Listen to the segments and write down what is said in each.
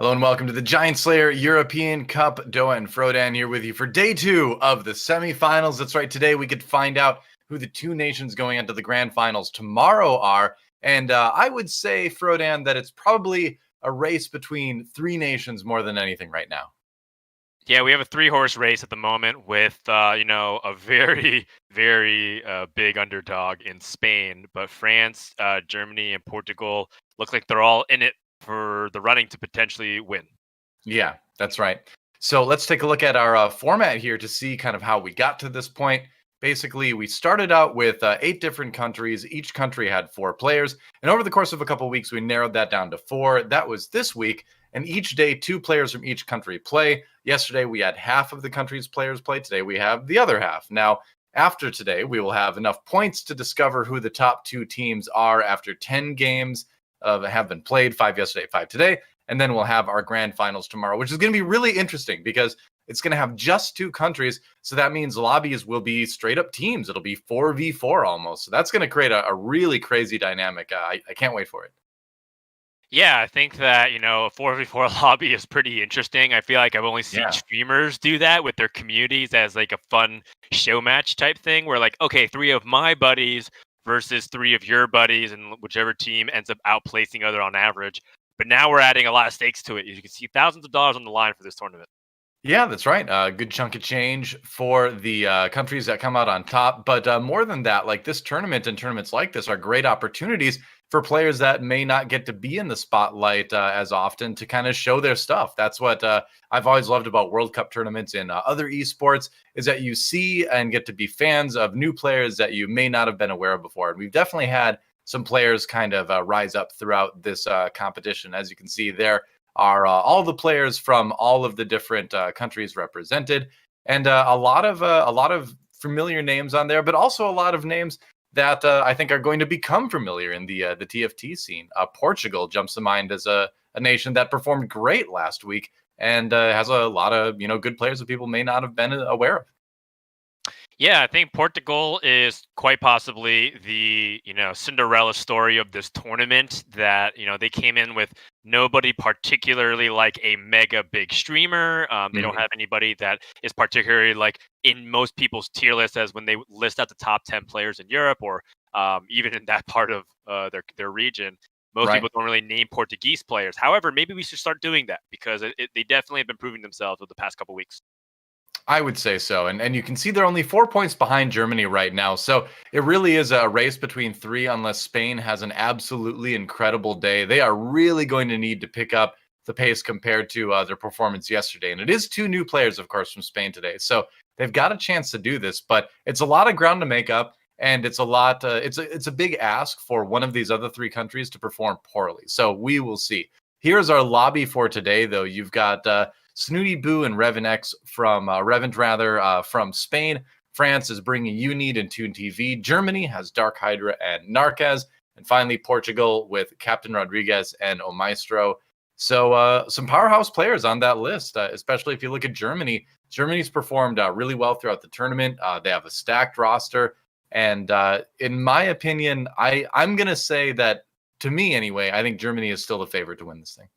Hello and welcome to the Giant Slayer European Cup. DoA and Frodan here with you for day 2 of the semifinals. That's right, today we could find out who the two nations going into the grand finals tomorrow are. And I would say, Frodan, that it's probably a race between three nations more than anything right now. Yeah, we have a 3-horse race at the moment with, a very, very big underdog in Spain. But France, Germany, and Portugal look like they're all in it for the running to potentially win. Yeah, that's right. So let's take a look at our format here to see kind of how we got to this point. Basically, we started out with 8 different countries. Each country had 4 players. And over the course of a couple of weeks, we narrowed that down to 4. That was this week. And each day, 2 players from each country play. Yesterday, we had half of the country's players play. Today, we have the other half. Now, after today, we will have enough points to discover who the top 2 teams are after 10 games have been played, 5 yesterday, 5 today. And then we'll have our grand finals tomorrow, which is going to be really interesting because it's going to have just 2 countries. So that means lobbies will be straight up teams. It'll be 4v4 almost. So that's going to create a really crazy dynamic. I can't wait for it. Yeah, I think that, a 4v4 lobby is pretty interesting. I feel like I've only seen streamers do that with their communities as like a fun show match type thing where like, okay, 3 of my buddies versus 3 of your buddies and whichever team ends up outplacing other on average. But now we're adding a lot of stakes to it. You can see thousands of dollars on the line for this tournament. Yeah, that's right. A good chunk of change for the countries that come out on top. But more than that, like this tournament and tournaments like this are great opportunities for players that may not get to be in the spotlight as often to kind of show their stuff. That's what I've always loved about World Cup tournaments in other esports is that you see and get to be fans of new players that you may not have been aware of before. And we've definitely had some players kind of rise up throughout this competition. As you can see, there are all the players from all of the different countries represented, and a lot of familiar names on there, but also a lot of names that I think are going to become familiar in the TFT scene. Portugal jumps to mind as a nation that performed great last week and has a lot of good players that people may not have been aware of. Yeah, I think Portugal is quite possibly the, Cinderella story of this tournament that, they came in with nobody particularly like a mega big streamer. They don't have anybody that is particularly like in most people's tier list as when they list out the top 10 players in Europe or even in that part of their region. Most people don't really name Portuguese players. However, maybe we should start doing that because they definitely have been proving themselves over the past couple weeks. I would say so. And you can see they're only 4 points behind Germany right now. So it really is a race between 3 unless Spain has an absolutely incredible day. They are really going to need to pick up the pace compared to their performance yesterday. And it is 2 new players, of course, from Spain today. So they've got a chance to do this, but it's a lot of ground to make up. And it's a lot. It's a big ask for one of these other 3 countries to perform poorly. So we will see. Here's our lobby for today, though. You've got Snoodyboo and Reven from Spain. France is bringing Unid and ToonTV. Germany has DarkHydra and Narkez. And finally, Portugal with Captain Rodrigues and Omaestro. So some powerhouse players on that list, especially if you look at Germany. Germany's performed really well throughout the tournament. They have a stacked roster. And in my opinion, I'm going to say that, to me anyway, I think Germany is still the favorite to win this thing.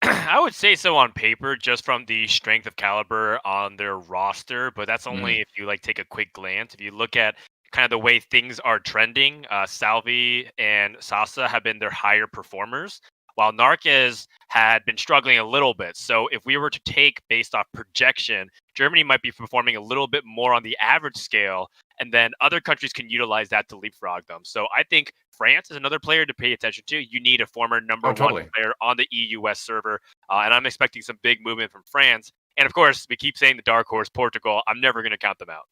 I would say so on paper, just from the strength of caliber on their roster, but that's only if you take a quick glance. If you look at kind of the way things are trending, Salvyyy and Sasa have been their higher performers, while Narkez had been struggling a little bit. So if we were to take based off projection, Germany might be performing a little bit more on the average scale, and then other countries can utilize that to leapfrog them. So I think France is another player to pay attention to. You need a former number 1 player on the EUS server, and I'm expecting some big movement from France. And of course, we keep saying the dark horse, Portugal. I'm never going to count them out.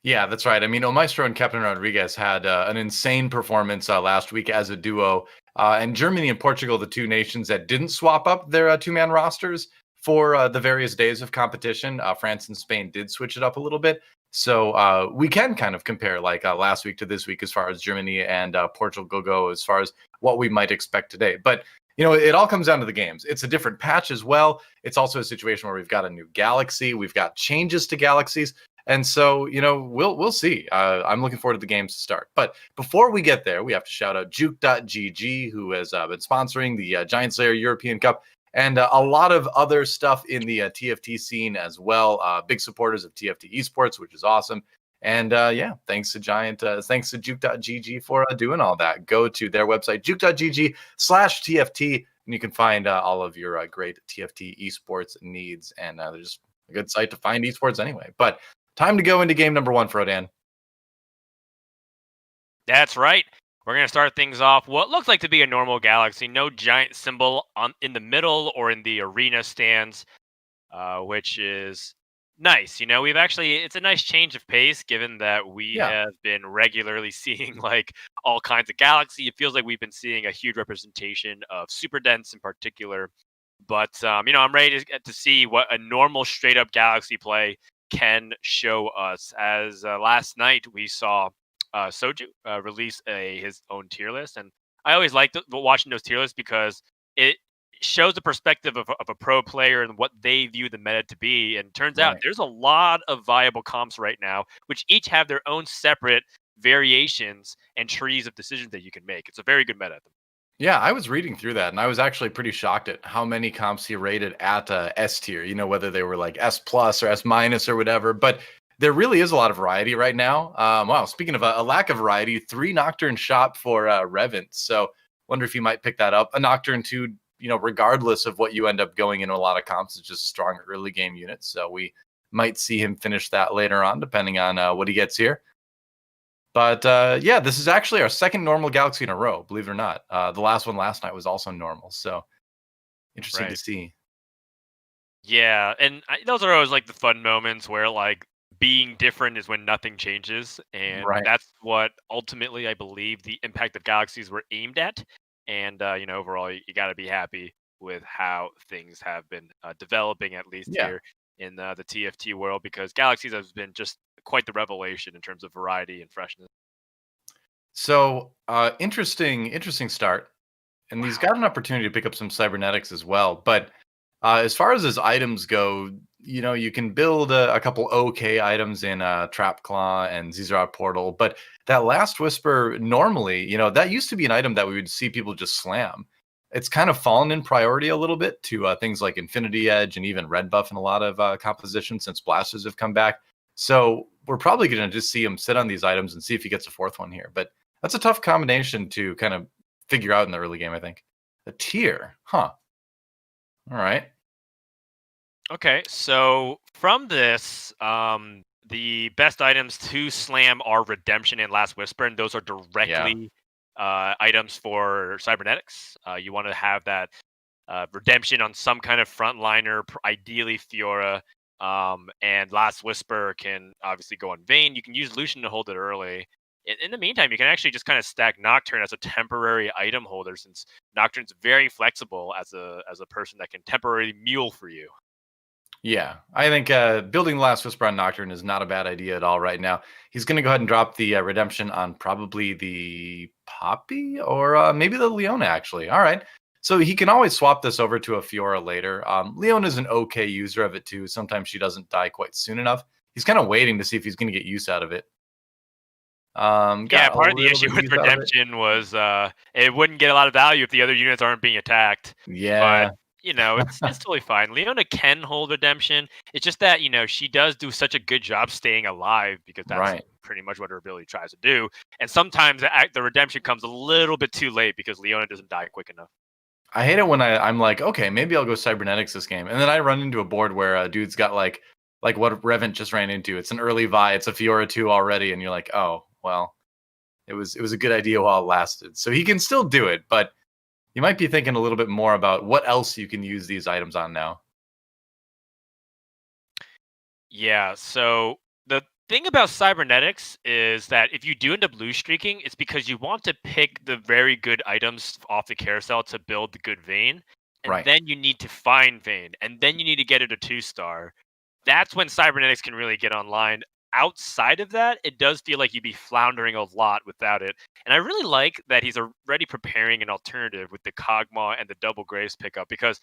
Yeah, that's right. I mean, Omaestro and Captain Rodrigues had an insane performance last week as a duo. And Germany and Portugal, the 2 nations that didn't swap up their 2-man rosters for the various days of competition. France and Spain did switch it up a little bit. So we can kind of compare last week to this week as far as Germany and Portugal go as far as what we might expect today. But, it all comes down to the games. It's a different patch as well. It's also a situation where we've got a new galaxy. We've got changes to galaxies. And so, we'll see. I'm looking forward to the games to start. But before we get there, we have to shout out Juke.gg, who has been sponsoring the Giant Slayer European Cup and a lot of other stuff in the TFT scene as well. Big supporters of TFT Esports, which is awesome. And thanks to Juke.gg for doing all that. Go to their website, juke.gg/TFT, and you can find all of your great TFT esports needs. And they're just a good site to find esports anyway. But time to go into game number 1, Frodan. That's right. We're going to start things off what looks like to be a normal Galaxy. No giant symbol in the middle or in the arena stands, which is nice. It's a nice change of pace given that we have been regularly seeing like all kinds of Galaxy. It feels like we've been seeing a huge representation of Super Dense in particular. But, I'm ready to see what a normal straight up Galaxy play can show us. As last night we saw Soju release his own tier list. And I always liked watching those tier lists because it shows the perspective of a pro player and what they view the meta to be. And turns out there's a lot of viable comps right now, which each have their own separate variations and trees of decisions that you can make. It's a very good meta. Yeah, I was reading through that, and I was actually pretty shocked at how many comps he rated at S tier, whether they were like S plus or S minus or whatever. But there really is a lot of variety right now. Wow, speaking of a lack of variety, 3 Nocturne shop for Reven. So wonder if you might pick that up. A Nocturne 2, regardless of what you end up going in a lot of comps, it's just a strong early game unit. So we might see him finish that later on, depending on what he gets here. But this is actually our second normal Galaxy in a row, believe it or not. The last one last night was also normal. So interesting to see. Yeah, and those are always like the fun moments where like being different is when nothing changes. And that's what ultimately I believe the impact of Galaxies were aimed at. And, overall, you got to be happy with how things have been developing, at least here in the TFT world, because Galaxies has been just quite the revelation in terms of variety and freshness. So interesting start. And he's got an opportunity to pick up some cybernetics as well. But as far as his items go, you can build a couple okay items in Trap Claw and Zizra Portal. But that Last Whisper, normally, that used to be an item that we would see people just slam. It's kind of fallen in priority a little bit to things like Infinity Edge and even Red Buff in a lot of compositions since Blasters have come back. So we're probably going to just see him sit on these items and see if he gets a 4th one here. But that's a tough combination to kind of figure out in the early game, I think. A tier, huh? All right. Okay, so from this, the best items to slam are Redemption and Last Whisper, and those are directly items for Cybernetics. You want to have that Redemption on some kind of frontliner, ideally Fiora, and Last Whisper can obviously go on Vayne. You can use Lucian to hold it early. In the meantime, you can actually just kind of stack Nocturne as a temporary item holder, since Nocturne's very flexible as a person that can temporarily mule for you. Yeah, I think building the Last Whisper on Nocturne is not a bad idea at all right now. He's going to go ahead and drop the Redemption on probably the Poppy or maybe the Leona, actually. All right. So he can always swap this over to a Fiora later. Leona is an okay user of it, too. Sometimes she doesn't die quite soon enough. He's kind of waiting to see if he's going to get use out of it. Part of the issue with Redemption was it wouldn't get a lot of value if the other units aren't being attacked. Yeah. But it's totally fine. Leona can hold Redemption. It's just that, she does do such a good job staying alive, because that's pretty much what her ability tries to do. And sometimes the Redemption comes a little bit too late because Leona doesn't die quick enough. I hate it when I'm like, okay, maybe I'll go Cybernetics this game. And then I run into a board where a dude's got like what Reven just ran into. It's an early Vi. It's a Fiora 2 already. And you're like, oh, well, it was a good idea while it lasted. So he can still do it, but you might be thinking a little bit more about what else you can use these items on now. Yeah, so the thing about Cybernetics is that if you do end up lose streaking, it's because you want to pick the very good items off the carousel to build the good Vayne. And then you need to find Vayne. And then you need to get it a 2-star. That's when Cybernetics can really get online. Outside of that, it does feel like you'd be floundering a lot without it. And I really like that he's already preparing an alternative with the Kog'Maw and the Double Grace pickup, because,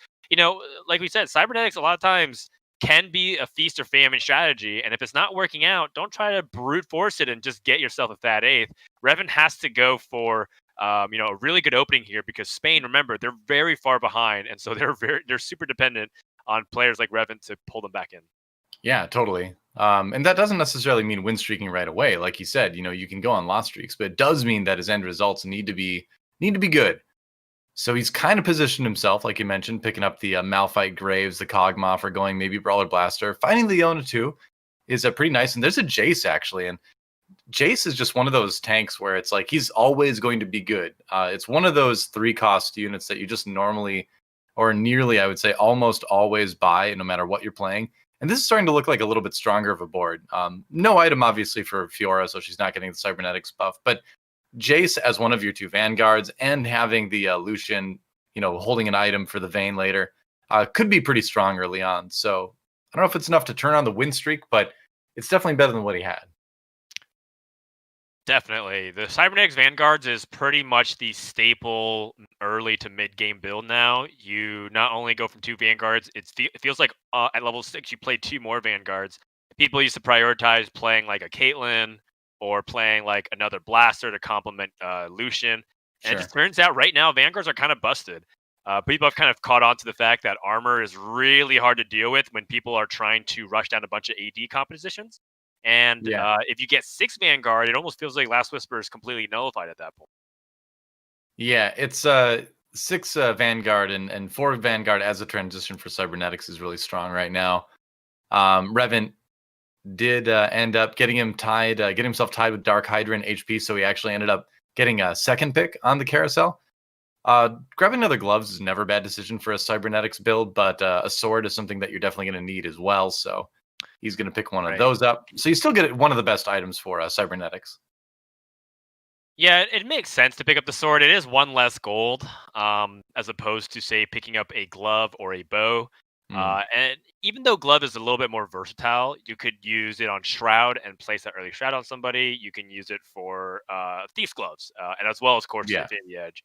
like we said, Cybernetics a lot of times can be a feast or famine strategy. And if it's not working out, don't try to brute force it and just get yourself a fat 8th. Reven has to go for a really good opening here, because Spain, remember, they're very far behind, and so they're super dependent on players like Reven to pull them back in. Yeah, totally. And that doesn't necessarily mean win streaking right away. Like you said, you can go on loss streaks, but it does mean that his end results need to be good. So he's kind of positioned himself, like you mentioned, picking up the Malphite Graves, the Kog'Maw for going maybe Brawler Blaster. Finding the Yona 2 is pretty nice. And there's a Jace, actually. And Jace is just one of those tanks where it's like he's always going to be good. It's one of those 3-cost units that you just normally, or nearly, I would say, almost always buy, no matter what you're playing. And this is starting to look like a little bit stronger of a board. No item, obviously, for Fiora, so she's not getting the Cybernetics buff. But Jace as one of your 2 Vanguards and having the Lucian, holding an item for the Vayne later, could be pretty strong early on. So I don't know if it's enough to turn on the win streak, but it's definitely better than what he had. Definitely. The Cybernetics Vanguards is pretty much the staple early to mid-game build now. You not only go from 2 Vanguards, it feels like at level 6 you play 2 more Vanguards. People used to prioritize playing like a Caitlyn or playing like another Blaster to complement Lucian. And it just turns out right now Vanguards are kind of busted. People have kind of caught on to the fact that armor is really hard to deal with when people are trying to rush down a bunch of AD compositions. And if you get 6 Vanguard, it almost feels like Last Whisper is completely nullified at that point. Yeah, it's 6 Vanguard and 4 Vanguard as a transition for Cybernetics is really strong right now. Reven did end up getting himself tied with DarkHydra in HP, so he actually ended up getting a 2nd pick on the carousel. Grabbing another gloves is never a bad decision for a Cybernetics build, but a sword is something that you're definitely going to need as well, so he's going to pick one of those up. So you still get one of the best items for Cybernetics. Yeah, it makes sense to pick up the sword. It is 1 less gold, as opposed to, say, picking up a glove or a bow. And even though glove is a little bit more versatile, you could use it on Shroud and place that early Shroud on somebody. You can use it for Thief's Gloves, and as well as, of course, Infinity Edge.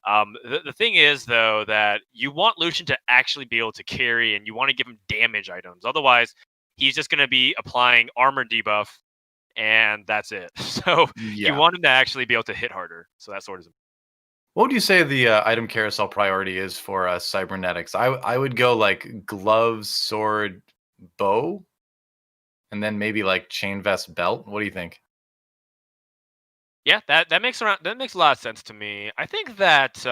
The thing is, though, that you want Lucian to actually be able to carry, and you want to give him damage items. Otherwise, he's just going to be applying armor debuff, and that's it. So you want him to actually be able to hit harder. So that sword is. What would you say the item carousel priority is for Cybernetics? I would go like gloves, sword, bow, and then maybe like chain vest, belt. What do you think? Yeah, that makes a lot of sense to me. I think that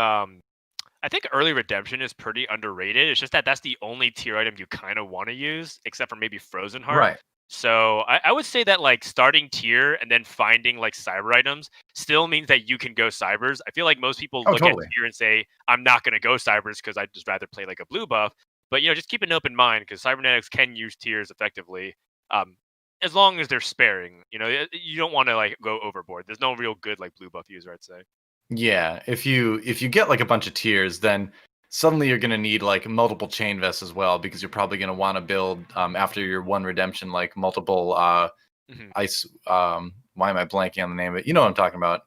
early redemption is pretty underrated. It's just that that's the only tier item you kind of want to use, except for maybe Frozen Heart. Right. So I would say that like starting tier and then finding like cyber items still means that you can go cybers. I feel like most people look at tier and say, I'm not going to go cybers because I'd just rather play like a blue buff. But, just keep an open mind, because Cybernetics can use tiers effectively, as long as they're sparing. You don't want to like go overboard. There's no real good like blue buff user, I'd say. Yeah, if you get like a bunch of tiers, then suddenly you're going to need like multiple chain vests as well, because you're probably going to want to build after your 1 redemption like multiple ice. Why am I blanking on the name of it? You know what I'm talking about?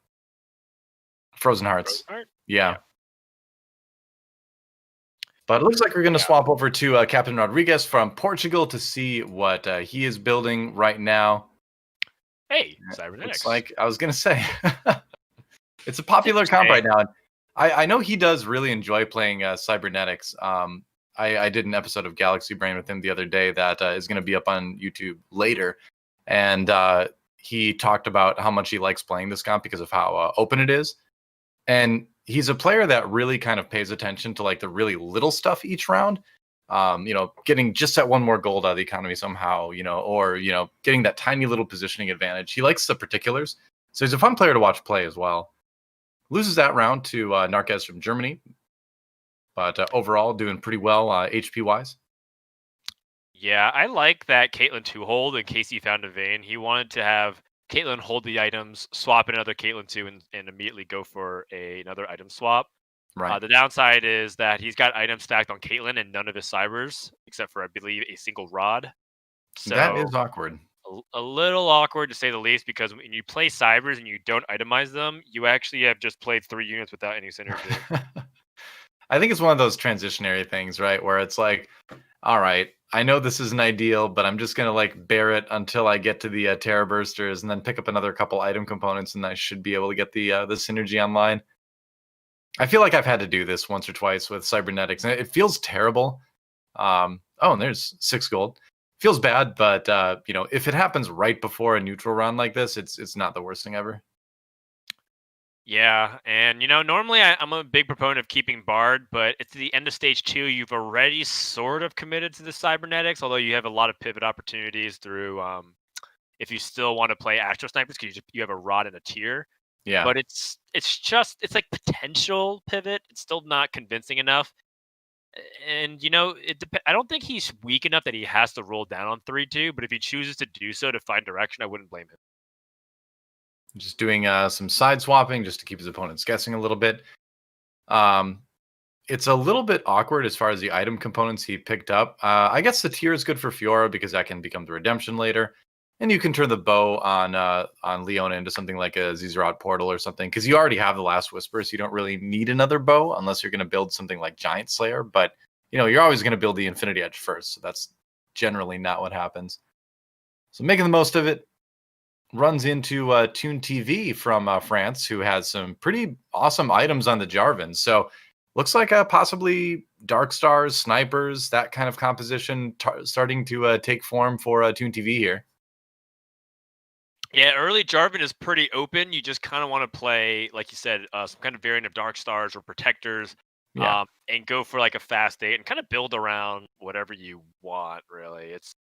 Frozen Hearts. Frozen Heart? Yeah. But it looks like we're going to swap over to Captain Rodrigues from Portugal to see what he is building right now. Hey, Cybernetics. It's like I was going to say. It's a popular comp right now. And I know he does really enjoy playing Cybernetics. I did an episode of Galaxy Brain with him the other day that is going to be up on YouTube later. And he talked about how much he likes playing this comp because of how open it is. And he's a player that really kind of pays attention to like the really little stuff each round. Getting just that 1 more gold out of the economy somehow, or getting that tiny little positioning advantage. He likes the particulars. So he's a fun player to watch play as well. Loses that round to Narkez from Germany, but overall doing pretty well HP wise. Yeah, I like that Caitlyn 2 hold in case he found a Vayne. He wanted to have Caitlyn hold the items, swap another Caitlyn 2, and immediately go for another item swap. Right. The downside is that he's got items stacked on Caitlyn and none of his cybers, except for, I believe, a single rod. So that is awkward. A little awkward, to say the least, because when you play cybers and you don't itemize them, you actually have just played 3 units without any synergy. I think it's one of those transitionary things, right? Where it's like, all right, I know this isn't ideal, but I'm just gonna like bear it until I get to the Terra Bursters and then pick up another couple item components, and I should be able to get the synergy online. I feel like I've had to do this once or twice with cybernetics, and it feels terrible. Oh, and there's 6 gold. Feels bad, but if it happens right before a neutral run like this, it's not the worst thing ever. Yeah, and normally I'm a big proponent of keeping Bard, but it's the end of stage 2. You've already sort of committed to the cybernetics, although you have a lot of pivot opportunities through if you still want to play Astro Snipers because you have a rod and a tier. Yeah. But it's like potential pivot. It's still not convincing enough. And I don't think he's weak enough that he has to roll down on 3-2. But if he chooses to do so to find direction, I wouldn't blame him. Just doing some side swapping just to keep his opponents guessing a little bit. It's a little bit awkward as far as the item components he picked up. I guess the tier is good for Fiora because that can become the redemption later. And you can turn the bow on Leona into something like a Zizarot portal or something, because you already have the Last Whisper, so you don't really need another bow unless you're going to build something like Giant Slayer. But you're always going to build the Infinity Edge first, so that's generally not what happens. So making the most of it, runs into ToonTV from France, who has some pretty awesome items on the Jarvan. So looks like possibly Dark Stars, Snipers, that kind of composition starting to take form for ToonTV here. Yeah, early Jarvan is pretty open. You just kind of want to play, like you said, some kind of variant of Dark Stars or Protectors, Yeah. and go for like a fast 8 and kind of build around whatever you want. Really, it's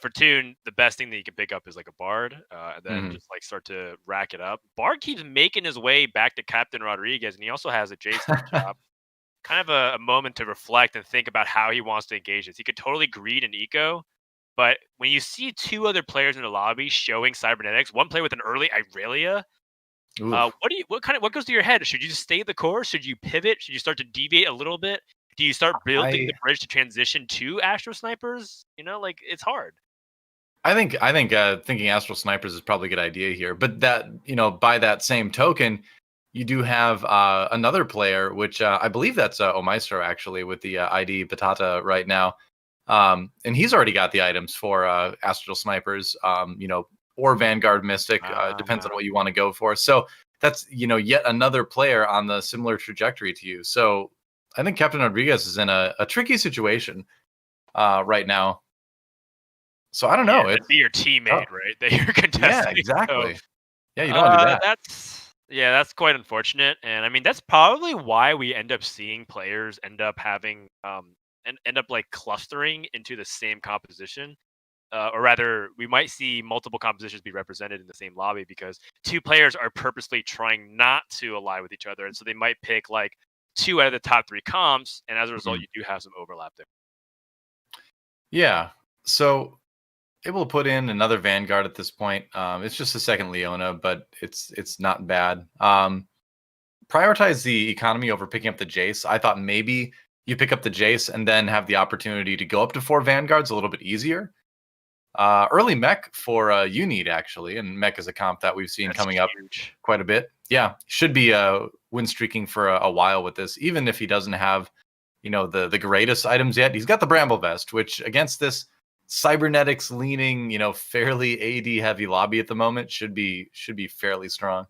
for Toon, the best thing that you can pick up is like a Bard, and then just like start to rack it up. Bard keeps making his way back to Captain Rodrigues, and he also has a Jason job. Kind of a moment to reflect and think about how he wants to engage this. He could totally greed and eco. But when you see 2 other players in the lobby showing cybernetics, one player with an early Irelia, what goes through your head? Should you just stay the course? Should you pivot? Should you start to deviate a little bit? Do you start building the bridge to transition to Astro Snipers? It's hard. I think thinking Astral Snipers is probably a good idea here. But that, by that same token, you do have another player, which I believe that's Omaestro actually with the ID Patata right now. And he's already got the items for Astral Snipers, or Vanguard Mystic, depends on what you want to go for. So that's, yet another player on the similar trajectory to you. So I think Captain Rodrigues is in a tricky situation right now. So I don't know. It'd be your teammate, right? That you're contesting. Yeah, exactly. So, yeah, you don't want to do that. That's quite unfortunate. And I mean, that's probably why we end up seeing players end up having and end up like clustering into the same composition. Or rather, we might see multiple compositions be represented in the same lobby because 2 players are purposely trying not to ally with each other. And so they might pick like 2 out of the top 3 comps. And as a result, you do have some overlap there. Yeah. So able to put in another Vanguard at this point. It's just a second Leona, but it's not bad. Prioritize the economy over picking up the Jace. I thought maybe you pick up the Jace and then have the opportunity to go up to 4 Vanguards a little bit easier. Early mech for Unid actually, and mech is a comp that we've seen coming up quite a bit. Yeah, should be win streaking for a while with this, even if he doesn't have the greatest items yet. He's got the Bramble Vest, which against this cybernetics leaning, fairly AD heavy lobby at the moment should be fairly strong.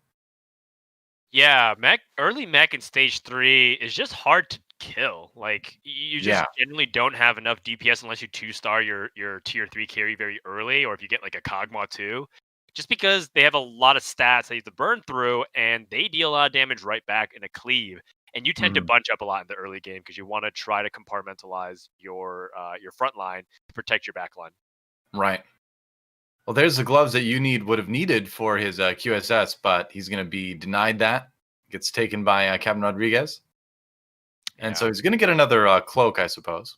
Yeah, early mech in stage 3 is just hard to kill. Like you just generally don't have enough DPS unless you 2-star your tier 3 carry very early, or if you get like a Kog'Maw 2. Just because they have a lot of stats they have to burn through, and they deal a lot of damage right back in a cleave. And you tend to bunch up a lot in the early game because you want to try to compartmentalize your front line to protect your back line. Right. Well, there's the gloves that Unid would have needed for his QSS, but he's going to be denied that. Gets taken by Captain Rodrigues. And so he's going to get another cloak, I suppose.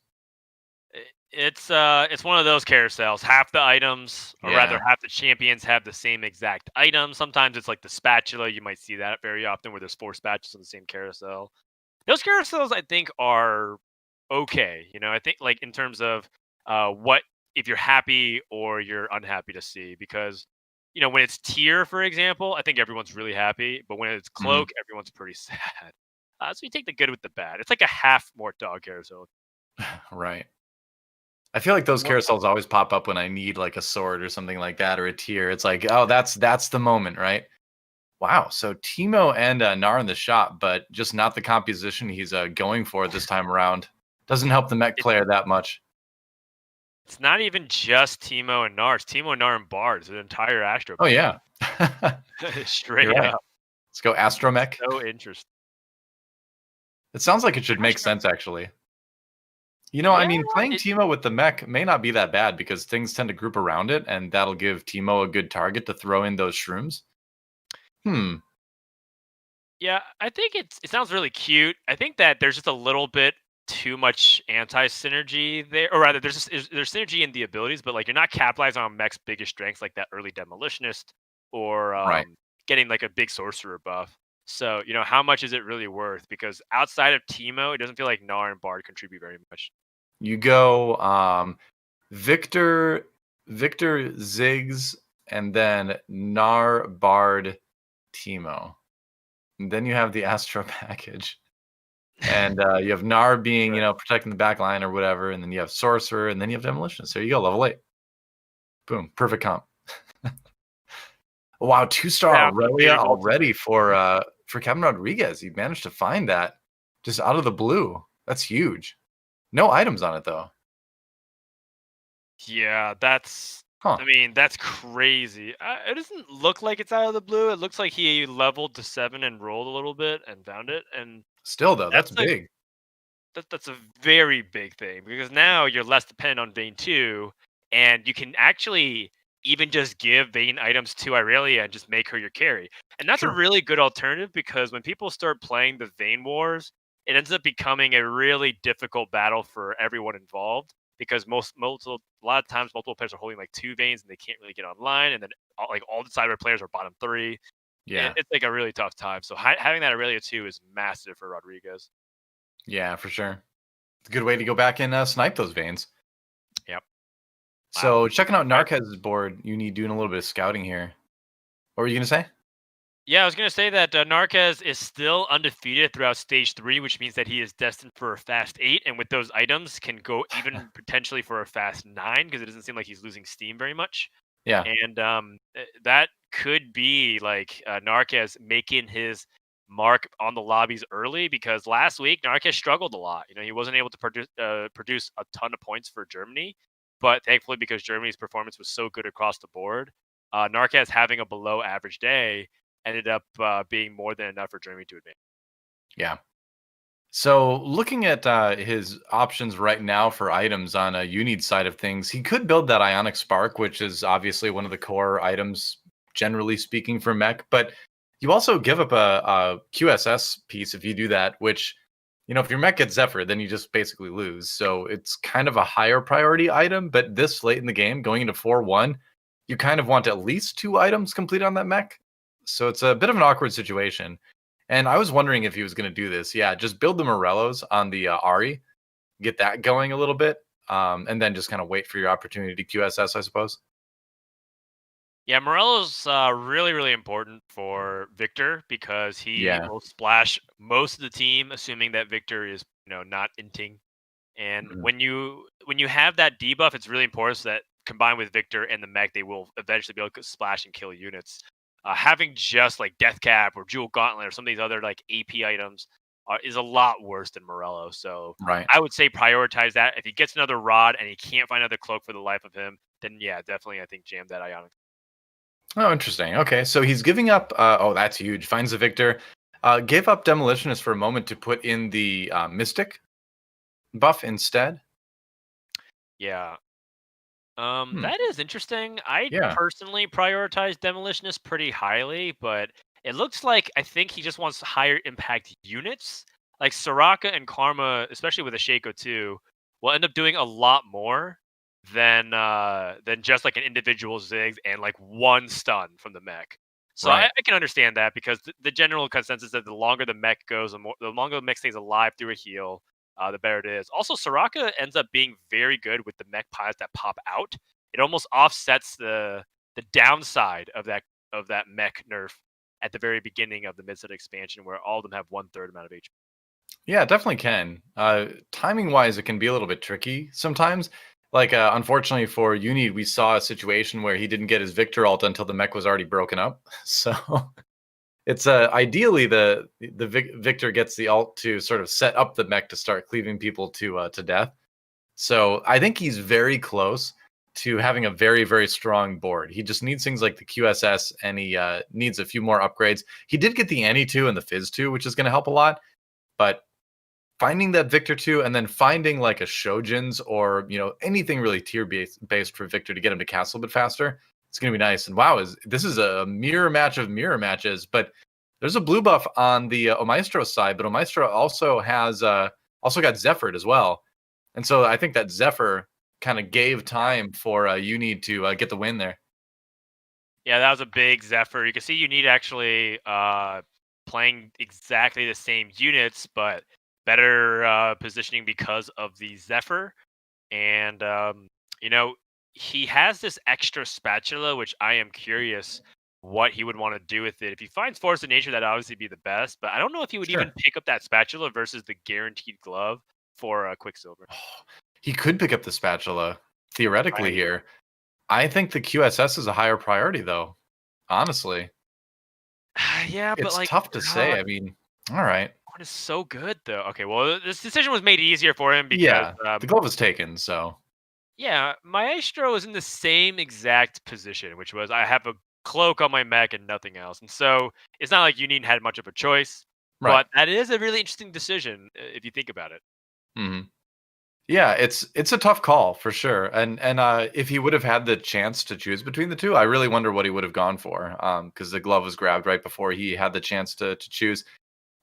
It's one of those carousels. Half the items, or rather half the champions have the same exact item. Sometimes it's like the spatula. You might see that very often where there's 4 spatulas on the same carousel. Those carousels, I think, are okay. I think like in terms of what if you're happy or you're unhappy to see, because when it's tier, for example, I think everyone's really happy, but when it's cloak, everyone's pretty sad. So you take the good with the bad. It's like a half Mort Dog carousel. Right. I feel like those carousels always pop up when I need like a sword or something like that, or a tier. It's like, oh, that's the moment, right? Wow. So Teemo and Gnar in the shop, but just not the composition he's going for this time around. Doesn't help the mech player that much. It's not even just Teemo and Gnar. It's Teemo, Gnar, and Bard. It's an entire Astro. Oh yeah. Straight You're right. up. Let's go Astromech. So interesting. It sounds like it should make sense, actually. You know, I mean, playing Teemo with the mech may not be that bad because things tend to group around it, and that'll give Teemo a good target to throw in those shrooms. Yeah, I think it sounds really cute. I think that there's just a little bit too much anti-synergy there, or rather, there's synergy in the abilities, but like you're not capitalizing on mech's biggest strengths like that early demolitionist or Right. getting like a big sorcerer buff. So you know, how much is it really worth? Because outside of Teemo, it doesn't feel like Gnar and Bard contribute very much. You go Victor, Ziggs, and then Gnar, Bard, Teemo. And then you have the Astro package. And you have Gnar being, you know, protecting the back line or whatever, and then you have Sorcerer, and then you have Demolitionist. There you go, level 8. Boom, perfect comp. Wow, 2-star Aurelia already for Captain Rodrigues. He managed to find that just out of the blue. That's huge. No items on it though. Yeah, that's. I mean, that's crazy. It doesn't look like it's out of the blue. It looks like he leveled to 7 and rolled a little bit and found it. And still, though, that's big. That's a very big thing because now you're less dependent on Vayne 2, and you can actually even just give Vayne items to Aurelia and just make her your carry. And that's a really good alternative because when people start playing the Vayne Wars, it ends up becoming a really difficult battle for everyone involved because a lot of times multiple players are holding like 2 Vaynes and they can't really get online, and then all the cyber players are bottom 3. Yeah, it's like a really tough time. So having that Aurelia 2 is massive for Rodrigues. Yeah, for sure. It's a good way to go back and snipe those Vaynes. Yep. So checking out Narkez's board, you need doing a little bit of scouting here. What were you gonna say? Yeah, I was going to say that Narkez is still undefeated throughout stage 3, which means that he is destined for a fast 8, and with those items can go even potentially for a fast 9 because it doesn't seem like he's losing steam very much. Yeah. And that could be like Narkez making his mark on the lobbies early because last week Narkez struggled a lot. You know, he wasn't able to produce a ton of points for Germany, but thankfully because Germany's performance was so good across the board, Narkez having a below average day ended up being more than enough for Germany to advance. Yeah. So looking at his options right now for items on a Unid side of things, he could build that Ionic Spark, which is obviously one of the core items, generally speaking, for mech. But you also give up a QSS piece if you do that, which, you know, if your mech gets Zephyr, then you just basically lose. So it's kind of a higher priority item. But this late in the game, going into 4-1, you kind of want at least 2 items complete on that mech. So it's a bit of an awkward situation. And I was wondering if he was going to do this. Yeah, just build the Morellos on the Ari, get that going a little bit, and then just kind of wait for your opportunity to QSS, I suppose. Yeah, Morello's really, really important for Victor because he will splash most of the team, assuming that Victor is, you know, not inting. And when you have that debuff, it's really important so that combined with Victor and the mech, they will eventually be able to splash and kill units. Having just like Death Cap or Jewel Gauntlet or some of these other like AP items is a lot worse than Morello. So I would say prioritize that. If he gets another rod and he can't find another cloak for the life of him, then yeah, definitely I think jam that Ionic. Oh, interesting. Okay, so he's giving up. Oh, that's huge. Finds the Victor. Gave up Demolitionist for a moment to put in the Mystic buff instead. Yeah. That is interesting. I personally prioritize Demolitionist pretty highly, but it looks like I think he just wants higher impact units. Like Soraka and Karma, especially with a Shaco too, will end up doing a lot more than just like an individual Ziggs and like 1 stun from the mech. So I can understand that because the general consensus is that the longer the mech goes, the longer the mech stays alive through a heal, the better it is. Also, Soraka ends up being very good with the mech piles that pop out. It almost offsets the downside of that mech nerf at the very beginning of the mid-set expansion, where all of them have 1/3 amount of HP. Yeah, it definitely can. Timing wise, it can be a little bit tricky sometimes. Like, unfortunately for Uni, we saw a situation where he didn't get his Victor ult until the mech was already broken up. So it's ideally the Victor gets the ult to sort of set up the mech to start cleaving people to death. So I think he's very close to having a very, very strong board. He just needs things like the QSS, and he needs a few more upgrades. He did get the Annie 2 and the Fizz 2, which is going to help a lot. But finding that Victor 2 and then finding like a Shojin's or, anything really tier based for Victor to get him to cast a little bit faster, it's going to be nice. And wow, this is a mirror match of mirror matches. But there's a blue buff on the Omaestro side, but Omaestro also has also got Zephyr as well. And so I think that Zephyr kind of gave time for Uni to get the win there. Yeah, that was a big Zephyr. You can see Unit actually playing exactly the same units, but better positioning because of the Zephyr. And, he has this extra spatula, which I am curious what he would want to do with it. If he finds Force of Nature, that'd obviously be the best. But I don't know if he would even pick up that spatula versus the guaranteed glove for Quicksilver. He could pick up the spatula theoretically here. I think the QSS is a higher priority, though. Honestly, yeah, but it's tough to say. I mean, all right. What is so good though? Okay, well, this decision was made easier for him because the glove was taken. So yeah, Maestro is in the same exact position, which was I have a cloak on my mech and nothing else, and so it's not like Union had much of a choice. Right. But that is a really interesting decision if you think about it. Mm-hmm. Yeah, it's a tough call for sure. And if he would have had the chance to choose between the two, I really wonder what he would have gone for. Because the glove was grabbed right before he had the chance to choose.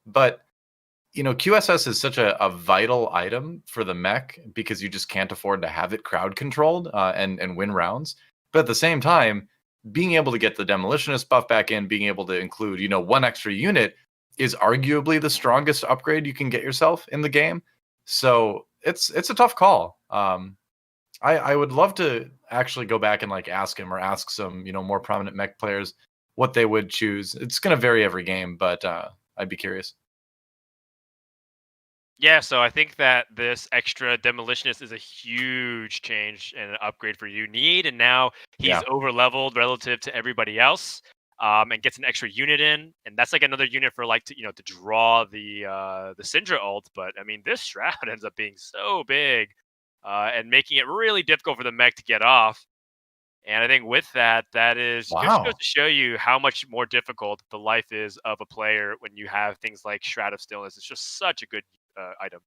But QSS is such a vital item for the mech because you just can't afford to have it crowd controlled and win rounds. But at the same time, being able to get the Demolitionist buff back in, being able to include one extra unit is arguably the strongest upgrade you can get yourself in the game. So it's a tough call. I would love to actually go back and ask him or ask some more prominent mech players what they would choose. It's going to vary every game, but I'd be curious. Yeah, so I think that this extra Demolitionist is a huge change and an upgrade for Need, and now he's over leveled relative to everybody else. And gets an extra unit in, and that's like another unit for to draw the Syndra ult. But I mean, this Shroud ends up being so big, and making it really difficult for the mech to get off. And I think with that is just goes to show you how much more difficult the life is of a player when you have things like Shroud of Stillness. It's just such a good item.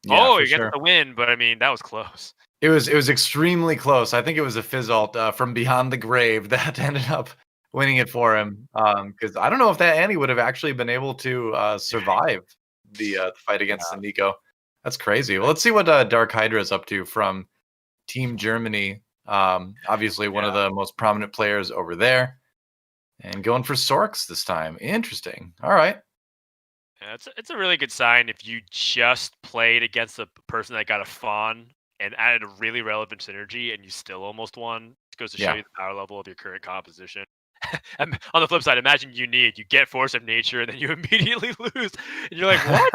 Yeah, you get the win, but I mean that was close. It was extremely close. I think it was a Fizz ult from Beyond the Grave that ended up winning it for him, because I don't know if that Annie would have actually been able to survive the fight against the Nico. That's crazy. Well, let's see what DarkHydra is up to from Team Germany. Obviously, one of the most prominent players over there, and going for Sorks this time. Interesting. All right. Yeah, it's a really good sign if you just played against a person that got a Fawn and added a really relevant synergy, and you still almost won. It goes to show you the power level of your current composition. On the flip side, imagine you get Force of Nature, and then you immediately lose, and you're like, "What?"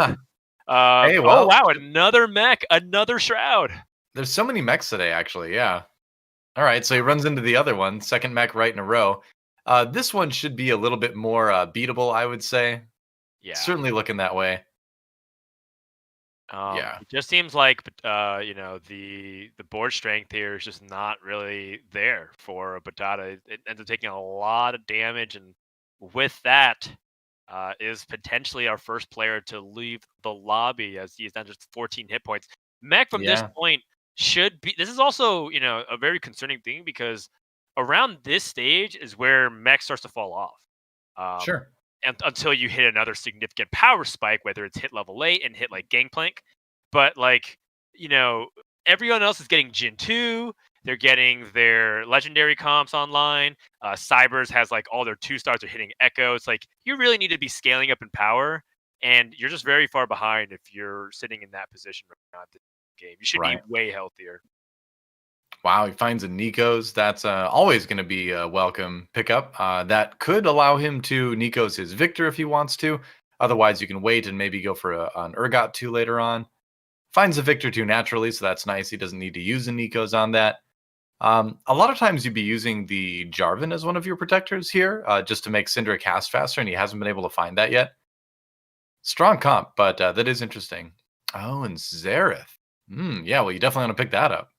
Hey, oh wow, another mech, another Shroud. There's so many mechs today, actually. Yeah. All right, so he runs into the other one, second mech right in a row. This one should be a little bit more beatable, I would say. Yeah, certainly looking that way. It just seems like the board strength here is just not really there for Batata. It ends up taking a lot of damage, and with that, is potentially our first player to leave the lobby as he's down just 14 hit points. Mech from this point should be. This is also a very concerning thing because around this stage is where Mech starts to fall off. Sure. And until you hit another significant power spike, whether it's hit level 8 and hit like Gangplank. But everyone else is getting Jin 2. They're getting their legendary comps online. Cybers has all their 2-stars are hitting Echo. It's like you really need to be scaling up in power, and you're just very far behind if you're sitting in that position right now at the game. You should be way healthier. Wow, he finds a Nico's. That's always going to be a welcome pickup. That could allow him to Nico's his Victor if he wants to. Otherwise, you can wait and maybe go for an Urgot 2 later on. finds the Victor too naturally, so that's nice. He doesn't need to use the Nikos on that. A lot of times you'd be using the Jarvan as one of your protectors here, just to make Syndra cast faster, and he hasn't been able to find that yet. Strong comp, but that is interesting. Oh, and Xerath. Yeah, well, you definitely want to pick that up.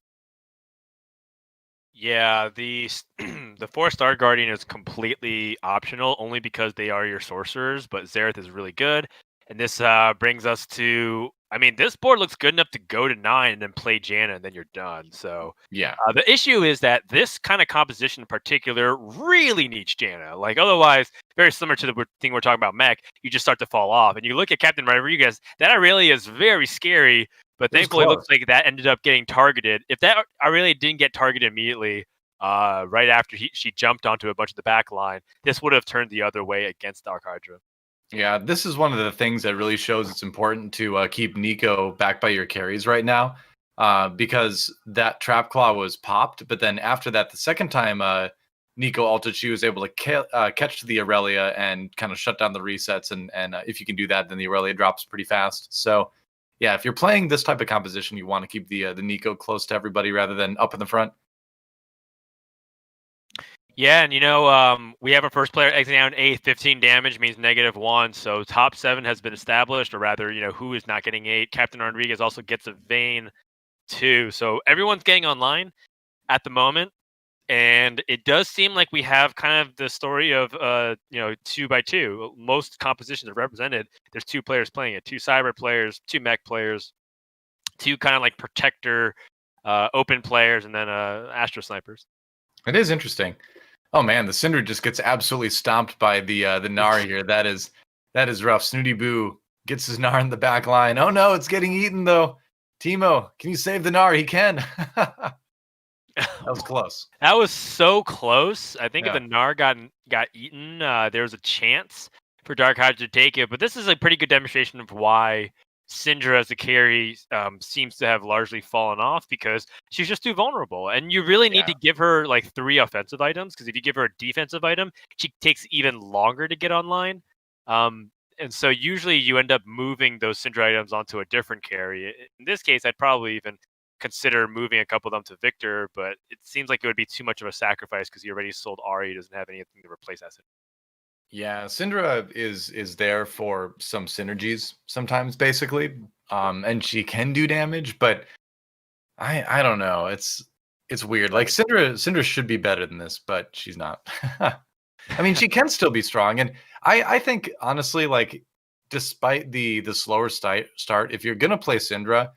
Yeah, the 4-star Guardian is completely optional, only because they are your sorcerers, but Xerath is really good. And this brings us to, I mean, this board looks good enough to go to 9 and then play Janna, and then you're done. So Yeah. the issue is that this kind of composition in particular really needs Janna. Like, otherwise, very similar to the thing we're talking about mech, you just start to fall off. And you look at Captain Rodrigues, that Aurelia is very scary, but thankfully it looks like that ended up getting targeted. If that Aurelia didn't get targeted immediately, right after she jumped onto a bunch of the back line, this would have turned the other way against DarkHydra. Yeah, this is one of the things that really shows it's important to keep Neeko back by your carries right now, because that Trap Claw was popped, but then after that, the second time Neeko ulted, she was able to catch the Aurelia and kind of shut down the resets, and if you can do that, then the Aurelia drops pretty fast. So yeah, if you're playing this type of composition, you want to keep the Neeko close to everybody rather than up in the front. Yeah, and we have our first player exiting out in 8th. 15 damage means -1. So top 7 has been established, or rather, who is not getting 8. Captain Rodrigues also gets a Vayne 2. So everyone's getting online at the moment. And it does seem like we have kind of the story of 2x2. Most compositions are represented. There's 2 players playing it, 2 cyber players, 2 mech players, 2 kind of like protector open players, and then Astro snipers. It is interesting. Oh man, the Syndra just gets absolutely stomped by the Gnar here. That is rough. Snoodyboo gets his Gnar in the back line. Oh no, it's getting eaten though. Teemo, can you save the Gnar? He can. That was close. That was so close. I think if the Gnar got eaten, there was a chance for DarkHydra to take it. But this is a pretty good demonstration of why Syndra as a carry seems to have largely fallen off, because she's just too vulnerable. And you really need to give her like 3 offensive items, because if you give her a defensive item, she takes even longer to get online. And so usually you end up moving those Syndra items onto a different carry. In this case, I'd probably even consider moving a couple of them to Victor, but it seems like it would be too much of a sacrifice because he already sold Ahri, doesn't have anything to replace that. Yeah, Syndra is there for some synergies sometimes, basically, and she can do damage, but I don't know. It's weird. Like Syndra should be better than this, but she's not. I mean, she can still be strong, and I think honestly, like, despite the slower start, if you're gonna play Syndra,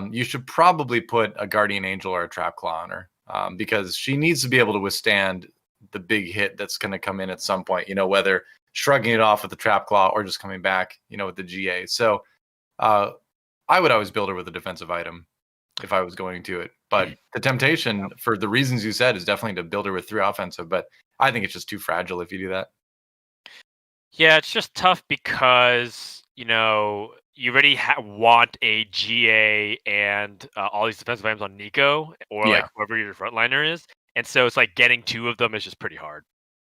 you should probably put a Guardian Angel or a Trap Claw on her, because she needs to be able to withstand the big hit that's going to come in at some point, whether shrugging it off with the Trap Claw or just coming back, with the GA. So I would always build her with a defensive item if I was going to it. But the temptation, for the reasons you said, is definitely to build her with 3 offensive. But I think it's just too fragile if you do that. Yeah, it's just tough because, you already want a GA and all these defensive items on Neeko, or like whoever your frontliner is. And so it's like getting 2 of them is just pretty hard.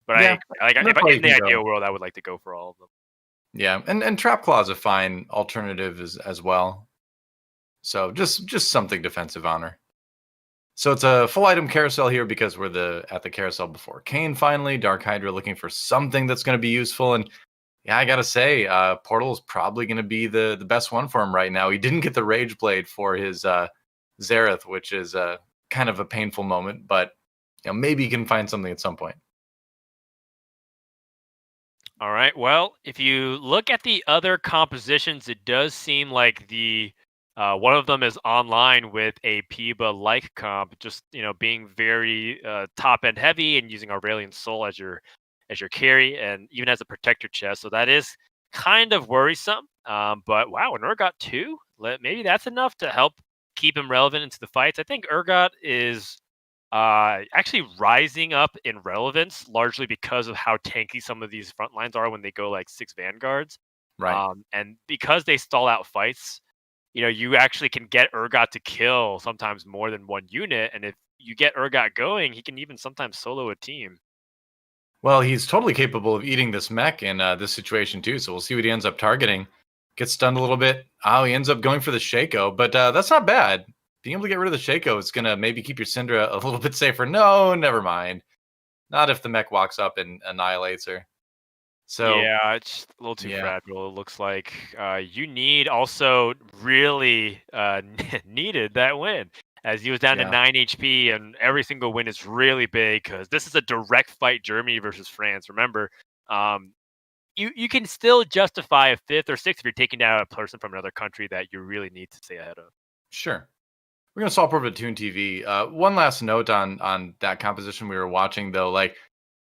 But if in the ideal world, I would like to go for all of them. Yeah, and Trap Claw is a fine alternative as well. So just something defensive on her. So it's a full item carousel here because we're at the carousel before Kayn finally. DarkHydra looking for something that's going to be useful. And yeah, I got to say, Portal is probably going to be the best one for him right now. He didn't get the Rage Blade for his Xerath, which is kind of a painful moment, but maybe he can find something at some point. All right. Well, if you look at the other compositions, it does seem like the one of them is online with a Piba-like comp, just being very top end heavy and using Aurelion Soul as your carry, and even as a protector chest. So that is kind of worrisome. But wow, when Urgot 2, maybe that's enough to help keep him relevant into the fights. I think Urgot is actually rising up in relevance largely because of how tanky some of these front lines are when they go like 6 vanguards. Right. And because they stall out fights, you actually can get Urgot to kill sometimes more than 1 unit. And if you get Urgot going, he can even sometimes solo a team. Well, he's totally capable of eating this mech in this situation too. So we'll see what he ends up targeting. gets stunned a little bit. Oh, he ends up going for the Shaco, but that's not bad. Being able to get rid of the Shaco is going to maybe keep your Syndra a little bit safer. No, never mind. Not if the mech walks up and annihilates her. So yeah, it's a little too fragile. It looks like you need also really needed that win as he was down to 9 HP, and every single win is really big because this is a direct fight, Germany versus France. Remember, you can still justify a 5th or 6th if you're taking down a person from another country that you really need to stay ahead of. Sure. We're gonna swap over to ToonTV. One last note on that composition we were watching though. Like,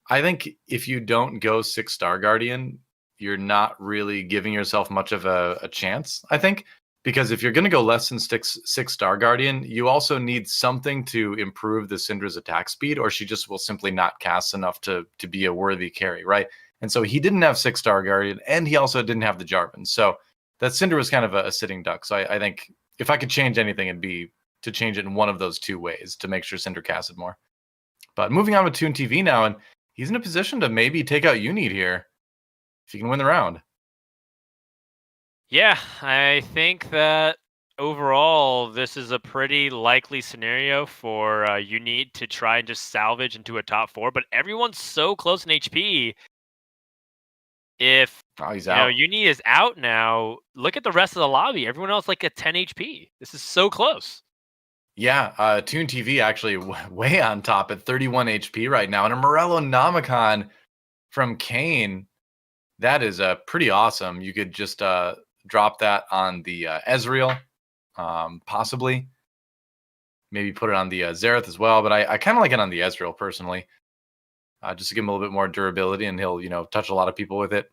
I think if you don't go 6-star Guardian, you're not really giving yourself much of a chance. I think because if you're gonna go less than 6-star Guardian, you also need something to improve the Syndra's attack speed, or she just will simply not cast enough to be a worthy carry, right? And so he didn't have 6-star Guardian, and he also didn't have the Jarvan. So that Syndra was kind of a sitting duck. So I think if I could change anything, it'd be to change it in one of those two ways to make sure Syndra casted more. But moving on with ToonTV now, and he's in a position to maybe take out Unit here if he can win the round. Yeah, I think that overall, this is a pretty likely scenario for Unit to try and just salvage into a top 4, but everyone's so close in HP. If he's out. Unit is out now, look at the rest of the lobby. Everyone else like at 10 HP. This is so close. Yeah, ToonTV actually way on top at 31 HP right now. And a Morello Nomicon from Kane, that is pretty awesome. You could just drop that on the Ezreal, possibly. Maybe put it on the Xerath as well. But I kind of like it on the Ezreal personally. Just to give him a little bit more durability, and he'll, touch a lot of people with it.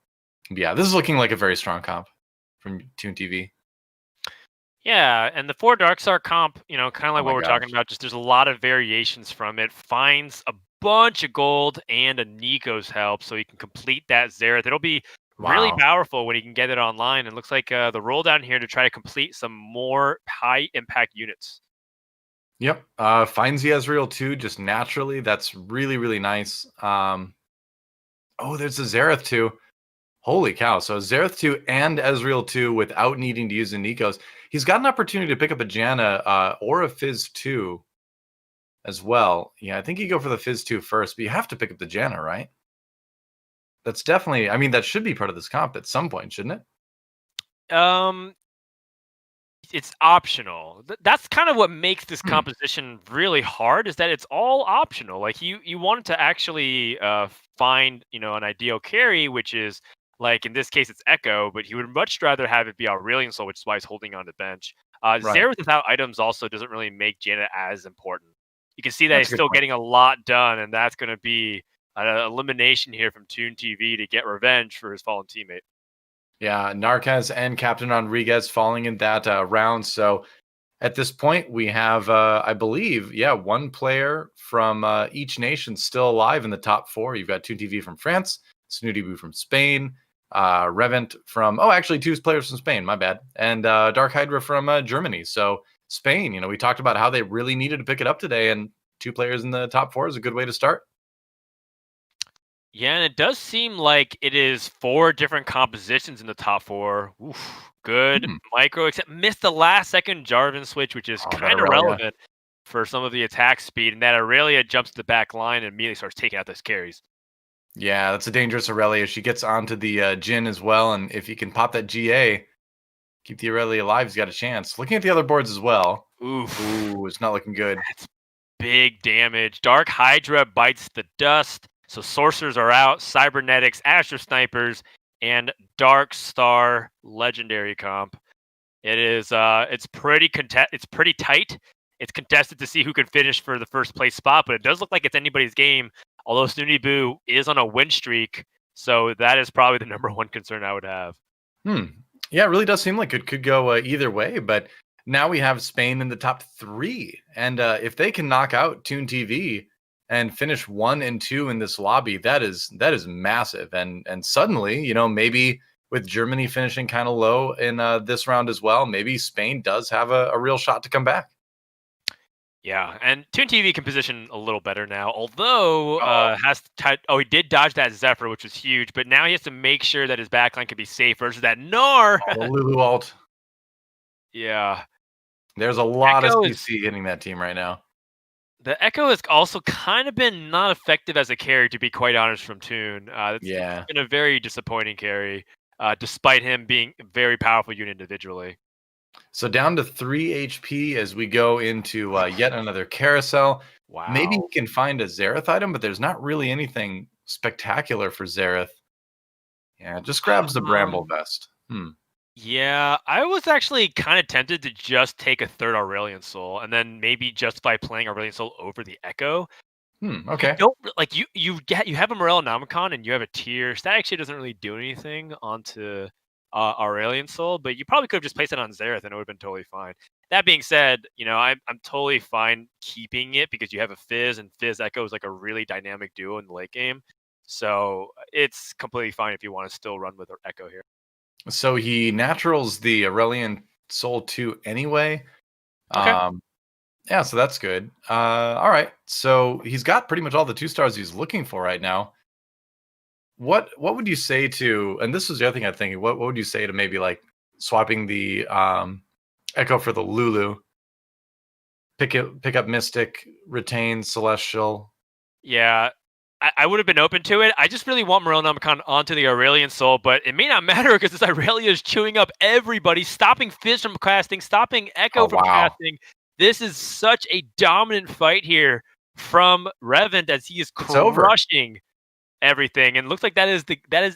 But yeah, this is looking like a very strong comp from ToonTV. Yeah, and the 4 Darkstar comp, kind of like what we're talking about, just there's a lot of variations from it. Finds a bunch of gold and a Nico's help so he can complete that Xerath. It'll be really powerful when he can get it online. And looks like the roll down here to try to complete some more high impact units. Yep. Finds the Ezreal too, just naturally. That's really, really nice. Oh, there's a Xerath too. Holy cow. So Xerath 2 and Ezreal 2 without needing to use the Nikos. He's got an opportunity to pick up a Janna or a Fizz 2 as well. Yeah, I think you go for the Fizz 2 first, but you have to pick up the Janna, right? That's definitely, I mean, that should be part of this comp at some point, shouldn't it? It's optional. That's kind of what makes this composition really hard, is that it's all optional. Like you wanted to actually find, an ideal carry, which is, like in this case, it's Echo, but he would much rather have it be Aurelion Soul, which is why he's holding on the bench. Xerath without items also doesn't really make Janna as important. You can see that he's still getting a lot done, and that's going to be an elimination here from ToonTV to get revenge for his fallen teammate. Yeah, Narkez and Captain Rodrigues falling in that round. So at this point, we have, I believe, one player from each nation still alive in the top 4. You've got ToonTV from France, Snoodyboo from Spain, Reven from, actually 2 players from Spain, my bad, and DarkHydra from Germany. So Spain, we talked about how they really needed to pick it up today, and 2 players in the top 4 is a good way to start. Yeah, and it does seem like it is 4 different compositions in the top 4. Oof, good micro, except missed the last second Jarvan switch, which is kind of relevant for some of the attack speed. And that Aurelia jumps to the back line and immediately starts taking out those carries. Yeah, that's a dangerous Aurelia. She gets onto the Jhin as well. And if he can pop that GA, keep the Aurelia alive, he's got a chance. Looking at the other boards as well. Ooh, it's not looking good. That's big damage. DarkHydra bites the dust. So Sorcerers are out, Cybernetics, Astro Snipers, and Dark Star Legendary comp. It is it's pretty tight. It's contested to see who can finish for the first place spot, but it does look like it's anybody's game. Although Snoodyboo is on a win streak, so that is probably the number 1 concern I would have. Yeah, it really does seem like it could go either way, but now we have Spain in the top 3, and if they can knock out ToonTV and finish 1 and 2 in this lobby, that is massive. And suddenly, maybe with Germany finishing kind of low in this round as well, maybe Spain does have a real shot to come back. Yeah, and ToonTV can position a little better now, although Oh, he did dodge that Zephyr, which was huge, but now he has to make sure that his backline can be safe versus that Gnar. oh, the Lulu ult. Yeah. There's a lot of Echo is CC hitting that team right now. the Echo has also kind of been not effective as a carry, to be quite honest, from Toon. It's Yeah. been a very disappointing carry, despite him being a very powerful unit individually. So down to 3 HP as we go into yet another carousel. Maybe Wow. he can find a Xerath item, but there's not really anything spectacular for Xerath. Yeah, just grabs the Bramble Um, Vest. yeah, I was actually kind of tempted to just take a third Aurelion Soul and then maybe justify playing Aurelion Soul over the Echo. You Okay. don't like you have a Morel Nomicon and you have a tier. So that actually doesn't really do anything onto Aurelion Soul, but you probably could have just placed it on Xerath and it would have been totally fine. That being said, I'm totally fine keeping it because you have a Fizz and Fizz Echo is like a really dynamic duo in the late game. So it's completely fine if you want to still run with Echo here. So he naturals the Aurelion Soul 2 anyway. Okay. Um, yeah, so that's good. All right. So he's got pretty much all the 2 stars he's looking for right now. What would you say to, and this was the other thing I'm thinking, what would you say to maybe like swapping the Echo for the Lulu? Pick up Mystic, retain Celestial. Yeah, I would have been open to it. I just really want Morellonomicon onto the Aurelion Soul, but it may not matter because this Irelia is chewing up everybody, stopping Fizz from casting, stopping Oh Echo from wow. casting. This is such a dominant fight here from Reven as he is It's over. crushing everything, and looks like that is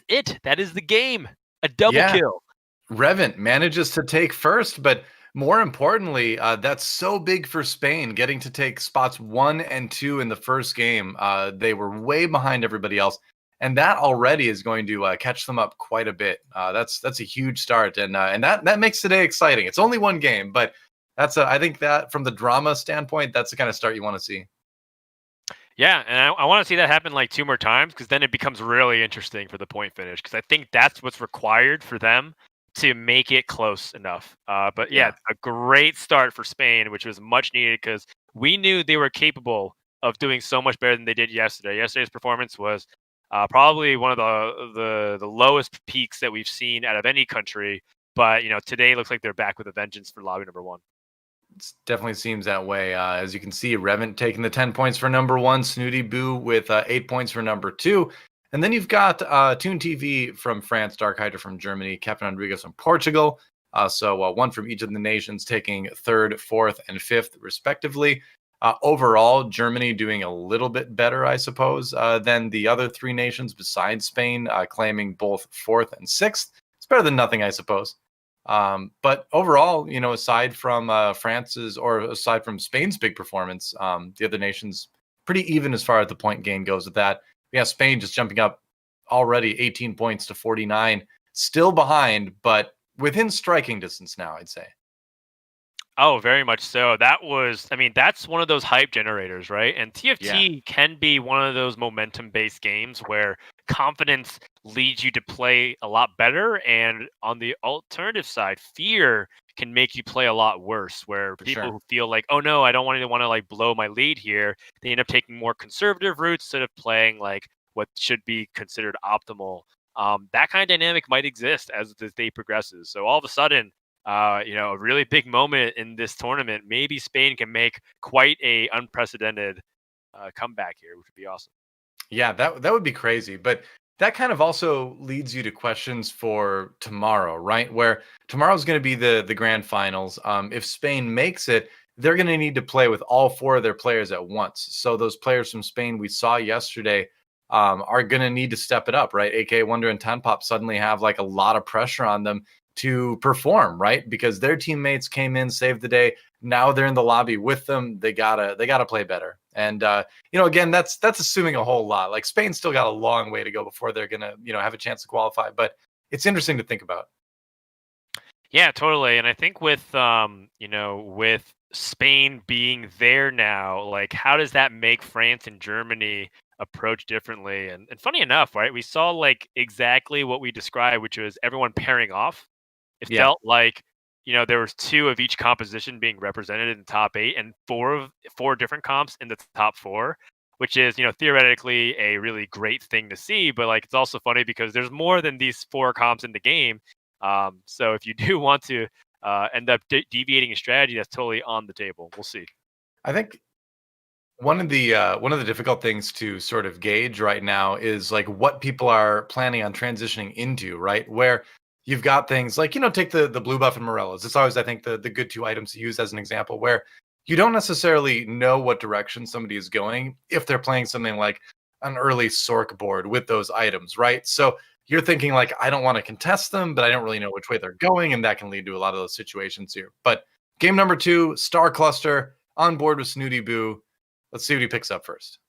it. That is the game. A double Yeah. kill. Reven manages to take first, but more importantly, that's so big for Spain getting to take spots 1 and 2 in the first game. They were way behind everybody else, and that already is going to catch them up quite a bit. That's a huge start, and that makes today exciting. It's only one game, but I think that from the drama standpoint, that's the kind of start you want to see. Yeah, and I want to see that happen like 2 more times because then it becomes really interesting for the point finish because I think that's what's required for them to make it close enough. But yeah, Yeah, a great start for Spain, which was much needed because we knew they were capable of doing so much better than they did yesterday. Yesterday's performance was probably one of the lowest peaks that we've seen out of any country. But today looks like they're back with a vengeance for lobby number 1. it definitely seems that way. As you can see, Reven taking the 10 points for number 1, Snoodyboo with 8 points for number 2. And then you've got ToonTV from France, DarkHydra from Germany, Captain Rodrigues from Portugal. So one from each of the nations taking third, fourth, and fifth, respectively. Overall, Germany doing a little bit better, I suppose, than the other 3 nations besides Spain, claiming both fourth and sixth. It's better than nothing, I suppose. But overall, aside from France's or aside from Spain's big performance, the other nations pretty even as far as the point gain goes with that. Yeah, Spain just jumping up already 18 points to 49, still behind, but within striking distance now, I'd say. Oh, very much so. That's one of those hype generators, right? And Yeah, TFT can be one of those momentum based games where confidence leads you to play a lot better. And on the alternative side, fear can make you play a lot worse, where for people sure. who feel like, oh no, I don't want to like blow my lead here, they end up taking more conservative routes instead of playing like what should be considered optimal. That kind of dynamic might exist as the day progresses. So all of a sudden, a really big moment in this tournament. Maybe Spain can make quite a unprecedented comeback here, which would be awesome. Yeah, that would be crazy. But that kind of also leads you to questions for tomorrow, right? Where tomorrow's going to be the grand finals. If Spain makes it, they're going to need to play with all 4 of their players at once. So those players from Spain we saw yesterday are going to need to step it up, right? AKAWonder and Tanpop suddenly have like a lot of pressure on them to perform, right? Because their teammates came in, saved the day. Now they're in the lobby with them. They gotta play better. And again, that's assuming a whole lot. Like Spain's still got a long way to go before they're gonna, have a chance to qualify. But it's interesting to think about. Yeah, totally. And I think with Spain being there now, like how does that make France and Germany approach differently? And funny enough, right? We saw like exactly what we described, which was everyone pairing off. It Yeah, felt like, there was 2 of each composition being represented in the top 8 and 4 different comps in the top 4, which is, theoretically a really great thing to see. But like, it's also funny because there's more than these 4 comps in the game. So if you do want to end up deviating a strategy, that's totally on the table. We'll see. I think one of the difficult things to sort of gauge right now is like what people are planning on transitioning into, right? Where you've got things like, take the blue buff and Morellas. It's always, I think, the good 2 items to use as an example, where you don't necessarily know what direction somebody is going if they're playing something like an early Sork board with those items, right? So you're thinking like, I don't want to contest them, but I don't really know which way they're going, and that can lead to a lot of those situations here. But game number 2, Star Cluster on board with Snoodyboo. Let's see what he picks up first.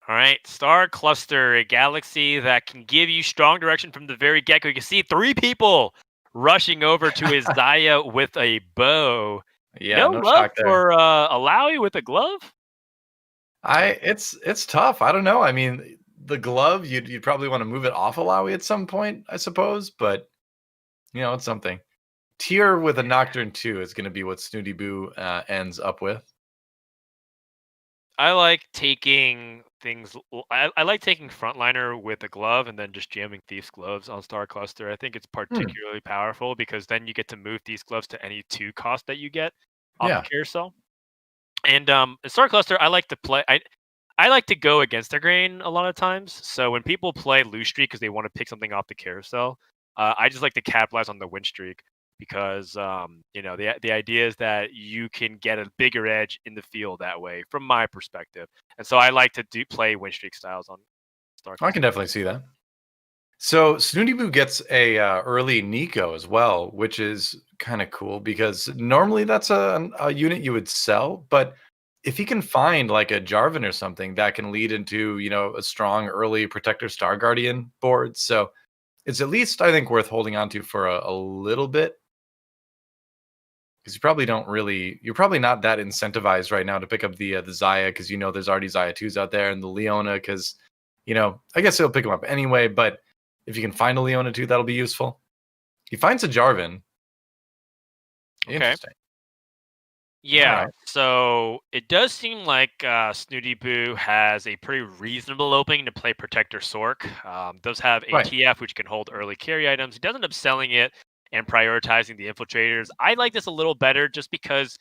All right, Star Cluster, a galaxy that can give you strong direction from the very get-go. You can see 3 people rushing over to his Xayah with a bow. Yeah, No no love shock there. for Alawi with a glove? It's tough. I don't know. I mean, the glove, you'd probably want to move it off Alawi at some point, I suppose, but it's something. Tier with a Nocturne 2 is going to be what Snoodyboo ends up with. I like taking things. I like taking Frontliner with a glove and then just jamming Thief's gloves on Star Cluster. I think it's particularly powerful because then you get to move these gloves to any 2 cost that you get off the Yeah. carousel. And in Star Cluster, I like to play. I like to go against the grain a lot of times. So when people play Loose Streak because they want to pick something off the carousel, I just like to capitalize on the win streak because the idea is that you can get a bigger edge in the field that way, from my perspective. And so I like to play win streak styles on Star Cluster. I can definitely see that. So Snoodyboo gets a early Nico as well, which is kind of cool because normally that's a unit you would sell, but if he can find like a Jarvan or something, that can lead into a strong early Protector Star Guardian board. So it's at least, I think, worth holding on to for a little bit, because you're probably not that incentivized right now to pick up the Xayah, because there's already Xayah 2s out there, and the Leona, because I guess he'll pick them up anyway, but if you can find a Leona 2, that'll be useful. He finds a Jarvan. Interesting. Yeah, Alright. so it does seem like Snoodyboo has a pretty reasonable opening to play Protector Sork. Does have Right. ATF, which can hold early carry items. He does end up selling it and prioritizing the infiltrators. I like this a little better just because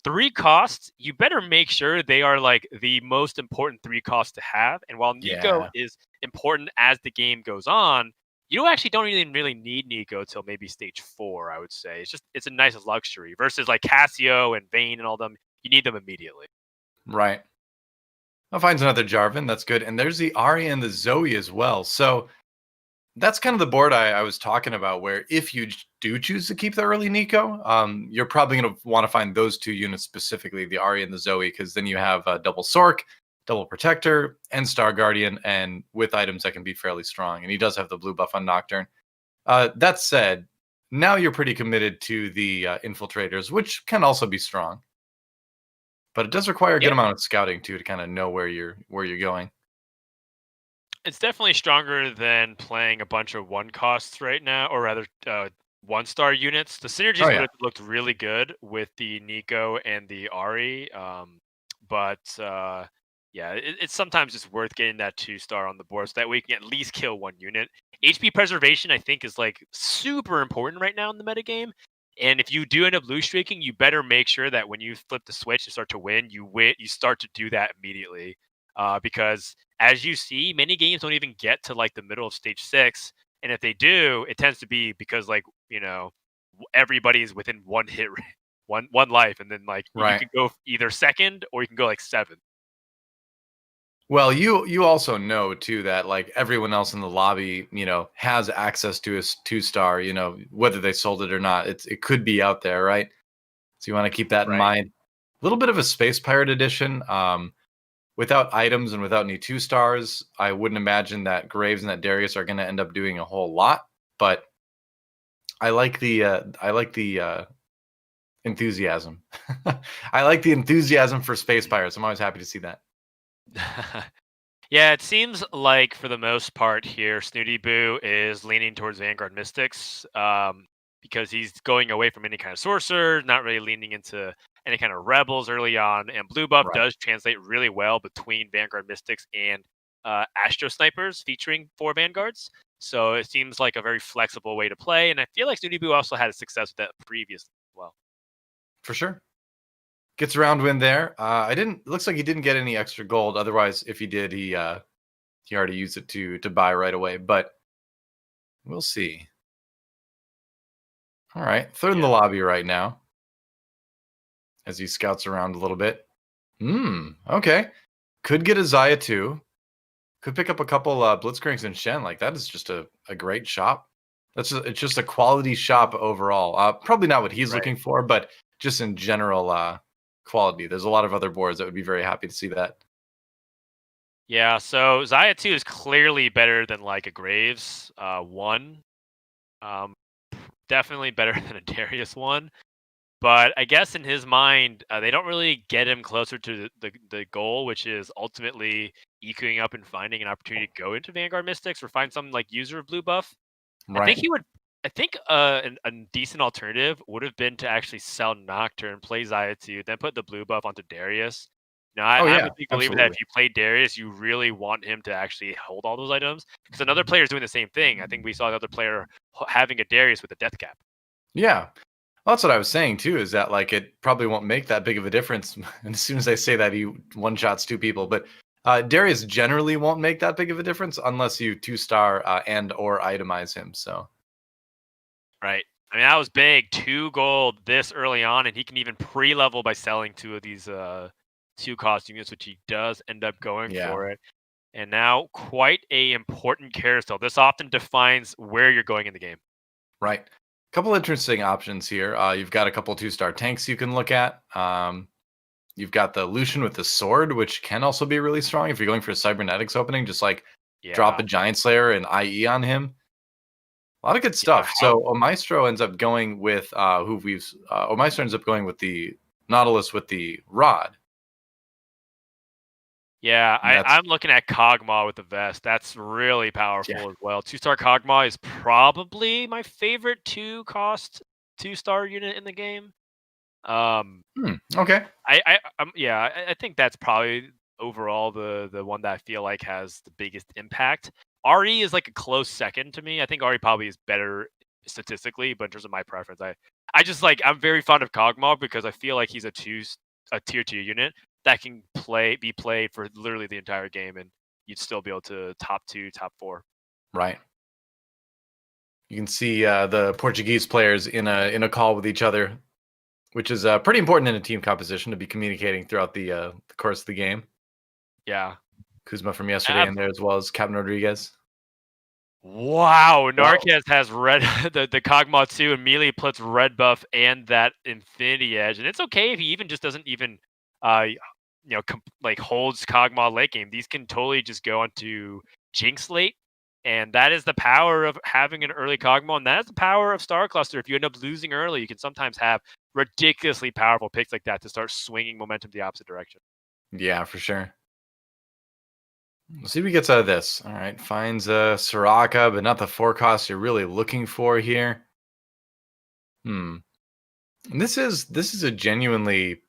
3 costs, you better make sure they are like the most important 3 costs to have. And while Nico Yeah. is important as the game goes on, you actually don't even really need Nico till maybe stage 4, I would say. It's a nice luxury versus like Cassio and Vayne and all them. You need them immediately. Right. I'll find another Jarvan. That's good. And there's the Ahri and the Zoe as well. So that's kind of the board I was talking about, where if you do choose to keep the early Nico, you're probably going to want to find those 2 units specifically, the Ahri and the Zoe, because then you have double Sork, double Protector, and Star Guardian, and with items that can be fairly strong. And he does have the blue buff on Nocturne. That said, now you're pretty committed to the Infiltrators, which can also be strong. But it does require a good amount of scouting, too, to kind of know where you're going. It's definitely stronger than playing a bunch of 1 costs right now, or rather 1-star units. The synergies would have looked really good with the Nico and the Ahri. But yeah, it's sometimes just worth getting that 2-star on the board so that way you can at least kill 1 unit. HP preservation, I think, is like super important right now in the metagame. And if you do end up loose streaking, you better make sure that when you flip the switch and start to win, you start to do that immediately. Because as you see, many games don't even get to like the middle of stage 6. And if they do, it tends to be because like, everybody's within 1 hit, one life. And then like you can go either second or you can go like 7th. Well, you also know too that like everyone else in the lobby, has access to a 2-star, whether they sold it or not. It could be out there, right? So you want to keep that in mind. A little bit of a Space Pirate edition. Without items and without any 2-stars, I wouldn't imagine that Graves and that Darius are going to end up doing a whole lot. But I like the enthusiasm. I like the enthusiasm for Space Pirates. I'm always happy to see that. Yeah, it seems like for the most part here, Snoodyboo is leaning towards Vanguard Mystics. because he's going away from any kind of sorcerer, not really leaning into any kind of rebels early on. And blue buff Right. does translate really well between Vanguard Mystics and Astro Snipers featuring 4 Vanguards. So it seems like a very flexible way to play. And I feel like Snoodyboo also had a success with that previously as well. For sure. Gets a round win there. Looks like he didn't get any extra gold. Otherwise, if he did, he already used it to buy right away. But we'll see. All right, third in the lobby right now as he scouts around a little bit. Okay. Could get a Xayah too. Could pick up a couple Blitzcranks and Shen. Like that is just a great shop. It's just a quality shop overall. Probably not what he's looking for, but just in general quality. There's a lot of other boards that would be very happy to see that. Yeah, so Xayah 2 is clearly better than like a Graves 1. Definitely better than a Darius 1. But I guess in his mind, they don't really get him closer to the goal, which is ultimately EQing up and finding an opportunity to go into Vanguard Mystics or find some like user of blue buff. Right. I think he would. I think a decent alternative would have been to actually sell Nocturne, play Xayah 2, then put the blue buff onto Darius. Now, I'm a big believer that if you play Darius, you really want him to actually hold all those items because another player is doing the same thing. I think we saw another player having a Darius with a death cap. Yeah. Well, that's what I was saying too, is that like it probably won't make that big of a difference. And as soon as I say that, he one-shots 2 people. But Darius generally won't make that big of a difference unless you 2-star and or itemize him. So right. I mean, that was big. 2 gold this early on, and he can even pre-level by selling 2 of these 2-cost units, which he does end up going for it. And now quite a important carousel. This often defines where you're going in the game. Right. Couple interesting options here. You've got a couple 2-star tanks you can look at. You've got the Lucian with the sword, which can also be really strong if you're going for a cybernetics opening. Just like drop a Giant Slayer and IE on him. A lot of good stuff. So Omaestro ends up going with Omaestro ends up going with the Nautilus with the rod. Yeah, I'm looking at Kog'Maw with the vest. That's really powerful as well. 2-star Kog'Maw is probably my favorite 2-cost 2-star unit in the game. Okay. I think that's probably overall the one that I feel like has the biggest impact. RE is like a close second to me. I think RE probably is better statistically, but in terms of my preference, I just like I'm very fond of Kog'Maw because I feel like he's a tier 2 unit that can be played for literally the entire game, and you'd still be able to top 2, top 4. Right. You can see the Portuguese players in a call with each other, which is pretty important in a team composition to be communicating throughout the course of the game. Yeah. Kuzma from yesterday in there as well as Captain Rodrigues. Wow, Narkez has red the Kog'Maw 2 immediately puts red buff and that Infinity Edge, and it's okay if he even just doesn't even holds Kog'Maw late game. These can totally just go onto Jinx late, and that is the power of having an early Kog'Maw, and that is the power of Star Cluster. If you end up losing early, you can sometimes have ridiculously powerful picks like that to start swinging momentum the opposite direction. Yeah, for sure. Let's see what he gets out of this. All right, finds Soraka, but not the 4-cost you're really looking for here. And this is a genuinely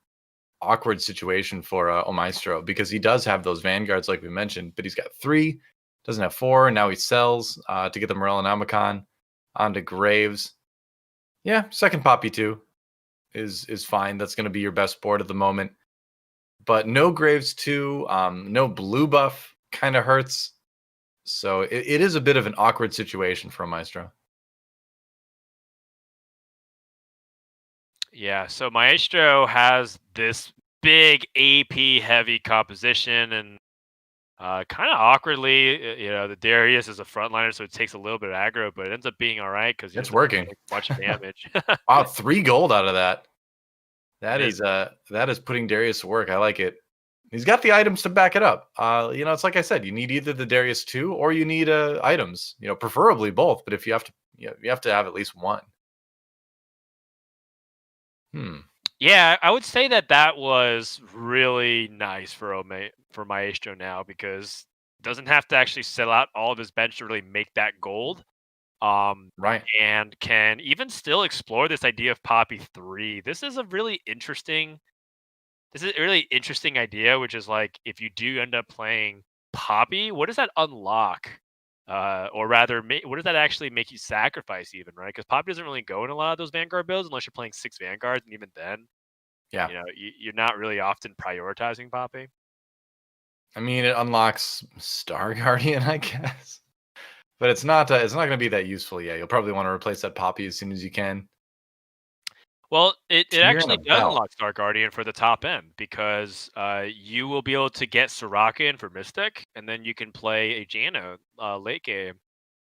awkward situation for Omaestro because he does have those vanguards like we mentioned, but he's got 3, doesn't have 4. Now he sells to get the Morel and Amicon onto Graves. Yeah, second Poppy 2 is fine. That's going to be your best board at the moment. But no Graves 2, no blue buff kind of hurts. So it is a bit of an awkward situation for Maestro. Yeah, so Maestro has this big AP heavy composition, and kind of awkwardly, the Darius is a frontliner, so it takes a little bit of aggro, but it ends up being all right because it's working. Much damage. Wow, 3 gold out of that. That is putting Darius to work. I like it. He's got the items to back it up. It's like I said, you need either the Darius 2 or you need items. Preferably both. But if you have to have at least one. Yeah, I would say that was really nice for Maestro now because doesn't have to actually sell out all of his bench to really make that gold. Right. And can even still explore this idea of Poppy 3. This is a really interesting idea, which is like if you do end up playing Poppy, what does that unlock? Or rather, what does that actually make you sacrifice even, right? Because Poppy doesn't really go in a lot of those Vanguard builds unless you're playing 6 Vanguards, and even then, Yeah. you're not really often prioritizing Poppy. I mean, it unlocks Star Guardian, I guess. But it's not going to be that useful yet. You'll probably want to replace that Poppy as soon as you can. Well, it Tear and actually a does belt. unlock Star Guardian for the top end because you will be able to get Soraka in for Mystic, and then you can play a Janna late game.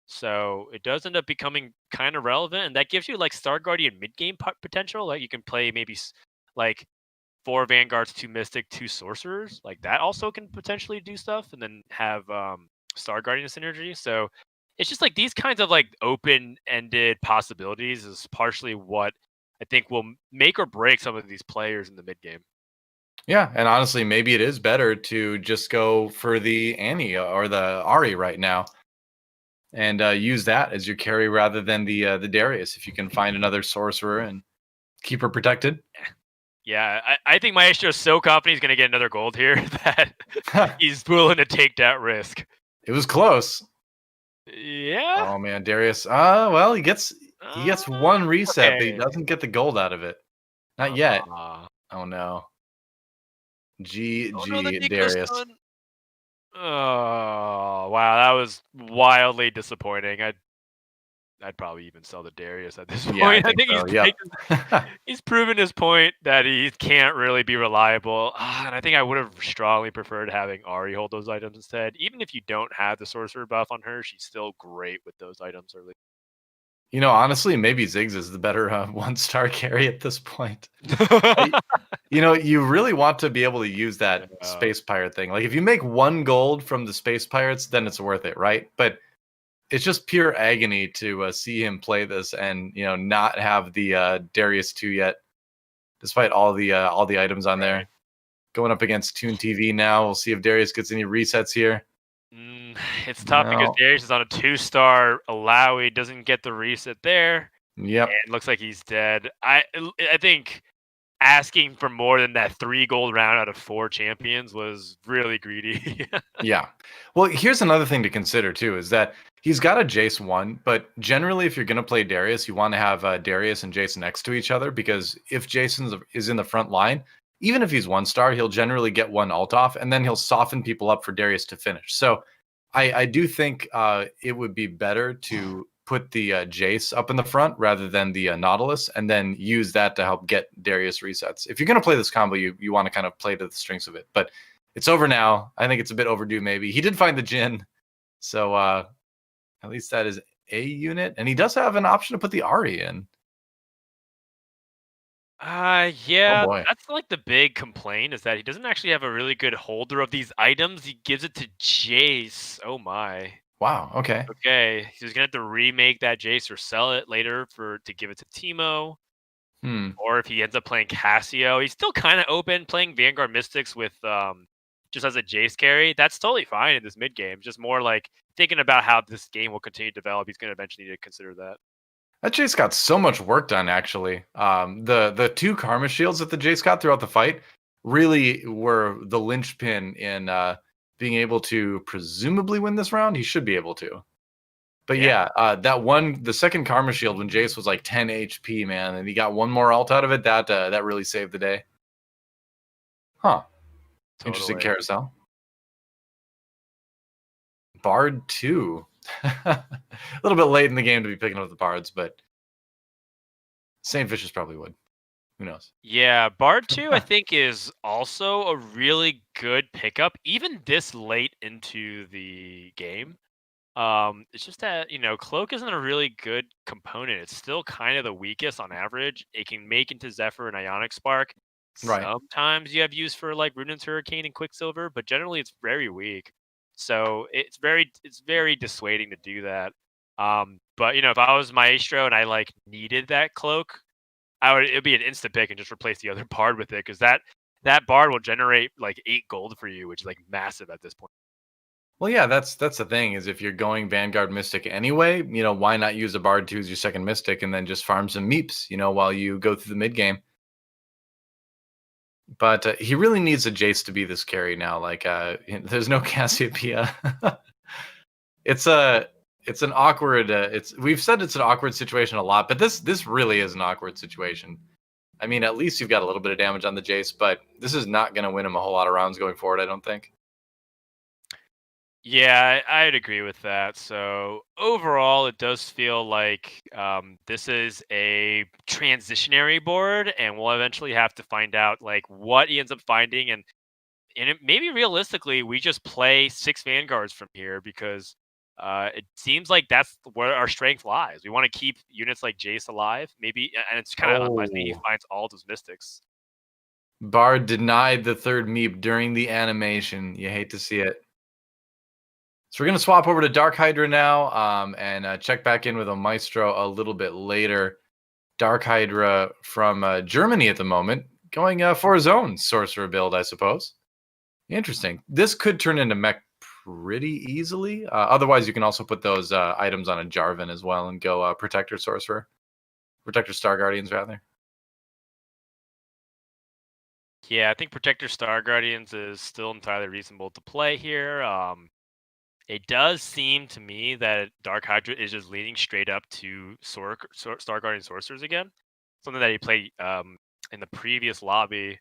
So it does end up becoming kind of relevant, and that gives you like Star Guardian mid game potential. Like you can play maybe like 4 Vanguards, 2 Mystic, 2 Sorcerers. Like that also can potentially do stuff, and then have Star Guardian synergy. So it's just like these kinds of like open-ended possibilities is partially what I think will make or break some of these players in the mid game. Yeah, and honestly, maybe it is better to just go for the Annie or the Ari right now, and use that as your carry rather than the Darius. If you can find another sorcerer and keep her protected. Yeah, I think Maestro is so confident he's going to get another gold here that he's willing to take that risk. It was close. Yeah. Oh man, Darius. Well, he gets one reset, but he Okay. doesn't get the gold out of it. Not yet. Oh no. Oh no, the GG, Nico's Darius. done. Oh wow, that was wildly disappointing. I'd probably even sell the Darius at this point. Yeah, I I think think so. Yep. he's proven his point that he can't really be reliable. And I think I would have strongly preferred having Ari hold those items instead. Even if you don't have the sorcerer buff on her, she's still great with those items early. You know, honestly, maybe Ziggs is the better 1-star carry at this point. You know, you really want to be able to use that space pirate thing. Like if you make 1 gold from the space pirates, then it's worth it, right? But it's just pure agony to see him play this and, you know, not have the Darius 2 yet, despite all the items on there. Going up against ToonTV now. We'll see if Darius gets any resets here. It's tough because Darius is on a 2-star. Alawi doesn't get the reset there. Yep. And looks like he's dead. I think asking for more than that 3 gold round out of 4 champions was really greedy. Yeah. Well, here's another thing to consider too, is that he's got a Jace 1, but generally if you're going to play Darius, you want to have Darius and Jason next to each other, because if Jason is in the front line, even if he's 1-star, he'll generally get 1 ult off, and then he'll soften people up for Darius to finish. So I do think it would be better to put the Jace up in the front rather than the Nautilus, and then use that to help get Darius resets. If you're going to play this combo, you want to kind of play to the strengths of it. But it's over now. I think it's a bit overdue, maybe. He did find the Jhin, so at least that is a unit. And he does have an option to put the Ari in. Yeah, Oh boy. that's like the big complaint is that he doesn't actually have a really good holder of these items. He gives it to Jace. Oh my. Wow, okay. Okay, he's gonna have to remake that Jace or sell it later to give it to Teemo. Or if he ends up playing Cassio, he's still kind of open playing Vanguard Mystics with just as a Jace carry. That's totally fine in this mid game. Just more like thinking about how this game will continue to develop. He's gonna eventually need to consider that. That Jace got so much work done, actually. The 2 Karma Shields that the Jace got throughout the fight really were the linchpin in being able to presumably win this round. He should be able to. But yeah, the second Karma Shield when Jace was like 10 HP, man, and he got 1 more ult out of it, that really saved the day. Huh. Totally. Interesting carousel. Bard 2. A little bit late in the game to be picking up the Bards, but Saint Vicious probably would. Who knows? Yeah, Bard 2 I think is also a really good pickup, even this late into the game. It's just that, you know, Cloak isn't a really good component. It's still kind of the weakest on average. It can make into Zephyr and Ionic Spark. Right. Sometimes you have use for like Rune's Hurricane and Quicksilver, but generally it's very weak. So it's very dissuading to do that. But you know, if I was Maestro and I like needed that cloak, it'd be an instant pick and just replace the other Bard with it, because that Bard will generate like 8 gold for you, which is like massive at this point. Well, yeah, that's the thing is if you're going Vanguard Mystic anyway, why not use a Bard 2 as your second Mystic and then just farm some meeps, while you go through the mid game. But he really needs a Jace to be this carry now. Like, there's no Cassiopeia. It's an awkward. We've said it's an awkward situation a lot, but this really is an awkward situation. I mean, at least you've got a little bit of damage on the Jace, but this is not going to win him a whole lot of rounds going forward, I don't think. Yeah, I'd agree with that. So overall, it does feel like this is a transitionary board, and we'll eventually have to find out like what he ends up finding, and maybe realistically, we just play 6 Vanguards from here because it seems like that's where our strength lies. We want to keep units like Jace alive, maybe, and it's kind of unlikely he finds all those Mystics. Bard denied the third meep during the animation. You hate to see it. So we're going to swap over to DarkHydra now and check back in with Omaestro a little bit later. DarkHydra from Germany at the moment, going for his own sorcerer build, I suppose. Interesting. This could turn into mech pretty easily. Otherwise, you can also put those items on a Jarvan as well and go Protector Sorcerer. Protector Star Guardians, rather. Yeah, I think Protector Star Guardians is still entirely reasonable to play here. It does seem to me that DarkHydra is just leading straight up to Star Guardian Sorcerers again. Something that he played in the previous lobby.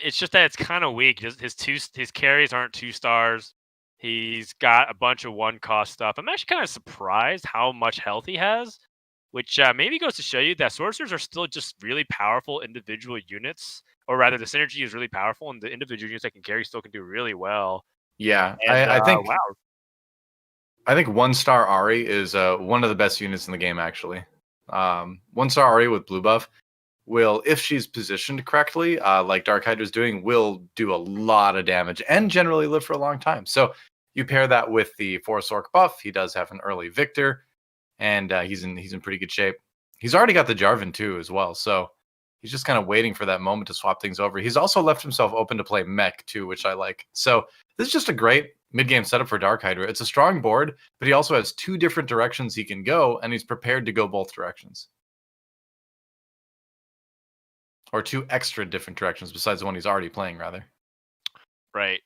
It's just that it's kind of weak. His carries aren't 2 stars. He's got a bunch of 1-cost stuff. I'm actually kind of surprised how much health he has, which maybe goes to show you that sorcerers are still just really powerful individual units, or rather, the synergy is really powerful, and the individual units that can carry still can do really well. Yeah, And, I think wow. I think 1-star Ari is one of the best units in the game, actually. 1-star Ari with blue buff will, if she's positioned correctly, like DarkHydra's doing, will do a lot of damage and generally live for a long time. So you pair that with the Force Orc buff, he does have an early Victor, and he's in pretty good shape. He's already got the Jarvan too as well, so he's just kind of waiting for that moment to swap things over. He's also left himself open to play mech too, which I like. So this is just a great mid-game setup for DarkHydra. It's a strong board, but he also has 2 different directions he can go, and he's prepared to go both directions. Or 2 extra different directions besides the one he's already playing, rather. Right.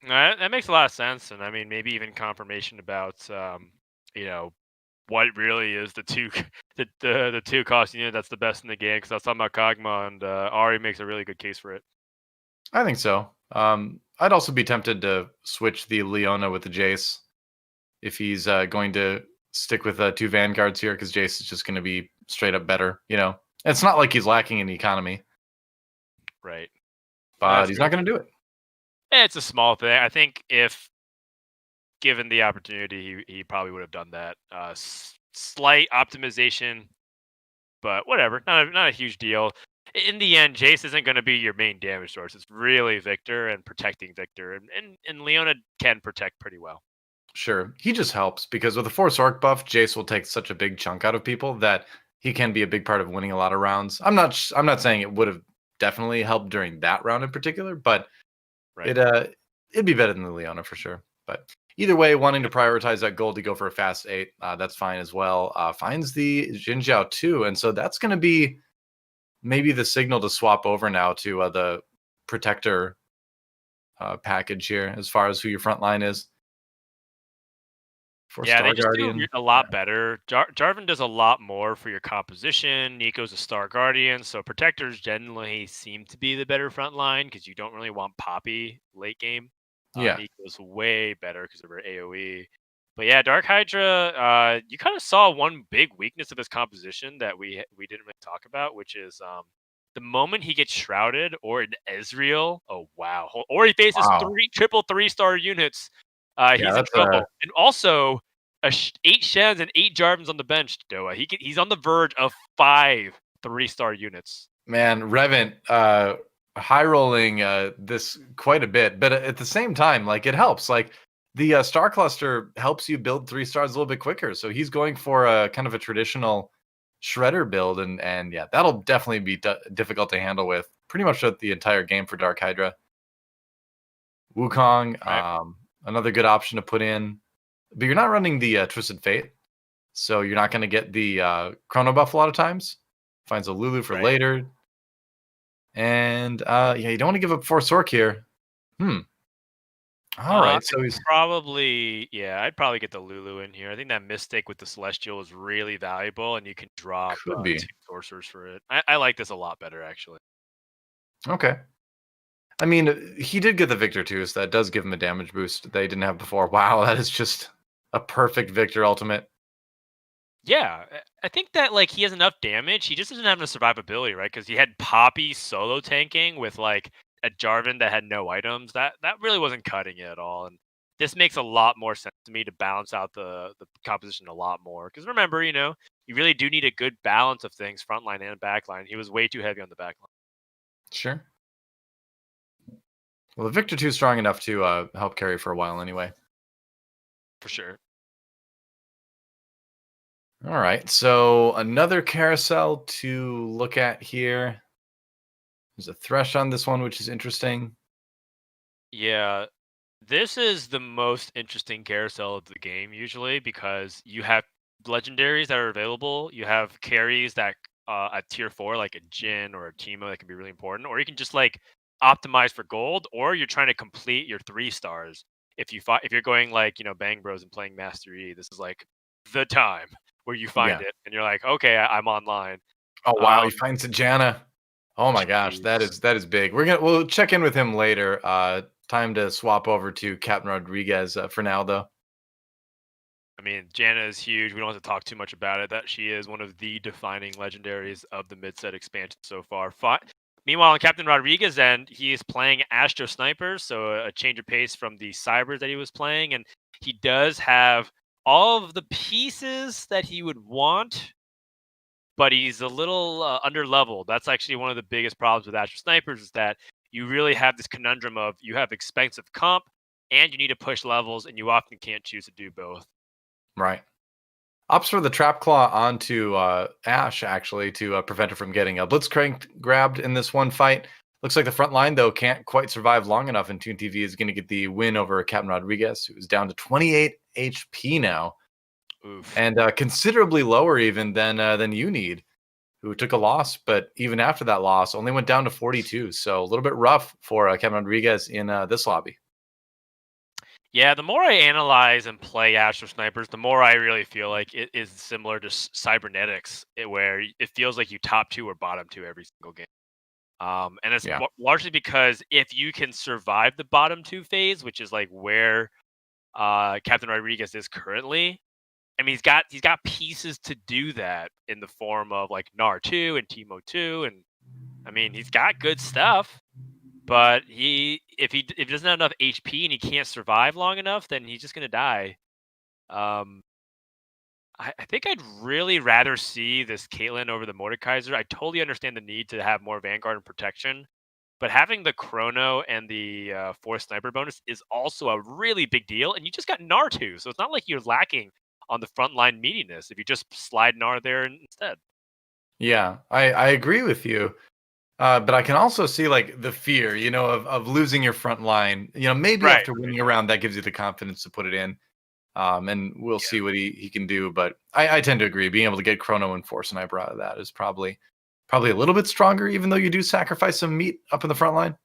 That makes a lot of sense, and I mean, maybe even confirmation about what really is the 2 the 2-cost unit that's the best in the game. Because I was talking about Kog'Maw, and Ari makes a really good case for it. I think so. I'd also be tempted to switch the Leona with the Jace if he's going to stick with 2 Vanguards here, because Jace is just going to be straight up better. It's not like he's lacking in economy. Right. But he's not going to do it. It's a small thing. I think if given the opportunity, he probably would have done that. Slight optimization, but whatever. Not a huge deal. In the end, Jace isn't going to be your main damage source. It's really Victor and protecting Victor, and Leona can protect pretty well. Sure, he just helps because with the Force Orc buff, Jace will take such a big chunk out of people that he can be a big part of winning a lot of rounds. I'm not saying it would have definitely helped during that round in particular, but right. It'd be better than the Leona for sure. But either way, wanting to prioritize that gold to go for a fast 8, that's fine as well. Finds the Xin Zhao too, and so that's going to be maybe the signal to swap over now to the Protector package here as far as who your front line is. Yeah, they just do a lot better. Jarvan does a lot more for your composition. Nico's a Star Guardian, so Protectors generally seem to be the better front line because you don't really want Poppy late game. Yeah, Nico's way better because of her AoE. But yeah, DarkHydra, you kind of saw one big weakness of his composition that we didn't really talk about, which is the moment he gets shrouded or an Ezreal. Oh wow! Or he faces 3 3-star units. He's in trouble. And also, 8 Shens and 8 Jarvans on the bench, DoA. He's on the verge of 5 3-star units. Man, Reven, high rolling this quite a bit, but at the same time, like it helps. Like the star cluster helps you build 3 stars a little bit quicker. So he's going for a kind of a traditional shredder build, and yeah, that'll definitely be difficult to handle with pretty much the entire game for DarkHydra. Wukong, another good option to put in. But you're not running the Twisted Fate, so you're not going to get the chrono buff a lot of times. Finds a Lulu for later. And yeah, you don't want to give up 4 Sork here. All right, so he's probably I'd probably get the Lulu in here. I think that Mystic with the Celestial is really valuable, and you can drop could be 2 sorcerers for it. I like this a lot better, actually. okay. I mean, he did get the Victor too, so that does give him a damage boost they didn't have before. Wow, that is just a perfect Victor ultimate. Yeah, I think that like he has enough damage. He just doesn't have enough survivability, right? Because he had Poppy solo tanking with like a Jarvan that had no items. That really wasn't cutting it at all. And this makes a lot more sense to me to balance out the composition a lot more. Because remember, you really do need a good balance of things, frontline and backline. He was way too heavy on the backline. Sure. Well, the Victor 2 is strong enough to help carry for a while anyway. For sure. All right, so another carousel to look at here. There's a Thresh on this one, which is interesting. Yeah, this is the most interesting carousel of the game usually because you have legendaries that are available. You have carries that at tier 4, like a Jhin or a Teemo, that can be really important. Or you can just like optimize for gold, or you're trying to complete your 3 stars. If you're going like Bang Bros and playing Master E, this is like the time where you find it, and you're like, okay, I'm online. Oh wow, he finds Janna. Oh my gosh, that is big. We'll check in with him later. Time to swap over to Captain Rodrigues for now, though. I mean, Janna is huge. We don't have to talk too much about it. That she is one of the defining legendaries of the mid-set expansion so far. Meanwhile, on Captain Rodrigues' end, he is playing Astro Snipers, so a change of pace from the Cybers that he was playing, and he does have all of the pieces that he would want, but he's a little under-leveled. That's actually one of the biggest problems with Astro Snipers, is that you really have this conundrum of you have expensive comp, and you need to push levels, and you often can't choose to do both. Right. Opts for the Trap Claw onto Ashe, actually, to prevent her from getting a Blitzcrank grabbed in this one fight. Looks like the front line, though, can't quite survive long enough, and ToonTV is going to get the win over Captain Rodrigues, who's down to 28 HP now. Oof. And considerably lower even than you need, who took a loss, but even after that loss, only went down to 42. So a little bit rough for Captain Rodrigues in this lobby. Yeah, the more I analyze and play Astro Snipers, the more I really feel like it is similar to Cybernetics, where it feels like you top 2 or bottom 2 every single game. And it's largely because if you can survive the bottom 2 phase, which is like where Captain Rodrigues is currently, I mean, he's got pieces to do that in the form of like Gnar 2 and Teemo 2, and I mean, he's got good stuff. But if he doesn't have enough HP and he can't survive long enough, then he's just gonna die. I think I'd really rather see this Caitlyn over the Mordekaiser. I totally understand the need to have more Vanguard and protection, but having the Chrono and the 4th Sniper bonus is also a really big deal. And you just got Gnar too, so it's not like you're lacking on the frontline meatiness if you just slide Gnar there instead. Yeah, I agree with you. But I can also see like the fear, of losing your front line. Maybe after winning a round, that gives you the confidence to put it in. And we'll see what he can do. But I tend to agree. Being able to get Chrono and 4 Sniper out of that is probably a little bit stronger, even though you do sacrifice some meat up in the front line.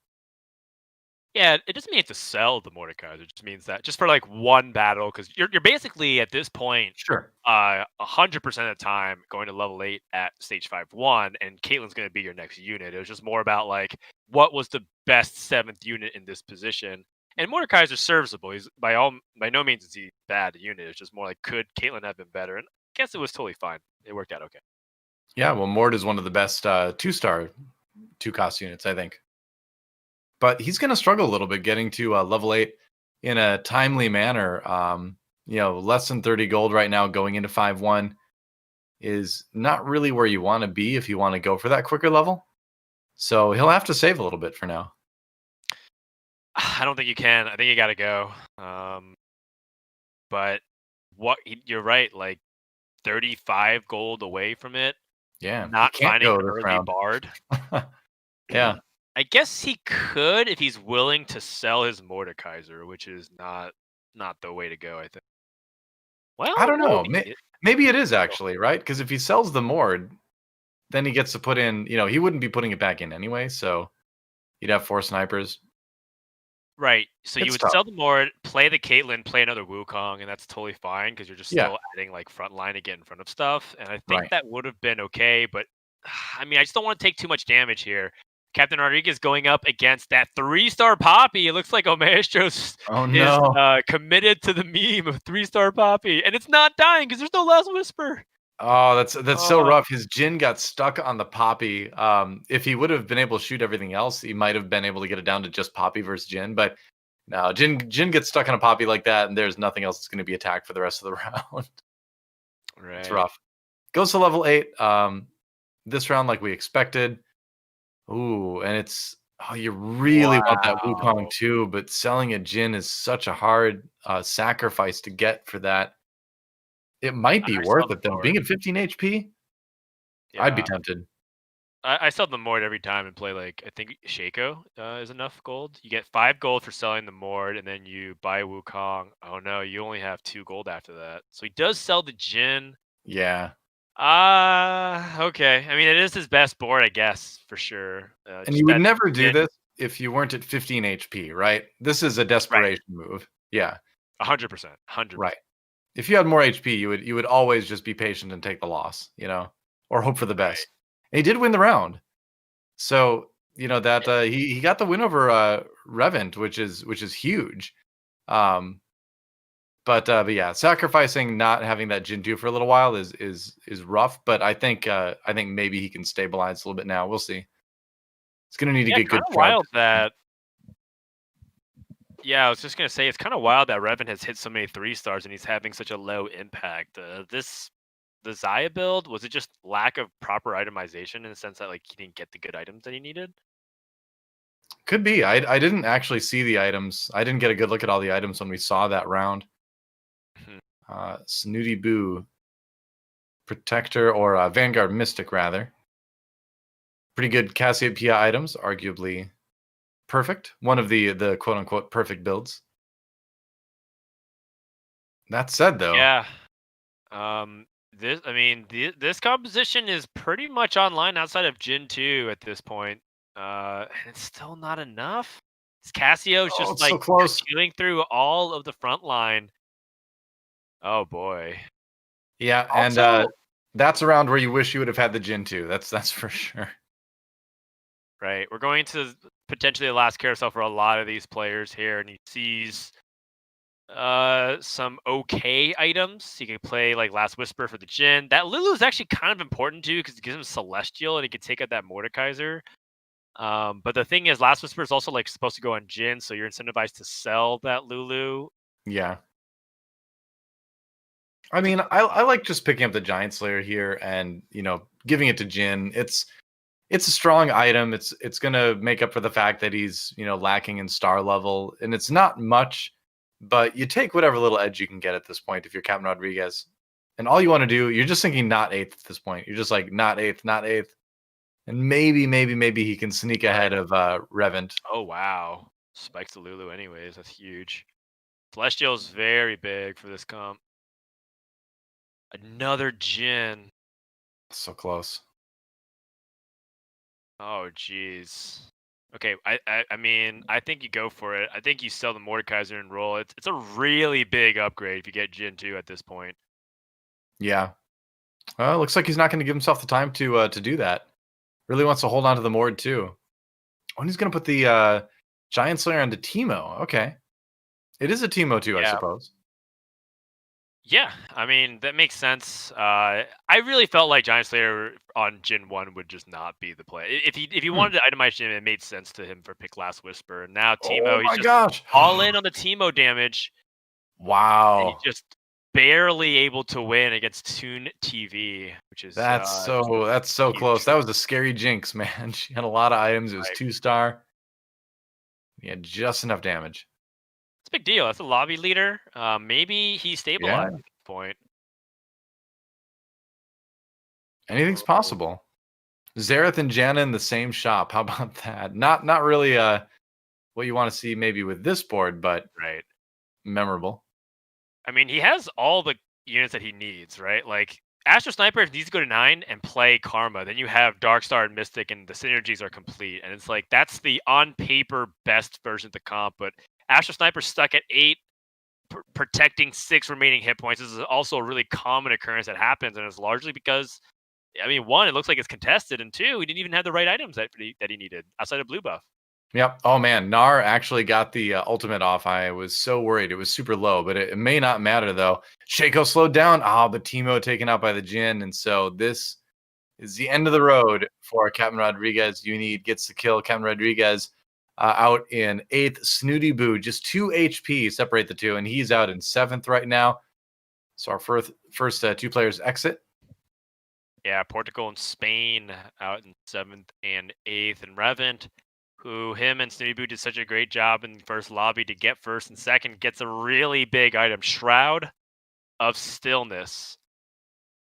Yeah, it doesn't mean you have to sell the Mordekaiser. It just means that just for like one battle, because you're basically at this point, sure, 100% of the time going to level 8 at stage 5-1, and Caitlyn's going to be your next unit. It was just more about like what was the best 7th unit in this position. And Mordekaiser's serviceable. He's by no means is he bad unit. It's just more like, could Caitlyn have been better? And I guess it was totally fine. It worked out okay. Yeah, well, Mord is one of the best 2-star 2-cost units, I think. But he's going to struggle a little bit getting to level 8 in a timely manner. Less than 30 gold right now going into 5-1 is not really where you want to be if you want to go for that quicker level. So he'll have to save a little bit for now. I don't think you can. I think you got to go. But you're right. Like 35 gold away from it. Yeah, not finding an early bard. Yeah. I guess he could if he's willing to sell his Mordekaiser, which is not not the way to go, I think. Well, I don't know. maybe. Maybe it is actually, right? Because if he sells the Mord, then he gets to put in, he wouldn't be putting it back in anyway, so you'd have 4 snipers. Right. So you It's would tough. sell the Mord, play the Caitlyn, play another Wukong, and that's totally fine because you're just Yeah. still adding like front line to get in front of stuff. And I think Right. that would have been okay, but I mean, I just don't want to take too much damage here. Captain Rodrigues going up against that 3-star Poppy. It looks like Omaestro Oh, is no. committed to the meme of 3-star Poppy, and it's not dying because there's no Last Whisper. Oh, that's so Oh, rough. His Jhin got stuck on the Poppy. If he would have been able to shoot everything else, he might have been able to get it down to just Poppy versus Jhin. But no, Jhin gets stuck on a Poppy like that, and there's nothing else that's going to be attacked for the rest of the round. It's right. rough. Goes to level 8. This round, like we expected. Ooh, and you really want that Wukong Wow. too, but selling a Jhin is such a hard sacrifice to get for that. It might be I saw worth the it though. Mord. Being at 15 HP, I'd be Yeah. tempted. I sell the Mord every time and play like I think Shaco is enough gold. You get 5 gold for selling the Mord, and then you buy Wukong. Oh no, you only have 2 gold after that. So he does sell the Jhin. Yeah. Okay. I mean, it is his best board, I guess, for sure. And Just you would that never do Jhin, this if you weren't at 15 HP, right? This is a right? desperation move. Yeah, 100%, 100%. right. If you had more HP, you would always just be patient and take the loss, or hope for the Right. best. And he did win the round. So, that Yeah. he got the win over Reven, which is huge. But yeah, sacrificing not having that Jhin 2 for a little while is rough, but I think maybe he can stabilize a little bit now. We'll see. It's going to need to Yeah, get kind good of crowd. wild that. Yeah, I was just gonna say it's kind of wild that Reven has hit so many 3-stars and he's having such a low impact. The Xayah build, was it just lack of proper itemization in the sense that like he didn't get the good items that he needed? Could be. I didn't actually see the items. I didn't get a good look at all the items when we saw that round. Mhm. Snoodyboo, Protector, or Vanguard Mystic, rather. Pretty good Cassiopeia items, arguably perfect. One of the quote unquote perfect builds. That said, though, Yeah. This composition is pretty much online outside of Jin 2 at this point. And it's still not enough. Cassio's oh, just it's so like close. chewing through all of the front line. Oh boy. Yeah, and Also, that's a round where you wish you would have had the Jin 2. That's for sure. right, we're going to potentially the last carousel for a lot of these players here, and he sees some okay items. He can play like Last Whisper for the Jin. That Lulu is actually kind of important too because it gives him Celestial and he can take out that Mordekaiser. But the thing is, Last Whisper is also like supposed to go on Jin, so you're incentivized to sell that Lulu. Yeah. I mean, I like just picking up the Giant Slayer here and giving it to Jin. It's a strong item. It's gonna make up for the fact that he's lacking in star level, and it's not much, but you take whatever little edge you can get at this point if you're Captain Rodrigues, and all you want to do, you're just thinking not eighth at this point. You're just like not eighth, and maybe he can sneak ahead of Reven. Oh wow, spikes the Lulu. Anyways, that's huge. Celestial's very big for this comp. Another Jin. So close. Oh jeez. Okay, I mean, I think you go for it. I think you sell the Mordekaiser and roll. It's a really big upgrade if you get Jin 2 at this point. Yeah. Well, it looks like he's not going to give himself the time to do that. Really wants to hold on to the Mord too. Oh, and he's going to put the Giant Slayer onto Teemo. Okay. It is a Teemo too, I Yeah. suppose. Yeah, I mean that makes sense. I really felt like Giant Slayer on Jin 1 would just not be the play. If he wanted to itemize Jin, it made sense to him for pick Last Whisper. And now Oh Teemo, he's my just gosh. all in on the Teemo damage, and he's Wow. just barely able to win against ToonTV, which is That's so huge. close. That was a scary jinx, man. She had a lot of items. It was Right. 2-star. He had just enough damage. It's a big deal. That's a lobby leader. Maybe he stabilized Yeah. at this point. Anything's Oh, possible. Xerath and Janna in the same shop. How about that? Not really what you want to see maybe with this board, but right. memorable. I mean, he has all the units that he needs, right? Like Astro Sniper needs to go to 9 and play Karma. Then you have Darkstar and Mystic, and the synergies are complete. And it's like that's the on paper best version of the comp. But Astro Sniper's stuck at 8, protecting 6 remaining hit points. This is also a really common occurrence that happens, and it's largely because, I mean, 1, it looks like it's contested, and 2, he didn't even have the right items that he needed outside of blue buff. Yep. Oh man, Gnar actually got the ultimate off. I was so worried. It was super low, but it may not matter though. Shaco slowed down. Oh, but Teemo taken out by the Jhin. And so this is the end of the road for Captain Rodrigues. Unid gets the kill. Captain Rodrigues out in 8th. Snoodyboo, just 2 HP separate the two, and he's out in 7th right now. So our first 2 players exit. Yeah, Portugal and Spain out in 7th and 8th, and Reven, who him and Snoodyboo did such a great job in first lobby to get first and second, gets a really big item, Shroud of Stillness,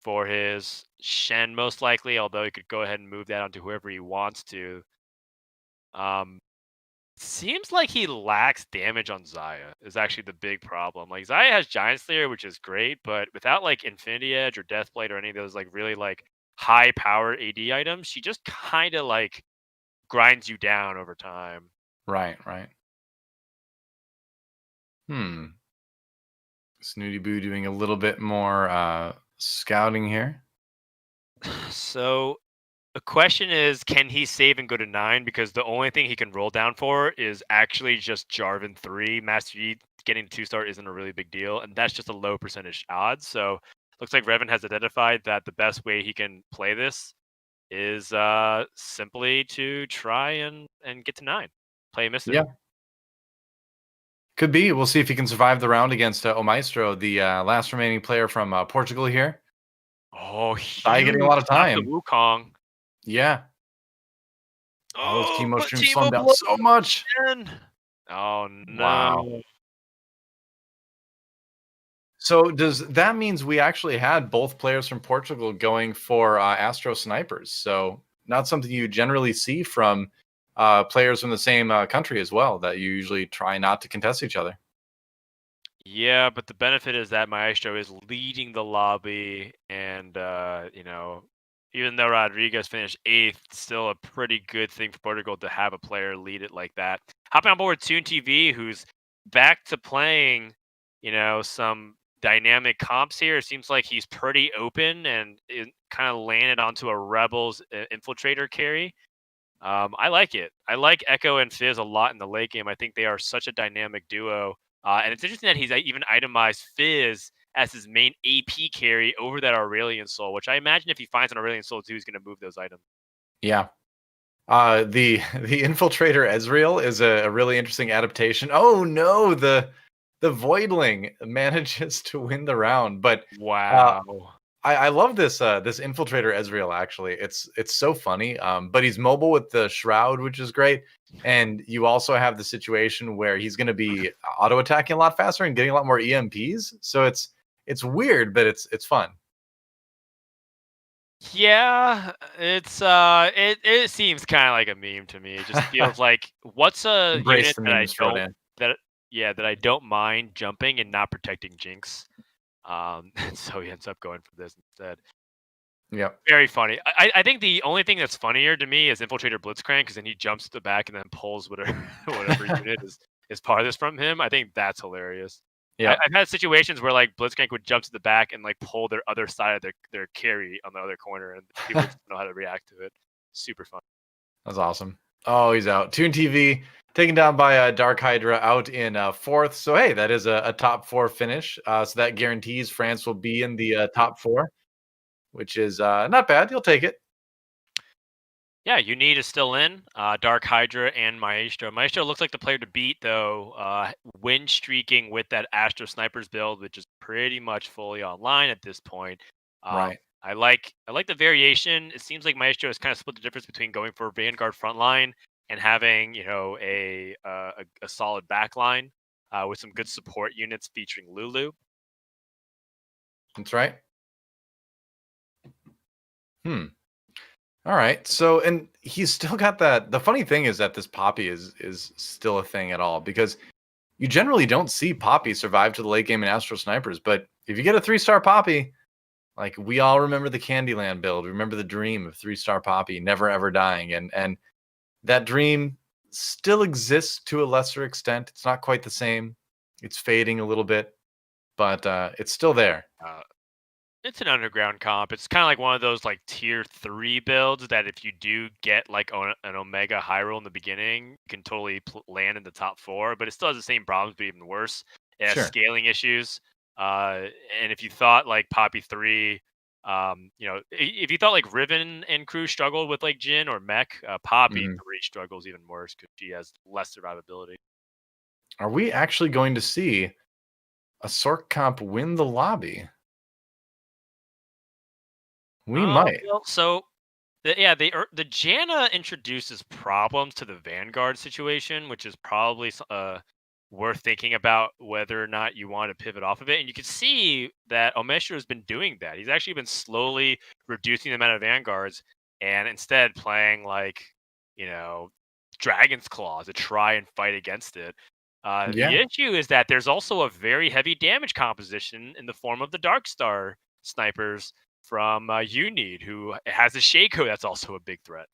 for his Shen most likely, although he could go ahead and move that onto whoever he wants to. Seems like he lacks damage on Xayah is actually the big problem. Like Xayah has Giant Slayer, which is great, but without like Infinity Edge or Deathblade or any of those like really like high power AD items, she just kind of like grinds you down over time. Right. Snoodyboo doing a little bit more scouting here. So the question is, can he save and go to 9? Because the only thing he can roll down for is actually just Jarvan 3. Master Yi getting 2-star isn't a really big deal, and that's just a low percentage odds. So looks like Reven has identified that the best way he can play this is simply to try and get to 9. Play Mystic. Yeah. Could be. We'll see if he can survive the round against Omaestro, the last remaining player from Portugal here. Oh, Xayah getting a lot of time. Wukong. Yeah. Oh, Teemo stream slowed down so much. Oh no. Wow. So does that means we actually had both players from Portugal going for Astro Snipers? So not something you generally see from players from the same country as well, that you usually try not to contest each other. Yeah, but the benefit is that Maestro is leading the lobby, and you know, even though Rodrigues finished 8th, still a pretty good thing for Portugal to have a player lead it like that. Hopping on board ToonTV, who's back to playing, you know, some dynamic comps here. It seems like he's pretty open and it kind of landed onto a Rebels infiltrator carry. I like it. I like Echo and Fizz a lot in the late game. I think they are such a dynamic duo. And it's interesting that he's even itemized Fizz as his main AP carry over that Aurelion Soul, which I imagine if he finds an Aurelion Soul too, he's going to move those items. Yeah. The Infiltrator Ezreal is a really interesting adaptation. Oh no, the Voidling manages to win the round, but wow. I love this this Infiltrator Ezreal actually. It's so funny. But he's mobile with the Shroud, which is great. And you also have the situation where he's going to be auto attacking a lot faster and getting a lot more EMPs. So it's weird, but it's fun. Yeah, it's it seems kind of like a meme to me. It just feels like what's a Embrace unit the that I memes, don't Frodan. that I don't mind jumping and not protecting Jinx. So he ends up going for this instead. Yeah. Very funny. I think the only thing that's funnier to me is Infiltrator Blitzcrank, because then he jumps to the back and then pulls whatever unit is farthest from him. I think that's hilarious. Yeah. I've had situations where like Blitzcrank would jump to the back and like pull their other side of their carry on the other corner, and people just don't know how to react to it. Super fun. That's awesome. Oh, he's out. ToonTV taken down by DarkHydra out in 4th. So hey, that is a top 4 finish. So that guarantees France will be in the top 4, which is not bad. You'll take it. Yeah, Unid is still in. DarkHydra and Maestro. Maestro looks like the player to beat, though. Win streaking with that Astro Snipers build, which is pretty much fully online at this point. Right. I like the variation. It seems like Maestro has kind of split the difference between going for Vanguard frontline and having, you know, a solid backline with some good support units featuring Lulu. That's right. All right. So, and he's still got that. The funny thing is that this Poppy is still a thing at all, because you generally don't see Poppy survive to the late game in Astro Snipers. But if you get a 3-star Poppy, like we all remember the Candyland build, remember the dream of 3-star Poppy never ever dying, and that dream still exists to a lesser extent. It's not quite the same. It's fading a little bit, but it's still there. It's an underground comp. It's kind of like one of those like tier 3 builds that if you do get like an Omega high roll in the beginning, you can totally land in the top 4, but it still has the same problems, but even worse. It has scaling issues. And if you thought like Poppy 3, if you thought like Reven and crew struggled with like Jin or Mech, Poppy 3 struggles even worse because she has less survivability. Are we actually going to see a Sork comp win the lobby? We might. Well, so the Janna introduces problems to the Vanguard situation, which is probably worth thinking about whether or not you want to pivot off of it. And you can see that Omaestro has been doing that. He's actually been slowly reducing the amount of Vanguards and instead playing like, Dragon's Claw to try and fight against it. The issue is that there's also a very heavy damage composition in the form of the Darkstar snipers from Unid, who has a Shaco that's also a big threat.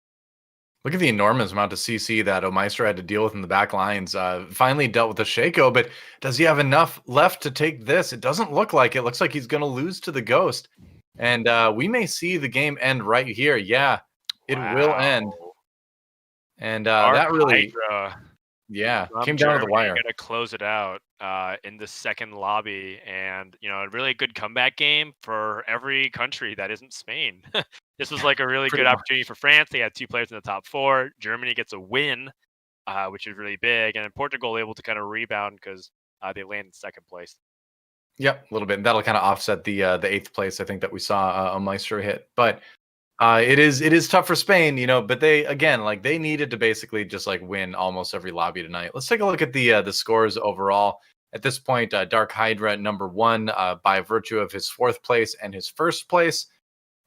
Look at the enormous amount of CC that Omaestro had to deal with in the back lines. Finally dealt with the Shaco, but does he have enough left to take this? It doesn't look like it. Looks like he's going to lose to the Ghost. And we may see the game end right here. Yeah, it will end. And that really... came down to the wire. Going to close it out in the second lobby, and a really good comeback game for every country that isn't Spain. This was like a really good opportunity for France. They had 2 players in the top 4. Germany gets a win, which is really big, and then Portugal able to kind of rebound because they landed in 2nd place. Yep, a little bit. That'll kind of offset the 8th place I think that we saw Omaestro hit, but. It is tough for Spain, but they needed to basically just like win almost every lobby tonight. Let's take a look at the scores overall. At this point, DarkHydra number 1 by virtue of his 4th place and his 1st place.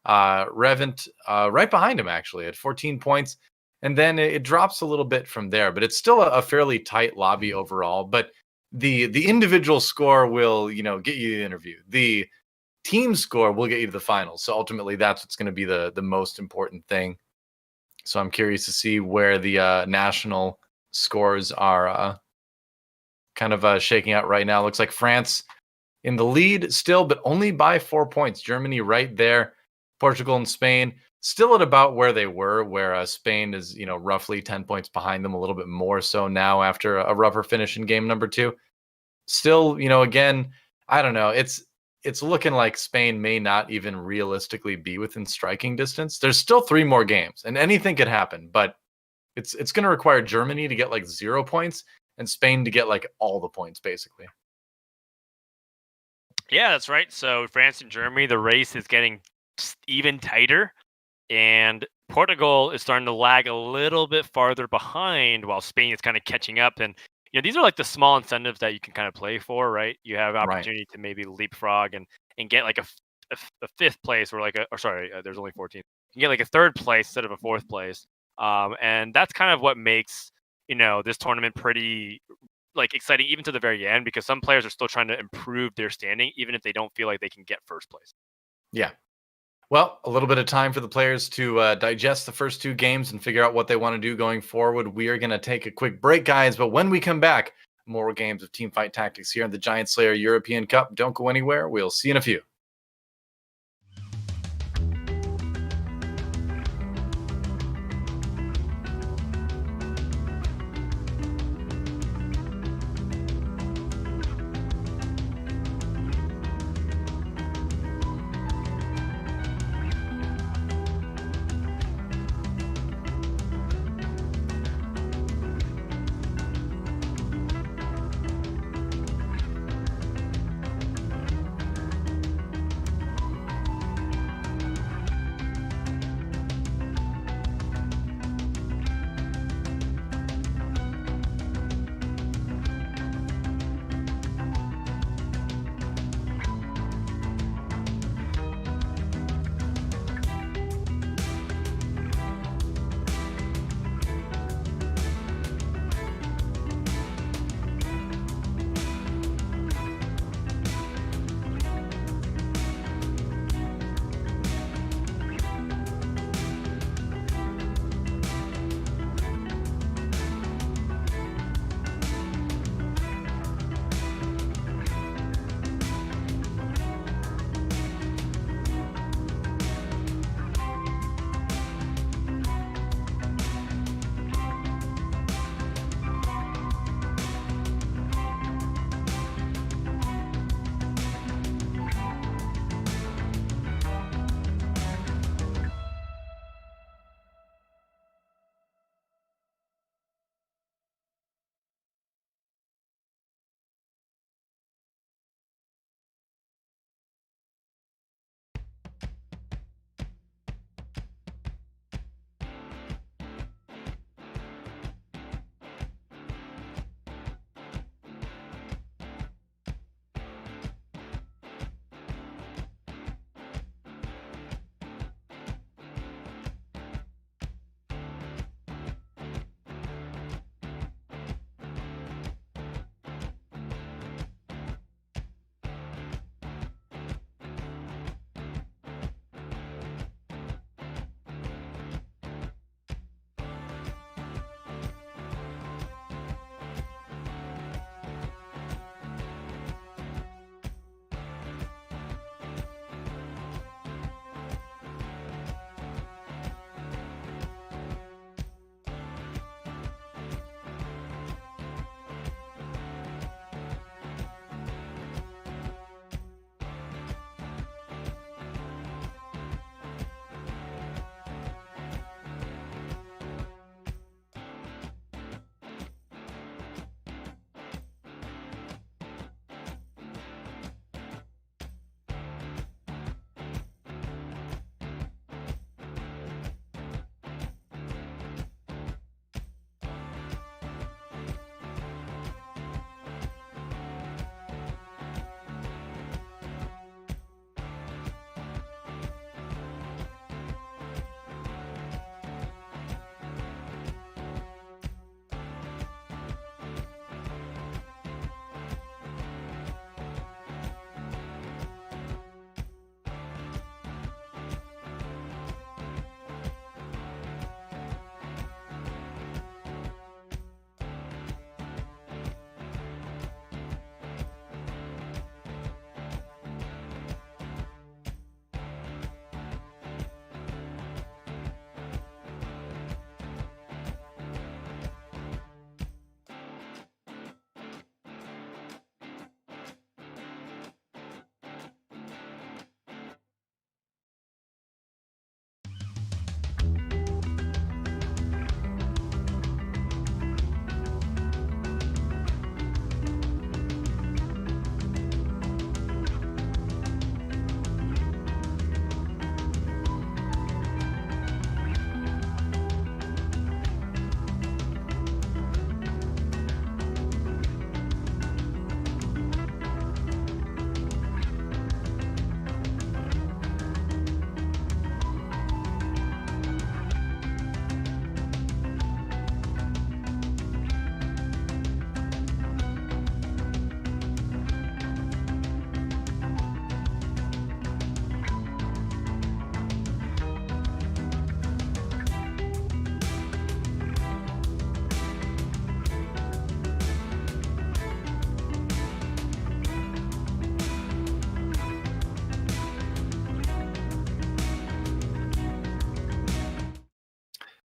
Reven right behind him actually at 14 points, and then it drops a little bit from there, but it's still a fairly tight lobby overall. But the individual score will get you the interview. The team score will get you to the finals. So ultimately, that's what's going to be the most important thing. So I'm curious to see where the national scores are kind of shaking out right now. Looks like France in the lead still, but only by 4 points. Germany right there. Portugal and Spain still at about where they were, where Spain is, roughly 10 points behind them, a little bit more so now after a rougher finish in game number 2. Still, again, I don't know. It's looking like Spain may not even realistically be within striking distance. There's still 3 more games, and anything could happen, but it's going to require Germany to get like 0 points and Spain to get like all the points, basically. Yeah, that's right. So France and Germany, the race is getting even tighter, and Portugal is starting to lag a little bit farther behind while Spain is kind of catching up. And these are like the small incentives that you can kind of play for, right? You have opportunity to maybe leapfrog and get like a 5th place, or there's only 14. You can get like a 3rd place instead of a 4th place, and that's kind of what makes this tournament pretty like exciting even to the very end, because some players are still trying to improve their standing even if they don't feel like they can get 1st place. Yeah. Well, a little bit of time for the players to digest the first 2 games and figure out what they want to do going forward. We are going to take a quick break, guys, but when we come back, more games of Teamfight Tactics here in the Giant Slayer European Cup. Don't go anywhere. We'll see you in a few.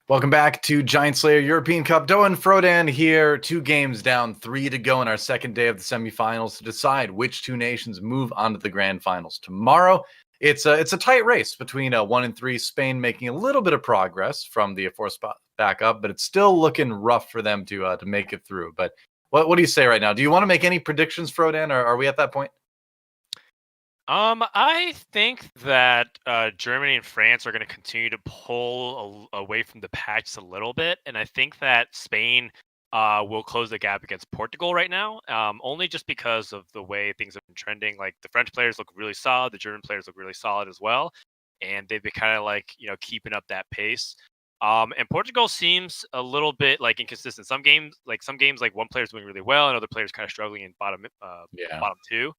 Welcome back to Giant Slayer European Cup. DoA and Frodan here. 2 games down, 3 to go in our second day of the semifinals to decide which 2 nations move on to the grand finals tomorrow. It's a tight race between 1 and 3. Spain making a little bit of progress from the 4 spot back up, but it's still looking rough for them to make it through. But what do you say right now? Do you want to make any predictions, Frodan, or are we at that point? I think that Germany and France are going to continue to pull away from the pack just a little bit, and I think that Spain will close the gap against Portugal right now. Only just because of the way things have been trending. Like the French players look really solid, the German players look really solid as well, and they've been kind of like keeping up that pace. And Portugal seems a little bit like inconsistent. Some games, like one player's doing really well, and other players kind of struggling in Yeah. bottom two,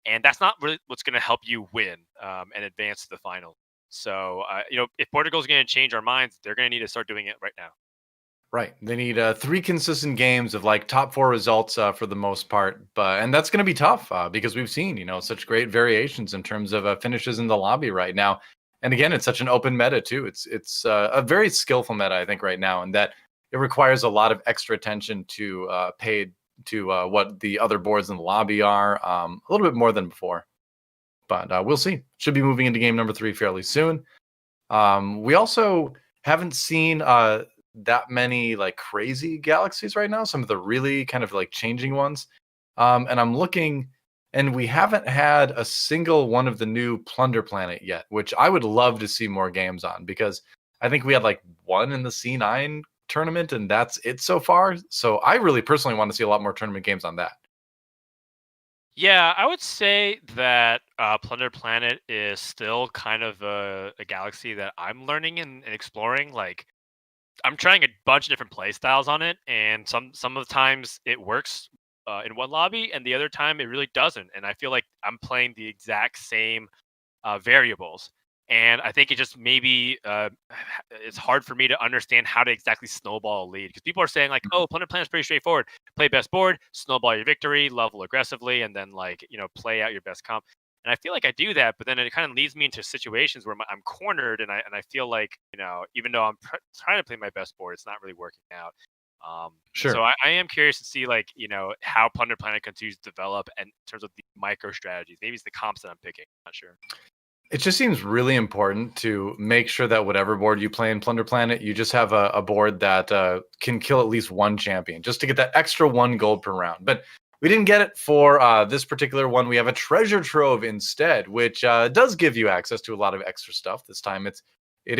and that's not really what's going to help you win and advance to the final. So, if Portugal's going to change our minds, they're going to need to start doing it right now. Right. They need 3 consistent games of like top 4 results for the most part, and that's going to be tough because we've seen such great variations in terms of finishes in the lobby right now. And again, it's such an open meta too. It's a very skillful meta, I think, right now, and that it requires a lot of extra attention to pay to what the other boards in the lobby are, a little bit more than before. But we'll see. Should be moving into game number 3 fairly soon. We also haven't seen that many like crazy galaxies right now. Some of the really kind of like changing ones. And I'm looking, and we haven't had a single one of the new Plunder Planet yet, which I would love to see more games on, because I think we had like one in the C9 tournament, and that's it so far. So I really personally want to see a lot more tournament games on that. Yeah, I would say that Plunder Planet is still kind of a galaxy that I'm learning and exploring. Like, I'm trying a bunch of different play styles on it, and some of the times it works in one lobby, and the other time it really doesn't. And I feel like I'm playing the exact same variables. And I think it just maybe it's hard for me to understand how to exactly snowball a lead, because people are saying like, "Oh, Plunder Plan is pretty straightforward. Play best board, snowball your victory, level aggressively, and then like play out your best comp." And I feel like I do that, but then it kind of leads me into situations where I'm cornered, and I feel like even though I'm trying to play my best board, it's not really working out. So Sure. I am curious to see like how Plunder Planet continues to develop, and in terms of the micro strategies. Maybe it's the comps that I'm picking. Not sure. It just seems really important to make sure that whatever board you play in Plunder Planet, you just have a board that can kill at least one champion, just to get that extra 1 gold per round. But we didn't get it for this particular one. We have a treasure trove instead, which does give you access to a lot of extra stuff. This time it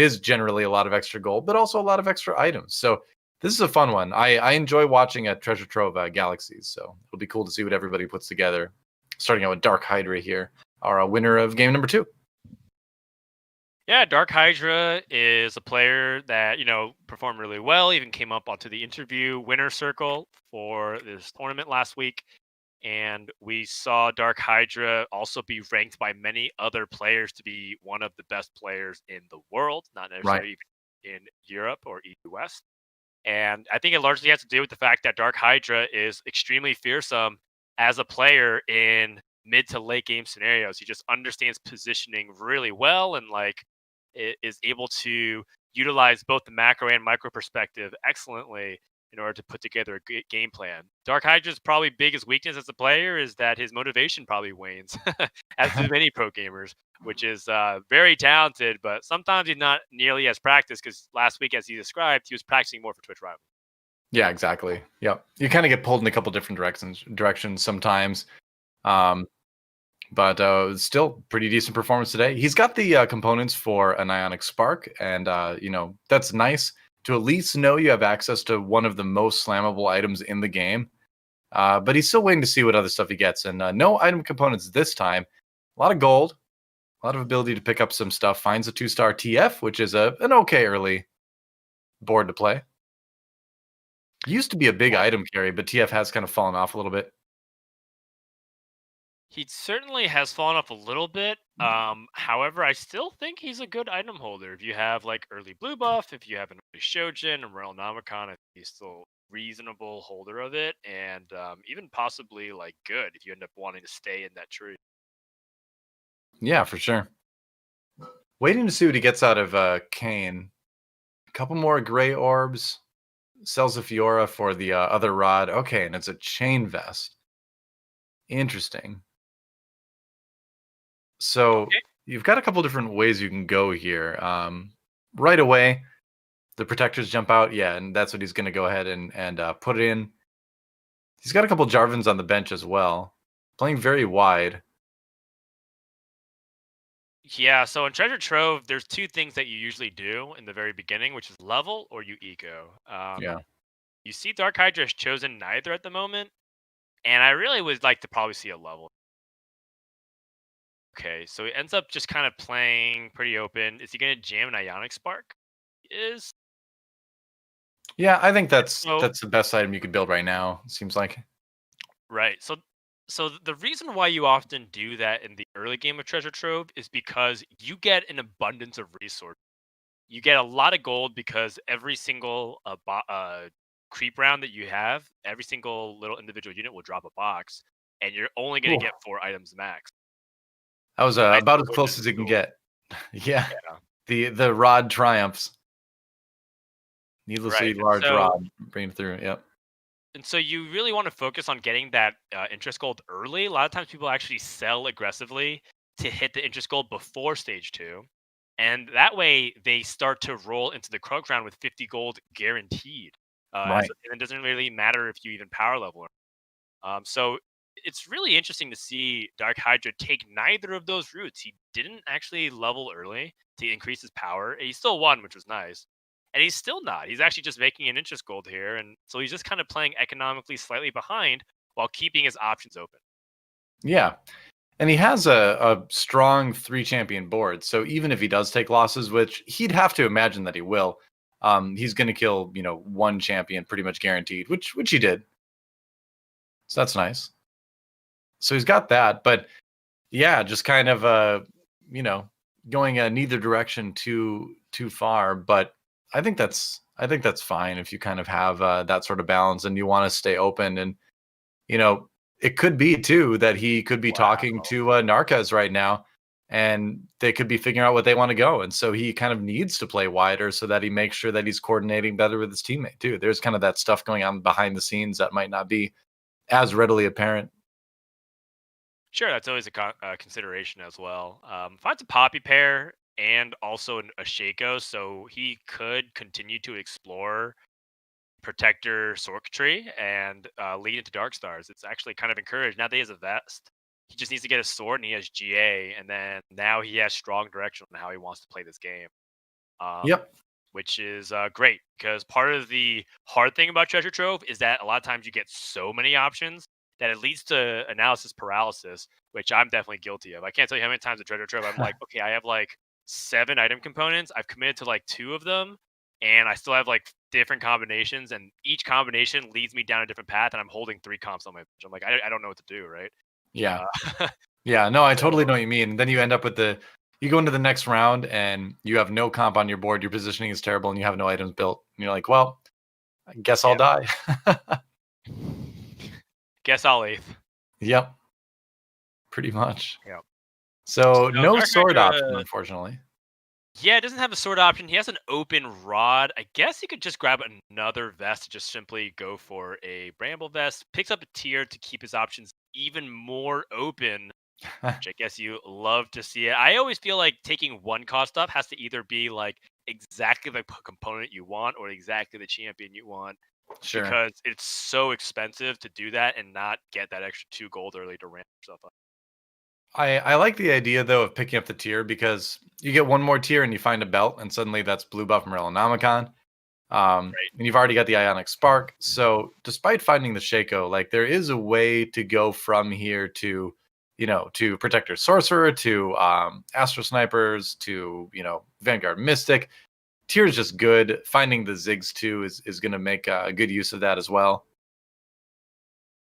is generally a lot of extra gold, but also a lot of extra items. So this is a fun one. I enjoy watching a treasure trove galaxies. So it'll be cool to see what everybody puts together. Starting out with DarkHydra here, our winner of game number 2. Yeah, DarkHydra is a player that, performed really well, even came up onto the interview winner circle for this tournament last week. And we saw DarkHydra also be ranked by many other players to be one of the best players in the world, not Right. necessarily even in Europe or EU West. And I think it largely has to do with the fact that DarkHydra is extremely fearsome as a player in mid to late game scenarios. He just understands positioning really well, and like is able to utilize both the macro and micro perspective excellently in order to put together a good game plan. DarkHydra's probably biggest weakness as a player is that his motivation probably wanes, as do many pro gamers, which is very talented, but sometimes he's not nearly as practiced, because last week, as he described, he was practicing more for Twitch Rival. Yeah, exactly. Yep. You kind of get pulled in a couple different directions sometimes. Um, but still pretty decent performance today. He's got the components for an ionic spark, and that's nice to at least know you have access to one of the most slammable items in the game. But he's still waiting to see what other stuff he gets, and no item components this time. A lot of gold, a lot of ability to pick up some stuff. Finds a 2-star TF, which is an okay early board to play. Used to be a big item carry, but TF has kind of fallen off a little bit. He certainly has fallen off a little bit. However, I still think he's a good item holder. If you have like early blue buff, if you have an early Shojin and Royal Nomicon, I think he's still reasonable holder of it, and even possibly like good if you end up wanting to stay in that tree. Yeah, for sure. Waiting to see what he gets out of Kane. A couple more gray orbs. Sells a Fiora for the other rod. Okay, and it's a chain vest. Interesting. So Okay. you've got a couple different ways you can go here. Right away, the protectors jump out. Yeah, and that's what he's going to go ahead and put it in. He's got a couple Jarvans on the bench as well. Playing very wide. Yeah, so in Treasure Trove, there's two things that you usually do in the very beginning, which is level or you eco. Yeah. You see DarkHydra has chosen neither at the moment, and I really would like to probably see a level. Okay, so he ends up just kind of playing pretty open. Is he going to jam an Ionic Spark? Is Yeah, I think that's so the best item you could build right now, it seems like. right. So the reason why you often do that in the early game of Treasure Trove is because you get an abundance of resources. You get a lot of gold because every single creep round that you have, every single little individual unit will drop a box, and you're only going Ooh. to get 4 items max. That was Nice about as avoidance close as it can tool. get. Yeah. Yeah. The rod triumphs. Right. Needlessly And large so rod bringing through. Yep. and so you really want to focus on getting that interest gold early. A lot of times people actually sell aggressively to hit the interest gold before stage 2. And that way they start to roll into the Krug round with 50 gold guaranteed. Right. And it doesn't really matter if you even power level. So it's really interesting to see DarkHydra take neither of those routes. He didn't actually level early to increase his power. He still won, which was nice. And he's still not. He's actually just making an interest gold here. And so he's just kind of playing economically slightly behind while keeping his options open. Yeah. And he has a strong 3 champion board. So even if he does take losses, which he'd have to imagine that he will, he's going to kill, 1 champion pretty much guaranteed, which he did. So that's nice. So he's got that, but yeah, just kind of going neither direction too far, but I think that's fine if you kind of have that sort of balance and you want to stay open. And you know, it could be too that he could be talking Wow. to Narkez right now, and they could be figuring out what they want to go. And so he kind of needs to play wider so that he makes sure that he's coordinating better with his teammate too. There's kind of that stuff going on behind the scenes that might not be as readily apparent. Sure, that's always a consideration as well. Finds a Poppy pair and also a Shaco, so he could continue to explore Protector circuitry and lead into Dark Stars. It's actually kind of encouraged. Now that he has a vest, he just needs to get a sword and he has GA, and then now he has strong direction on how he wants to play this game. Um, Yep. which is great because part of the hard thing about Treasure Trove is that a lot of times you get so many options that it leads to analysis paralysis, which I'm definitely guilty of. I can't tell you how many times at Treasure Trove I'm like, okay, I have like 7 item components. I've committed to like 2 of them, and I still have like different combinations, and each combination leads me down a different path, and I'm holding 3 comps on my bench. I'm like, I don't know what to do, right? Yeah. Uh, Yeah. No, I totally so know what you mean. Then you end up with you go into the next round and you have no comp on your board. Your positioning is terrible and you have no items built. And you're like, well, I guess I'll yeah, die. guess I'll eighth. Yep. Pretty much. Yeah. So So no Dark sword option, Hydra, unfortunately. yeah, it doesn't have a sword option. He has an open rod. I guess he could just grab another vest to just simply go for a bramble vest. Picks up a tier to keep his options even more open, which I guess you love to see it. I always feel like taking 1 cost up has to either be like exactly the component you want or exactly the champion you want Sure. because it's so expensive to do that and not get that extra 2 gold early to ramp yourself up. I like the idea though of picking up the tier because you get one more tier and you find a belt and suddenly that's blue buff Morellonomicon. Right. And you've already got the Ionic Spark. So despite finding the Shaco, like there is a way to go from here to, to Protector Sorcerer, to Astro Snipers, to, Vanguard Mystic. Tier is just good. Finding the Ziggs too is going to make a good use of that as well.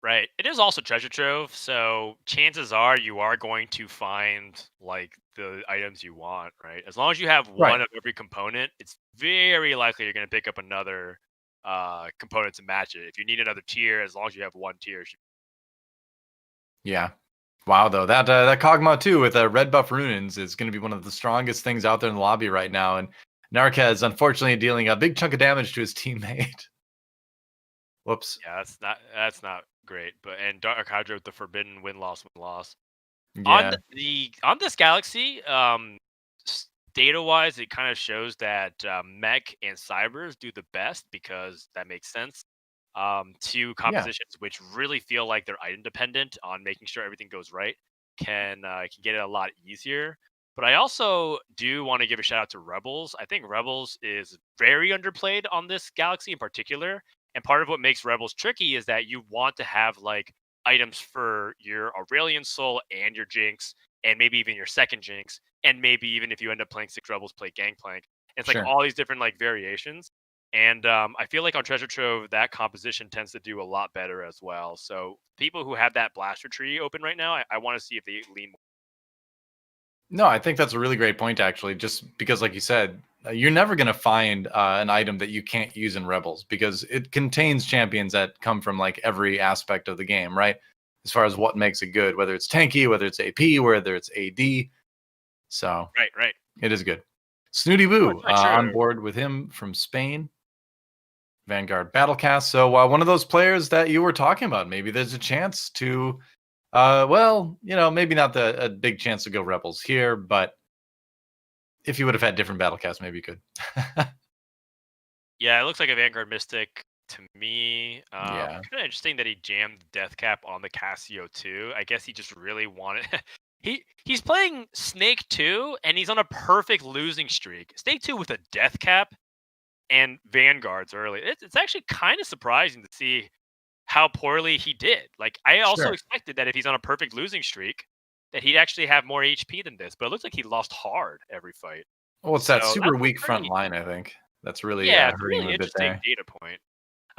Right. It is also treasure trove, so chances are you are going to find like the items you want, right? As long as you have Right. one of every component, it's very likely you're going to pick up another component to match it. If you need another tier, as long as you have 1 tier. Yeah. Wow, though that Kog'Maw too with red buff Runins is going to be one of the strongest things out there in the lobby right now, and Narkez, unfortunately, dealing a big chunk of damage to his teammate. Whoops. Yeah, that's not great. But and DarkHydra with the forbidden win-loss. Yeah. On this galaxy, data wise, it kind of shows that mech and cybers do the best because that makes sense. Two Yeah. compositions which really feel like they're item dependent on making sure everything goes right can get it a lot easier. But I also do want to give a shout out to Rebels. I think Rebels is very underplayed on this galaxy in particular. And part of what makes Rebels tricky is that you want to have like items for your Aurelian Soul and your Jinx, and maybe even your second Jinx, and maybe even if you end up playing six Rebels, play Gangplank. It's like Sure. all these different like variations. And I feel like on Treasure Trove, that composition tends to do a lot better as well. So people who have that blaster tree open right now, I want to see if they lean. No, I think that's a really great point, actually, just because, like you said, you're never going to find an item that you can't use in Rebels because it contains champions that come from like every aspect of the game, right? As far as what makes it good, whether it's tanky, whether it's AP, whether it's AD. So Right. it is good. Oh, Snoodyboo it's not on sure. board with him from Spain. Vanguard Battlecast. So one of those players that you were talking about, maybe there's a chance to, well, maybe not a big chance to go Rebels here, but if you would have had different Battlecasts, maybe you could. Yeah, it looks like a Vanguard Mystic to me. Yeah, Kind of interesting that he jammed Death Cap on the Casio too. I guess he just really wanted. He's playing Snake 2, and he's on a perfect losing streak. Snake 2 with a Death Cap and Vanguards early. It's actually kind of surprising to see how poorly he did. Like I also sure. expected that if he's on a perfect losing streak, that he'd actually have more HP than this. But it looks like he lost hard every fight. Well, it's that So super that's a weak front pretty line, I think. That's really yeah, it's a hurting him really a bit interesting there. data point.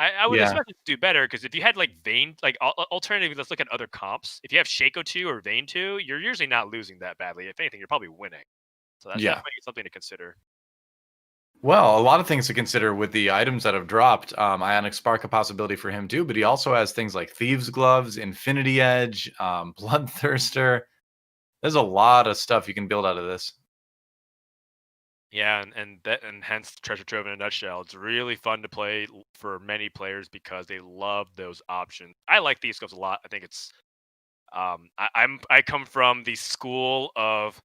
I would Yeah, expect it to do better because if you had like Vayne, like alternatively, let's look at other comps. If you have Shaco 2 or Vayne 2, you're usually not losing that badly. If anything, you're probably winning. So that's yeah. definitely something to consider. Well, a lot of things to consider with the items that have dropped. Ionic Spark a possibility for him too, but he also has things like Thieves Gloves, Infinity Edge, Bloodthirster. There's a lot of stuff you can build out of this. Yeah, and hence Treasure Trove in a nutshell. It's really fun to play for many players because they love those options. I like these scopes a lot. I think it's I come from the school of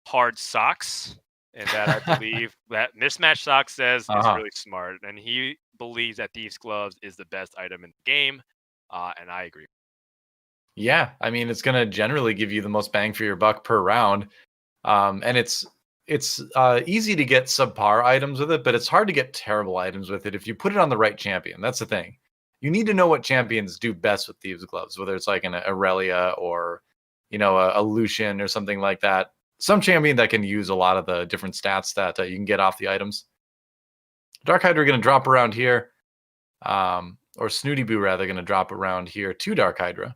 hard socks, and that I believe that mismatch socks says is Uh-huh. really smart, and he believes that Thieves Gloves is the best item in the game, and I agree. Yeah, I mean, it's gonna generally give you the most bang for your buck per round. And it's easy to get subpar items with it, but it's hard to get terrible items with it if you put it on the right champion. That's the thing. You need to know what champions do best with Thieves Gloves, whether it's like an Aurelia or a Lucian or something like that. Some champion that can use a lot of the different stats that you can get off the items. DarkHydra going to drop around here, or Snoodyboo rather going to drop around here to DarkHydra,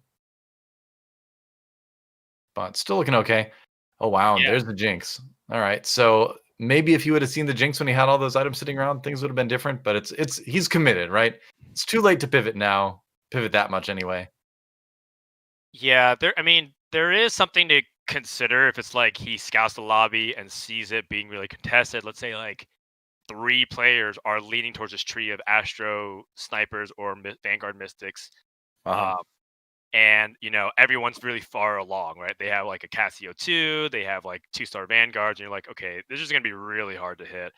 but still looking okay. Oh wow, and Yeah, there's the Jinx. All right, so maybe if you would have seen the Jinx when he had all those items sitting around, things would have been different. But it's he's committed, right? It's too late to pivot now. Pivot that much anyway. yeah. I mean, there is something to consider if it's like he scouts the lobby and sees it being really contested. Let's say like three players are leaning towards this tree of Astro snipers or Vanguard Mystics. Uh huh. Um, and everyone's really far along, right? They have like a Casio 2, they have like 2-star Vanguards, and you're like, okay, this is going to be really hard to hit.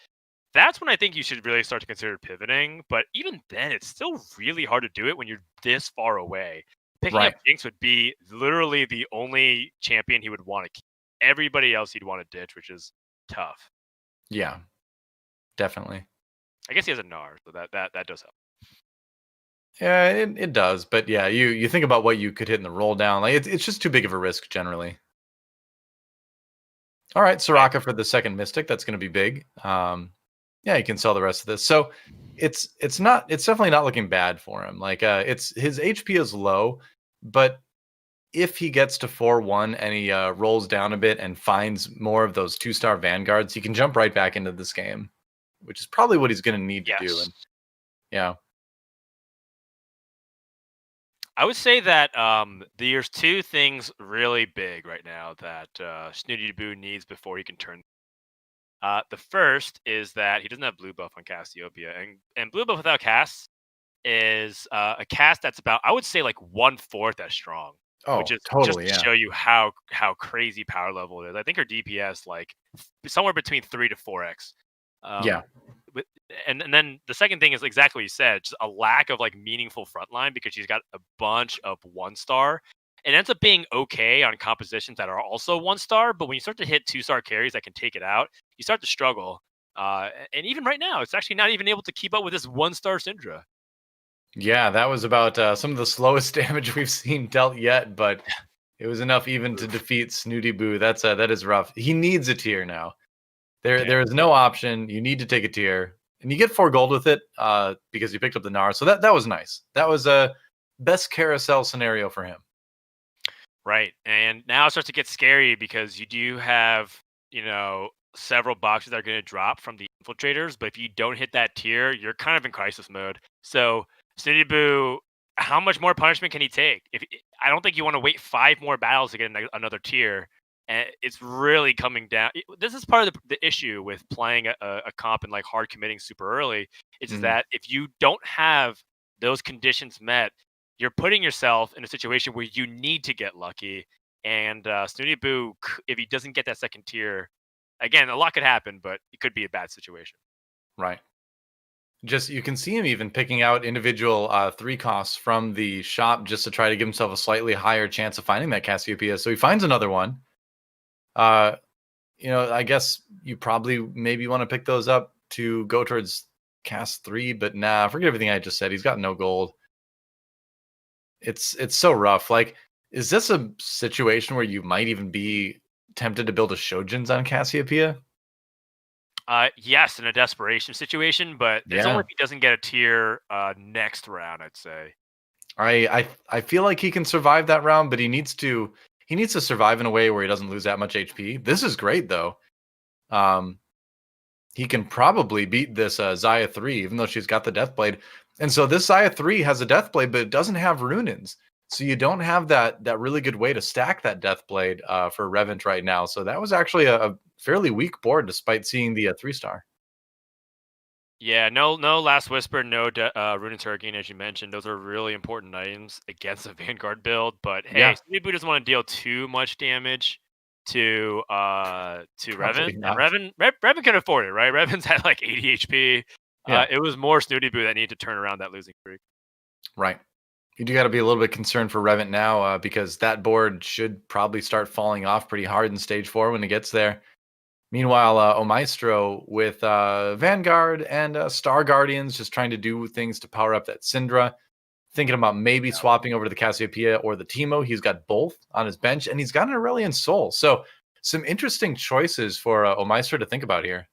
That's when I think you should really start to consider pivoting. But even then, it's still really hard to do it when you're this far away. Picking up Right. Jinx would be literally the only champion he would want to keep. Everybody else he'd want to ditch, which is tough. Yeah. Definitely. I guess he has a Gnar, so that does help. Yeah, it does. But yeah, you think about what you could hit in the roll down. Like it's just too big of a risk generally. All right, Right. Soraka for the second Mystic. That's going to be big. Yeah, you can sell the rest of this. So it's definitely not looking bad for him. Like it's his HP is low, but if he gets to 4-1 and he rolls down a bit and finds more of those 2-star Vanguards, he can jump right back into this game, which is probably what he's going to need to do. Yes. And yeah, I would say that there's two things really big right now that Snoodyboo needs before he can turn. The first is that he doesn't have blue buff on Cassiopeia, and blue buff without cast is a cast that's about, I would say, like 1/4 as strong, which Oh, is just totally, to yeah. show you how crazy power level it is. I think her DPS like somewhere between 3 to 4x. Yeah. Um, and then the second thing is exactly what you said, just a lack of like meaningful frontline because she's got a bunch of 1-star. It ends up being okay on compositions that are also 1-star, but when you start to hit 2-star carries that can take it out, you start to struggle. And even right now, it's actually not even able to keep up with this 1-star Syndra. Yeah, that was about some of the slowest damage we've seen dealt yet, but it was enough even to Oof. defeat Snoodyboo. That is rough. He needs a tier now. Yeah. There is no option. You need to take a tier, and you get 4 gold with it because you picked up the Gnar. So that was nice. That was a best carousel scenario for him. Right. And now it starts to get scary because you do have, several boxes that are going to drop from the infiltrators. But if you don't hit that tier, you're kind of in crisis mode. So, Snoodyboo, how much more punishment can he take? I don't think you want to wait 5 more battles to get another tier. And it's really coming down. This is part of the issue with playing a comp and like hard committing super early. Is Mhm. that if you don't have those conditions met, you're putting yourself in a situation where you need to get lucky. And Snoodyboo, if he doesn't get that second tier, again, a lot could happen, but it could be a bad situation. Right. Just you can see him even picking out individual 3 costs from the shop just to try to give himself a slightly higher chance of finding that Cassiopeia. So he finds another one. Uh, I guess you probably maybe want to pick those up to go towards cast 3, but nah, forget everything I just said. He's got no gold. It's so rough. Like, is this a situation where you might even be tempted to build a Shojins on Cassiopeia? Yes, in a desperation situation, but it's only Yeah. if he doesn't get a tier next round, I'd say. I feel like he can survive that round, but he needs to survive in a way where he doesn't lose that much HP. This is great though. Um, he can probably beat this Xayah 3, even though she's got the Deathblade. And so this Xayah 3 has a Deathblade, but it doesn't have Runins. So you don't have that really good way to stack that Deathblade for Reven right now. So that was actually a fairly weak board despite seeing the 3-star. Yeah, no Last Whisper, no Runen Turkey, as you mentioned. Those are really important items against a Vanguard build. But hey, Yeah, Snoodyboo doesn't want to deal too much damage to Reven, probably and not. Reven can afford it, right? Reven's at like 80 HP. Yeah, It was more Snoodyboo that needed to turn around that losing streak. right. You do got to be a little bit concerned for Revent now because that board should probably start falling off pretty hard in stage 4 when it gets there. Meanwhile, Omaestro with Vanguard and Star Guardians just trying to do things to power up that Syndra. Thinking about maybe swapping over to the Cassiopeia or the Teemo. He's got both on his bench, and he's got an Aurelion Soul. So some interesting choices for Omaestro to think about here.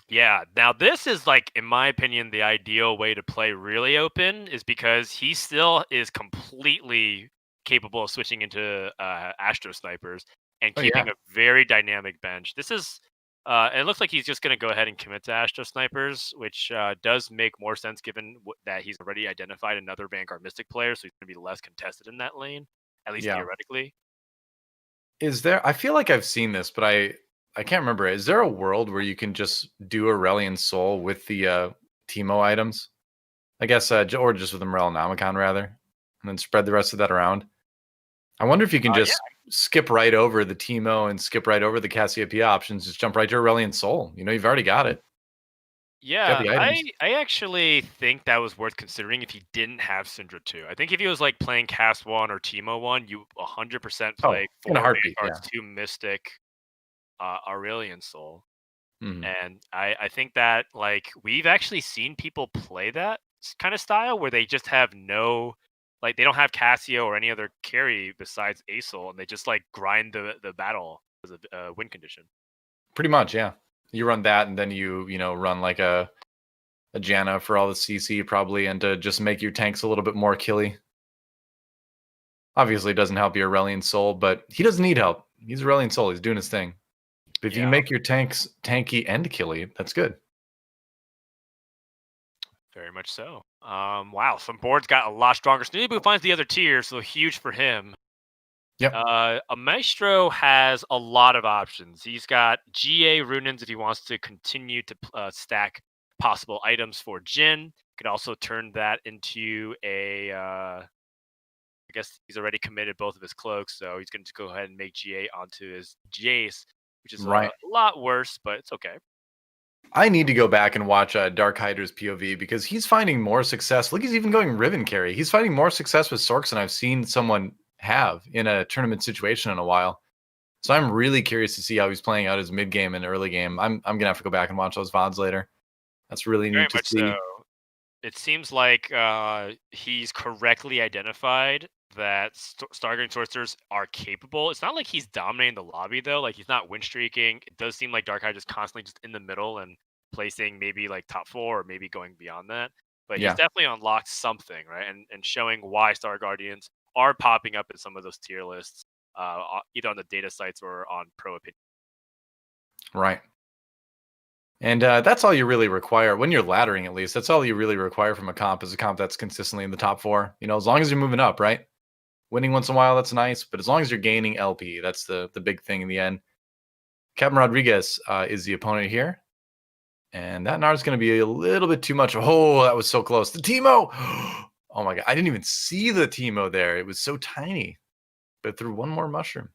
Yeah, now this is like, in my opinion, the ideal way to play really open is because he still is completely capable of switching into Astro Snipers and Oh yeah, keeping a very dynamic bench. This is, it looks like he's just going to go ahead and commit to Astro Snipers, which does make more sense given that he's already identified another Vanguard Mystic player, so he's going to be less contested in that lane, at least yeah. theoretically. Is there? I feel like I've seen this, but I can't remember. Is there a world where you can just do Aurelion Soul with the Teemo items? I guess, or just with the Morellonomicon rather, and then spread the rest of that around. I wonder if you can Yeah. just skip right over the Teemo and skip right over the Cassiopeia options, just jump right to Aurelion Soul. You've already got it. You got Yeah, the I items. I actually think that was worth considering if he didn't have Syndra 2. I think if he was like playing Cast 1 or Teemo 1, you 100% Oh, play in a 4 heartbeat. Vanguards, Yeah. 2 Mystic, Aurelion Soul. Mhm. And I think that like we've actually seen people play that kind of style where they just have no, like they don't have Cassio or any other carry besides Asol, and they just like grind the battle as a win condition. Pretty much, yeah. You run that, and then you run like a Janna for all the CC probably, and to just make your tanks a little bit more killy. Obviously, it doesn't help your Aurelion Soul, but he doesn't need help. He's Aurelion Soul. He's doing his thing. But if you can Yeah. make your tanks tanky and killy, that's good. Very much so. Wow, some boards got a lot stronger. Snoodyboo finds the other tier, so huge for him. Yep. A Maestro has a lot of options. He's got GA Runins if he wants to continue to stack possible items for Jin. Could also turn that into a. I guess he's already committed both of his cloaks, so he's going to go ahead and make GA onto his Jace, which is a Right. lot worse, but it's okay. I need to go back and watch DarkHydra's POV because he's finding more success. Look, he's even going Reven carry. He's finding more success with Sorks than I've seen someone have in a tournament situation in a while. So I'm really curious to see how he's playing out his mid game and early game. I'm gonna have to go back and watch those VODs later. That's really Very neat to much see. so. It seems like he's correctly identified that Stargate Sorcerers are capable. It's not like he's dominating the lobby though. Like he's not win streaking. It does seem like DarkHydra is constantly just in the middle and placing maybe like top 4 or maybe going beyond that. But he's Yeah, definitely unlocked something, right? And showing why Star Guardians are popping up in some of those tier lists, either on the data sites or on Pro Opinion. right. And that's all you really require when you're laddering. At least that's all you really require from a comp is a comp that's consistently in the top 4. You know, as long as you're moving up, right? Winning once in a while, that's nice. But as long as you're gaining LP, that's the big thing in the end. Captain Rodrigues is the opponent here. And that Gnar is going to be a little bit too much. Oh, that was so close. The Teemo. Oh my God. I didn't even see the Teemo there. It was so tiny. But threw one more mushroom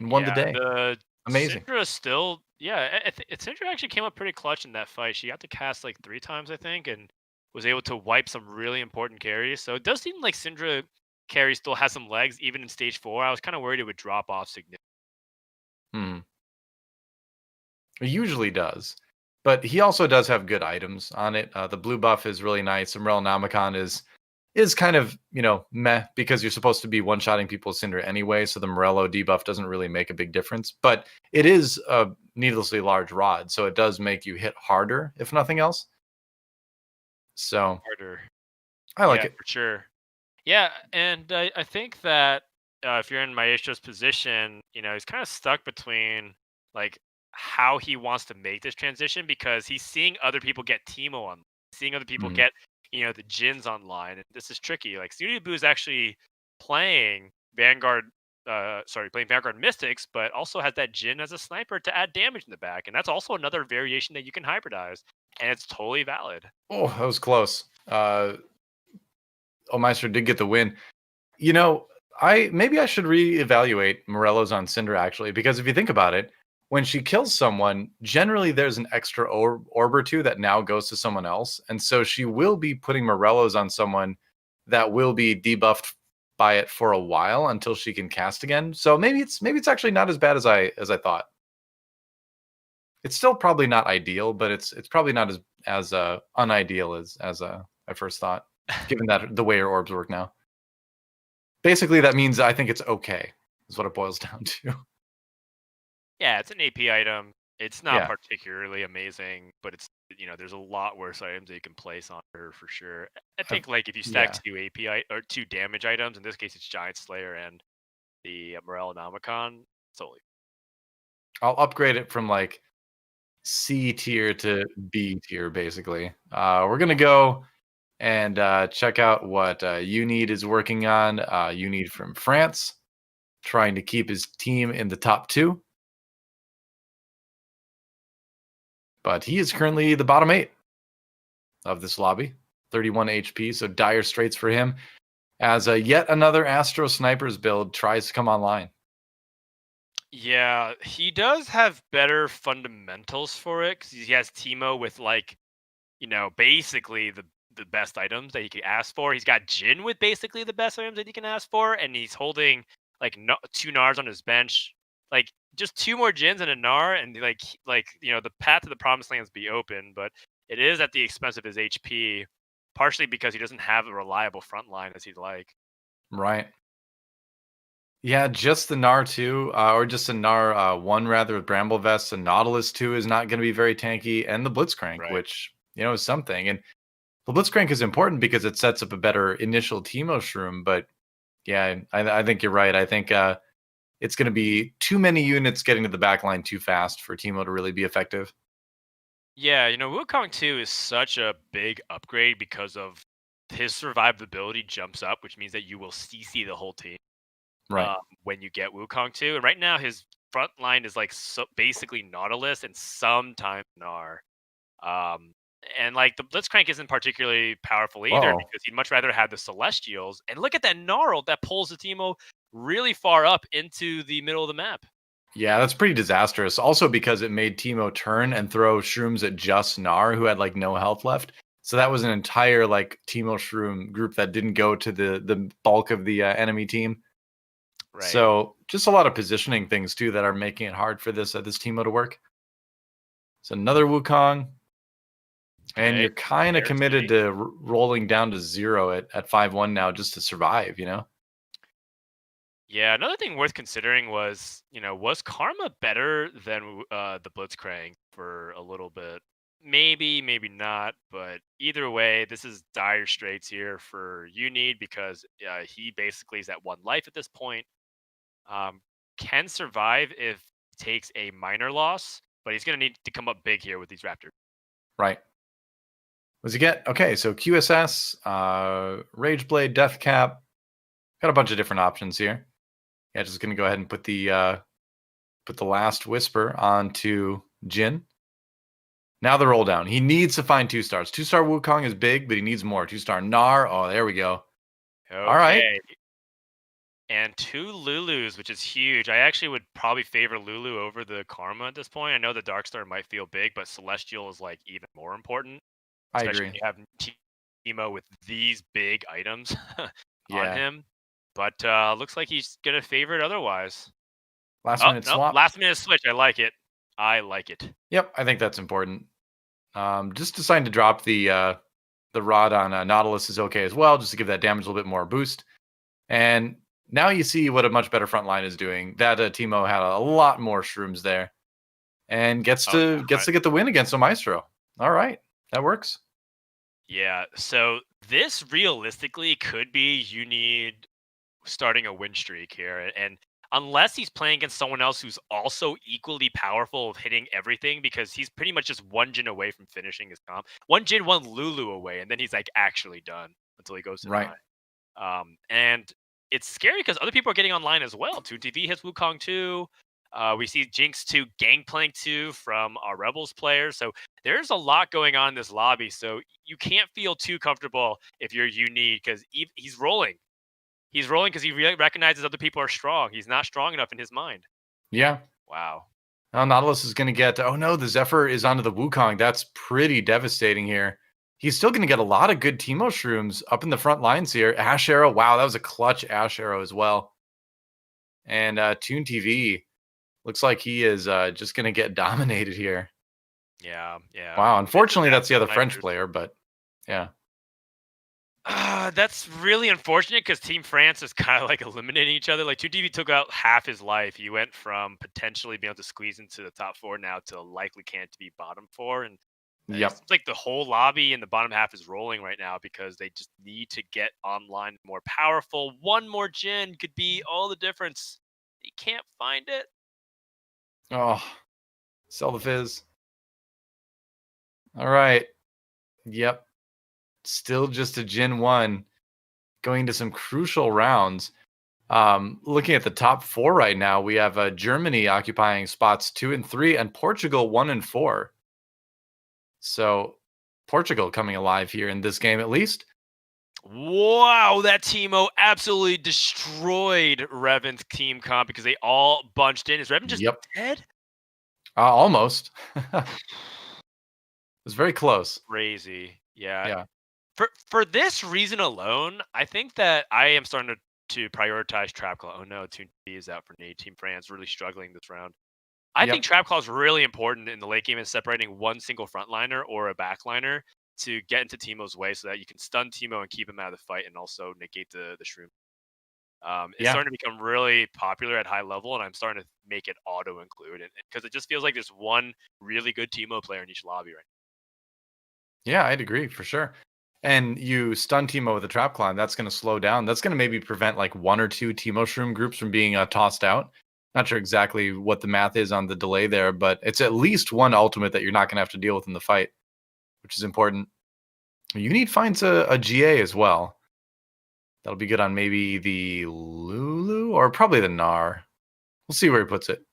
and won the Yeah, day. the Amazing. Syndra still, yeah, Syndra actually came up pretty clutch in that fight. She got to cast like 3 times, I think, and was able to wipe some really important carries. So it does seem like Syndra carry still has some legs, even in stage 4. I was kind of worried it would drop off significantly. Hmm. It usually does. But he also does have good items on it. The blue buff is really nice. Nomicon is kind of, you know, meh because you're supposed to be one-shotting people with Cinder anyway, so the Morello debuff doesn't really make a big difference. But it is a needlessly large rod, so it does make you hit harder, if nothing else. So Harder. I like Yeah, it. for sure. Yeah, and I think that if you're in Maestro's position, he's kind of stuck between like how he wants to make this transition because he's seeing other people get Teemo on, seeing other people Mhm. get the Jins online, and this is tricky. Like Snoodyboo is actually playing Vanguard, playing Vanguard Mystics, but also has that Jin as a sniper to add damage in the back, and that's also another variation that you can hybridize, and it's totally valid. Oh, that was close. Omaestro did get the win. You know, I should reevaluate Morello's on Cinder actually, because if you think about it, when she kills someone, generally there's an extra orb or two that now goes to someone else, and so she will be putting Morello's on someone that will be debuffed by it for a while until she can cast again. So maybe it's actually not as bad as I thought. It's still probably not ideal, but it's probably not as unideal as I first thought, given that the way her orbs work now. Basically, that means I think it's okay, is what it boils down to. Yeah, it's an AP item. It's not Yeah. particularly amazing, but it's there's a lot worse items that you can place on her for sure. I I've think like if you stack yeah. 2 AP or 2 damage items, in this case it's Giant Slayer and the Morel Nomicon, solely. I'll upgrade it from, like, C tier to B tier, basically. We're gonna go and, check out what, Unid is working on. Unid from France, trying to keep his team in the top 2, but he is currently the bottom 8 of this lobby, 31 HP, so dire straits for him as, yet another Astro Snipers build tries to come online. Yeah, he does have better fundamentals for it because he has Teemo with like basically the best items that you could ask for. He's got Jin with basically the best items that you can ask for, and he's holding like 2 Nars on his bench, like just 2 more Jins and a Gnar, and the path to the promised lands be open, but it is at the expense of his HP, partially because he doesn't have a reliable front line as he'd like. Right. Yeah, just the Gnar 2, or just the Gnar 1 rather with Bramble Vest. And Nautilus 2 is not going to be very tanky. And the Blitzcrank, Right. which, is something. And the Blitzcrank is important because it sets up a better initial Teemo Shroom. But yeah, I think you're right. I think it's going to be too many units getting to the back line too fast for Teemo to really be effective. Yeah, Wukong 2 is such a big upgrade because of his survivability jumps up, which means that you will CC the whole team. Right. when you get Wukong too. And right now his front line is like basically Nautilus and sometimes Gnar. And like the Blitzcrank isn't particularly powerful either Whoa. because he'd much rather have the Celestials. And look at that Gnarl that pulls the Teemo really far up into the middle of the map. Yeah, that's pretty disastrous. Also because it made Teemo turn and throw shrooms at just Gnar, who had like no health left. So that was an entire like Teemo shroom group that didn't go to the bulk of the enemy team. Right. So just a lot of positioning things too that are making it hard for this Teemo to work. So another Wukong. And Okay, you're kind of there's committed to rolling down to 0 at 5-1 now just to survive, you know? Yeah, another thing worth considering was, was Karma better than the Blitzcrank for a little bit? Maybe, maybe not, but either way, this is dire straits here for Unid because he basically is at 1 life at this point. Can survive if he takes a minor loss, but he's going to need to come up big here with these Raptors. Right. What does he get? Okay, so QSS, Rageblade, Deathcap. Got a bunch of different options here. Yeah, just gonna go ahead and put the last Whisper onto Jin. Now the roll down. He needs to find 2 stars. 2-star Wukong is big, but he needs more. 2-star Gnar. Oh, there we go. Okay. All right. And 2 Lulus, which is huge. I actually would probably favor Lulu over the Karma at this point. I know the Darkstar might feel big, but Celestial is like even more important. I Especially agree. when you have Teemo with these big items Yeah. on him. But looks like he's gonna favor it otherwise. Last minute swap. Last minute switch. I like it. Yep, I think that's important. Just deciding to drop the rod on Nautilus is okay as well, just to give that damage a little bit more boost. And now you see what a much better front line is doing. That Teemo had a lot more shrooms there, and gets to get the win against Omaestro. All right, that works. Yeah. So this realistically could be Unid starting a win streak here, and unless he's playing against someone else who's also equally powerful of hitting everything, because he's pretty much just 1 Jin away from finishing his comp. 1 Jin, 1 Lulu away, and then he's like actually done until he goes to Right. 9. And it's scary because other people are getting online as well. ToonTV hits Wukong 2. We see Jinx 2, Gangplank 2 from our Rebels players. So there's a lot going on in this lobby. So you can't feel too comfortable if you're Unid because he's rolling. He's rolling because he recognizes other people are strong. He's not strong enough in his mind. Yeah. Wow. Now Nautilus is going to get... Oh, no, the Zephyr is onto the Wukong. That's pretty devastating here. He's still going to get a lot of good Teemo shrooms up in the front lines here. Ash Arrow. Wow, that was a clutch Ash Arrow as well. And ToonTV looks like he is just going to get dominated here. Yeah. Wow, unfortunately, that's the other French player, but yeah. That's really unfortunate because Team France is kind of like eliminating each other. Like ToonTV took out half his life. He went from potentially being able to squeeze into the top 4 now to likely can't be bottom 4. And it's like the whole lobby in the bottom half is rolling right now because they just need to get online more powerful. 1 more Jin could be all the difference. He can't find it. Oh, sell the fizz. All right. Yep. Still just a Jin 1 going to some crucial rounds. Looking at the top 4 right now, we have Germany occupying spots 2 and 3 and Portugal 1 and 4. So Portugal coming alive here in this game at least. Wow, that Teemo absolutely destroyed Reven's team comp because they all bunched in. Is Reven just dead? Almost. It was very close. Crazy. Yeah. For this reason alone, I think that I am starting to prioritize Trap Claw. Oh no, ToonTV is out for Nate. Team France really struggling this round. I think Trap Claw is really important in the late game in separating one single frontliner or a backliner to get into Teemo's way so that you can stun Teemo and keep him out of the fight and also negate the shroom. It's starting to become really popular at high level, and I'm starting to make it auto-include because it just feels like there's one really good Teemo player in each lobby right now. Yeah, I'd agree for sure. And you stun Teemo with a trap climb, that's going to slow down. That's going to maybe prevent like 1 or 2 Teemo shroom groups from being tossed out. Not sure exactly what the math is on the delay there, but it's at least 1 ultimate that you're not going to have to deal with in the fight, which is important. Unid finds a GA as well. That'll be good on maybe the Lulu or probably the Gnar. We'll see where he puts it.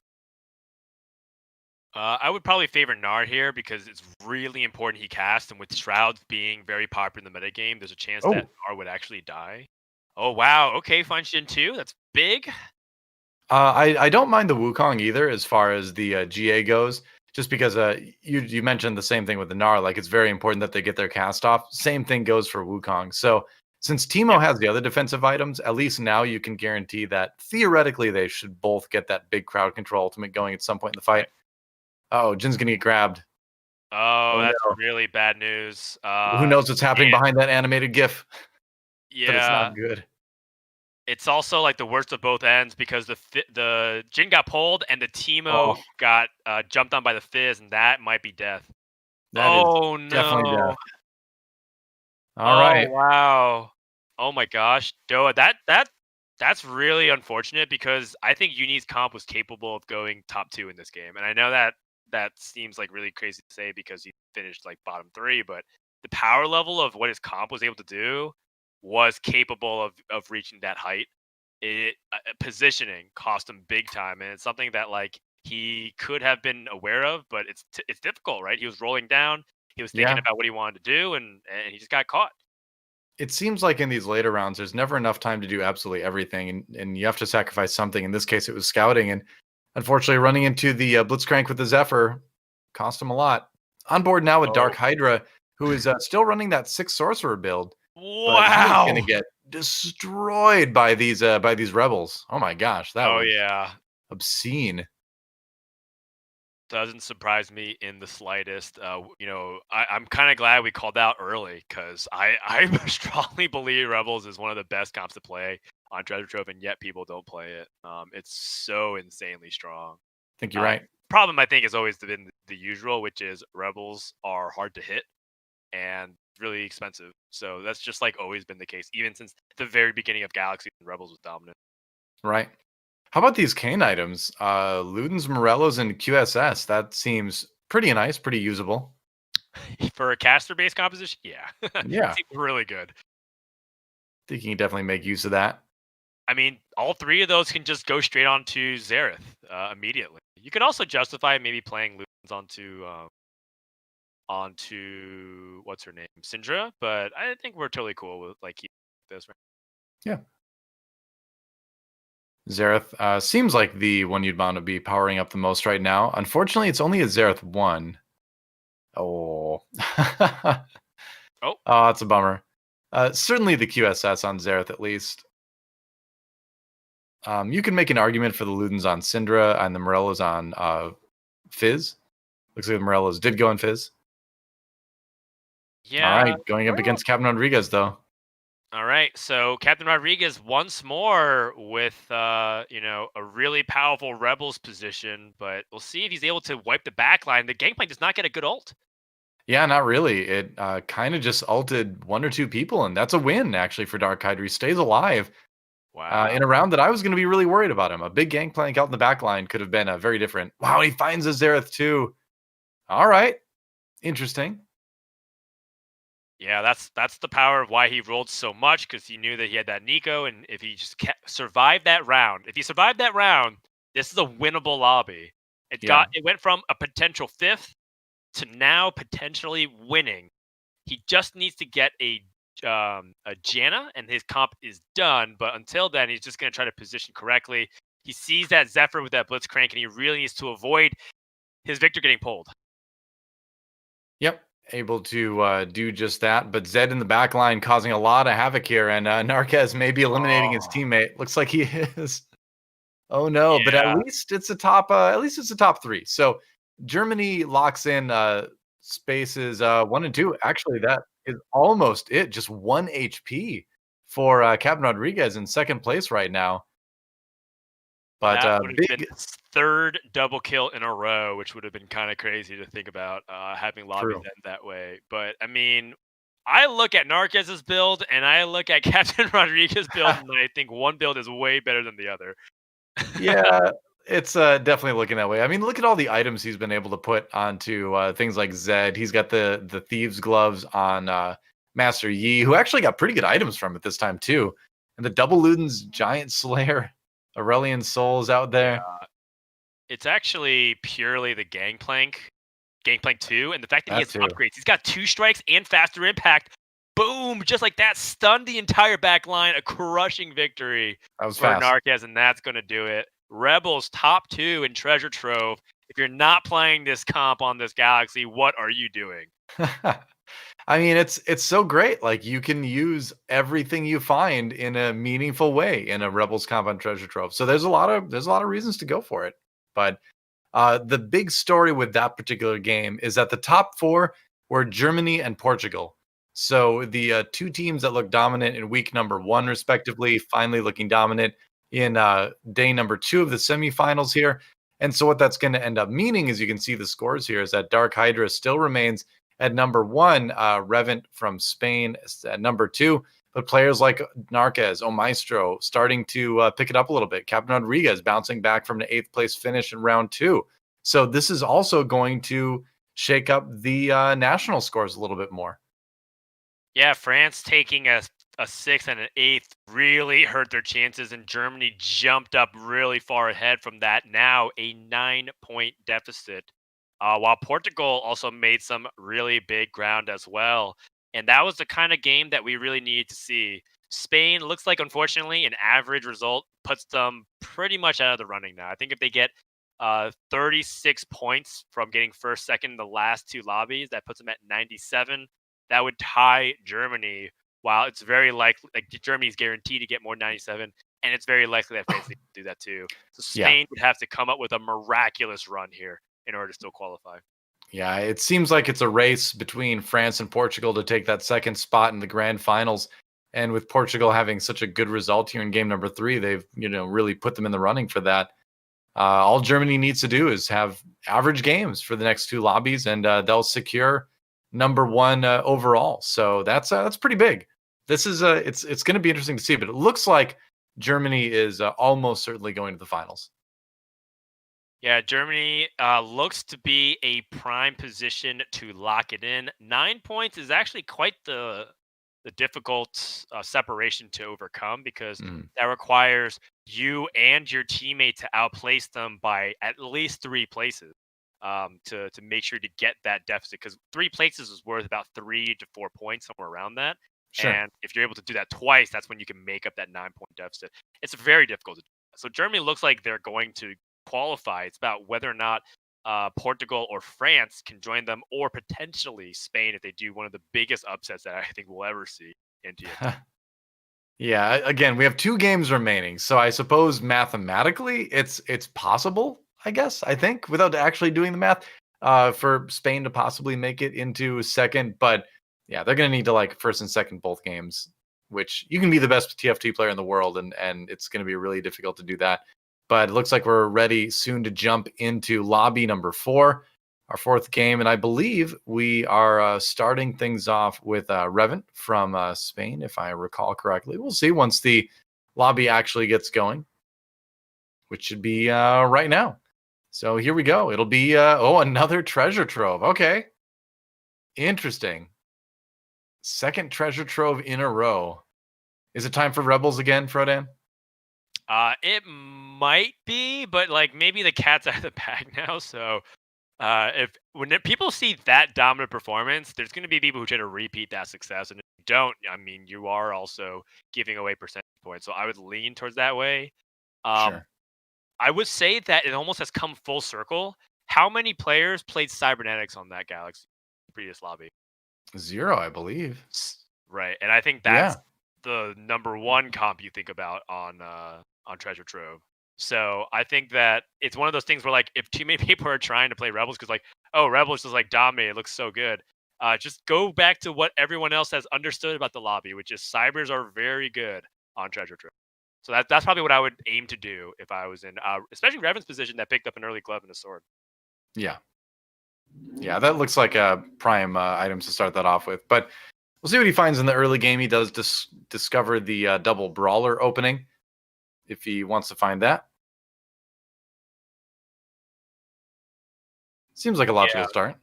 I would probably favor Gnar here because it's really important he casts, and with Shrouds being very popular in the metagame, there's a chance that Gnar would actually die. Oh wow, okay, fine Shin 2. That's big. I don't mind the Wukong either as far as the GA goes, just because you mentioned the same thing with the Gnar. Like, it's very important that they get their cast off. Same thing goes for Wukong. So since Teemo has the other defensive items, at least now you can guarantee that theoretically they should both get that big crowd control ultimate going at some point in the fight. Oh, Jin's gonna get grabbed. Oh, that's really bad news. Who knows what's happening behind that animated GIF? Yeah, but it's not good. It's also like the worst of both ends because the Jin got pulled and the Teemo got jumped on by the Fizz, and that might be death. That is definitely death. All right. Wow. Oh my gosh, DoA. That's really unfortunate because I think Uni's comp was capable of going top 2 in this game, and I know that seems like really crazy to say because he finished like bottom 3, but the power level of what his comp was able to do was capable of reaching that height. Positioning cost him big time, and it's something that like he could have been aware of, but it's difficult, right? He was rolling down, he was thinking about what he wanted to do, and he just got caught. It seems like in these later rounds, there's never enough time to do absolutely everything, and you have to sacrifice something. In this case, it was scouting, and unfortunately, running into the Blitzcrank with the Zephyr cost him a lot. On board now with DarkHydra, who is still running that 6 Sorcerer build. Wow! He's gonna get destroyed by these rebels. Oh my gosh, that was obscene. Doesn't surprise me in the slightest. I'm kind of glad we called out early because I strongly believe Rebels is one of the best comps to play on Treasure Trove, and yet people don't play it. It's so insanely strong. I think you're right. Problem I think has always been the usual, which is Rebels are hard to hit and really expensive. So that's just like always been the case, even since the very beginning of Galaxy. Rebels was dominant. Right. How about these Kane items? Ludens, Morellos, and QSS. That seems pretty nice, pretty usable. For a caster-based composition, yeah. Yeah. Really good. I think you can definitely make use of that. I mean, all 3 of those can just go straight onto Xerath immediately. You could also justify maybe playing Ludens onto what's her name, Syndra, but I think we're totally cool with like this. Right? Yeah. Xerath seems like the one you'd want to be powering up the most right now. Unfortunately, it's only a Xerath 1. Oh. That's a bummer. Certainly the QSS on Xerath at least. You can make an argument for the Ludens on Syndra and the Morellos on Fizz. Looks like the Morellos did go on Fizz. Yeah. All right, going up against Captain Rodrigues, though. All right, so Captain Rodrigues once more with a really powerful Rebels position, but we'll see if he's able to wipe the backline. The Gangplank does not get a good ult. Yeah, not really. It kind of just ulted 1 or 2 people, and that's a win actually for DarkHydra. He stays alive. Wow. In a round that I was going to be really worried about him. A big Gangplank out in the backline could have been a very different. Wow, he finds a Xerath too. All right, interesting. Yeah, that's the power of why he rolled so much, because he knew that he had that Nico, and if he just survived that round, this is a winnable lobby. It went from a potential 5th to now potentially winning. He just needs to get a Janna, and his comp is done. But until then, he's just going to try to position correctly. He sees that Zephyr with that Blitzcrank, and he really needs to avoid his Victor getting pulled. Yep. Able to do just that, but Zed in the back line causing a lot of havoc here, and Narkez may be eliminating his teammate. Looks like he is. Oh no, but at least it's a top 3. So Germany locks in spaces 1 and 2. Actually, that is almost it. Just 1 HP for Captain Rodrigues in 2nd place right now. But that would have been his 3rd double kill in a row, which would have been kind of crazy to think about, having lobbies end that way. But I mean, I look at Narkez's build and I look at Captain Rodrigues' build, and I think one build is way better than the other. Yeah, it's definitely looking that way. I mean, look at all the items he's been able to put onto things like Zed. He's got the Thieves' Gloves on Master Yi, who actually got pretty good items from it this time too. And the double Luden's Giant Slayer, Aurelion Souls out there. Yeah. It's actually purely the Gangplank 2, and the fact that he That has too. upgrades. He's got 2 strikes and faster impact. Boom! Just like that, stunned the entire back line. A crushing victory That was for fast. Narkez, and that's going to do it. Rebels top 2 in Treasure Trove. If you're not playing this comp on this Galaxy, what are you doing? I mean, it's so great. Like you can use everything you find in a meaningful way in a Rebels comp on Treasure Trove. So there's a lot of reasons to go for it. But the big story with that particular game is that the top 4 were Germany and Portugal. So the 2 teams that looked dominant in week number 1, respectively, finally looking dominant in day number 2 of the semifinals here. And so what that's going to end up meaning, as you can see the scores here, is that DarkHydra still remains at number 1, Reven from Spain at number 2. But players like Narkez, Omaestro starting to pick it up a little bit. Captain Rodrigues bouncing back from the 8th place finish in round 2. So this is also going to shake up the national scores a little bit more. Yeah, France taking a 6th and an 8th really hurt their chances, and Germany jumped up really far ahead from that. Now a 9-point deficit. While Portugal also made some really big ground as well. And that was the kind of game that we really needed to see. Spain looks like, unfortunately, an average result puts them pretty much out of the running now. I think if they get 36 points from getting first, second in the last 2 lobbies, that puts them at 97. That would tie Germany. While it's very likely, like Germany's guaranteed to get more 97, and it's very likely that France needs to do that too. So Spain would have to come up with a miraculous run here in order to still qualify. Yeah, it seems like it's a race between France and Portugal to take that second spot in the grand finals. And with Portugal having such a good result here in game number 3, they've really put them in the running for that. All Germany needs to do is have average games for the next 2 lobbies, and they'll secure number 1 overall. So that's pretty big. This is it's going to be interesting to see, but it looks like Germany is almost certainly going to the finals. Yeah, Germany looks to be a prime position to lock it in. 9 points is actually quite the difficult separation to overcome, because that requires you and your teammate to outplace them by at least 3 places to make sure to get that deficit. Because 3 places is worth about 3 to 4 points, somewhere around that. Sure. And if you're able to do that twice, that's when you can make up that 9-point deficit. It's very difficult to do. So Germany looks like they're going to qualify. It's about whether or not Portugal or France can join them, or potentially Spain if they do one of the biggest upsets that I think we'll ever see in TFT. Yeah, again, we have 2 games remaining, so I suppose mathematically it's possible, I guess, I think, without actually doing the math, for Spain to possibly make it into second. But yeah, they're going to need to like first and second both games, which you can be the best TFT player in the world, and it's going to be really difficult to do that. But it looks like we're ready soon to jump into lobby number 4, our 4th game. And I believe we are starting things off with Reven from Spain, if I recall correctly. We'll see once the lobby actually gets going, which should be right now. So here we go. It'll be, another treasure trove. Okay. Interesting. Second treasure trove in a row. Is it time for Rebels again, Frodan? It might be, but like maybe the cat's out of the bag now. So if when people see that dominant performance, there's going to be people who try to repeat that success, and if you don't, I mean, you are also giving away percentage points. So I would lean towards that way. Sure. I would say that it almost has come full circle. How many players played Cybernetics on that Galaxy previous lobby? 0, I believe. Right, and I think that's the number 1 comp you think about on Treasure Trove. So I think that it's one of those things where, like, if too many people are trying to play Rebels because, like, oh, Rebels is like dominate, it looks so good. Just go back to what everyone else has understood about the lobby, which is Cybers are very good on Treasure Trove. So that's probably what I would aim to do if I was in, especially Reven's position that picked up an early glove and a sword. Yeah. Yeah, that looks like a prime items to start that off with. But we'll see what he finds in the early game. He does discover the double brawler opening if he wants to find that. Seems like a logical start.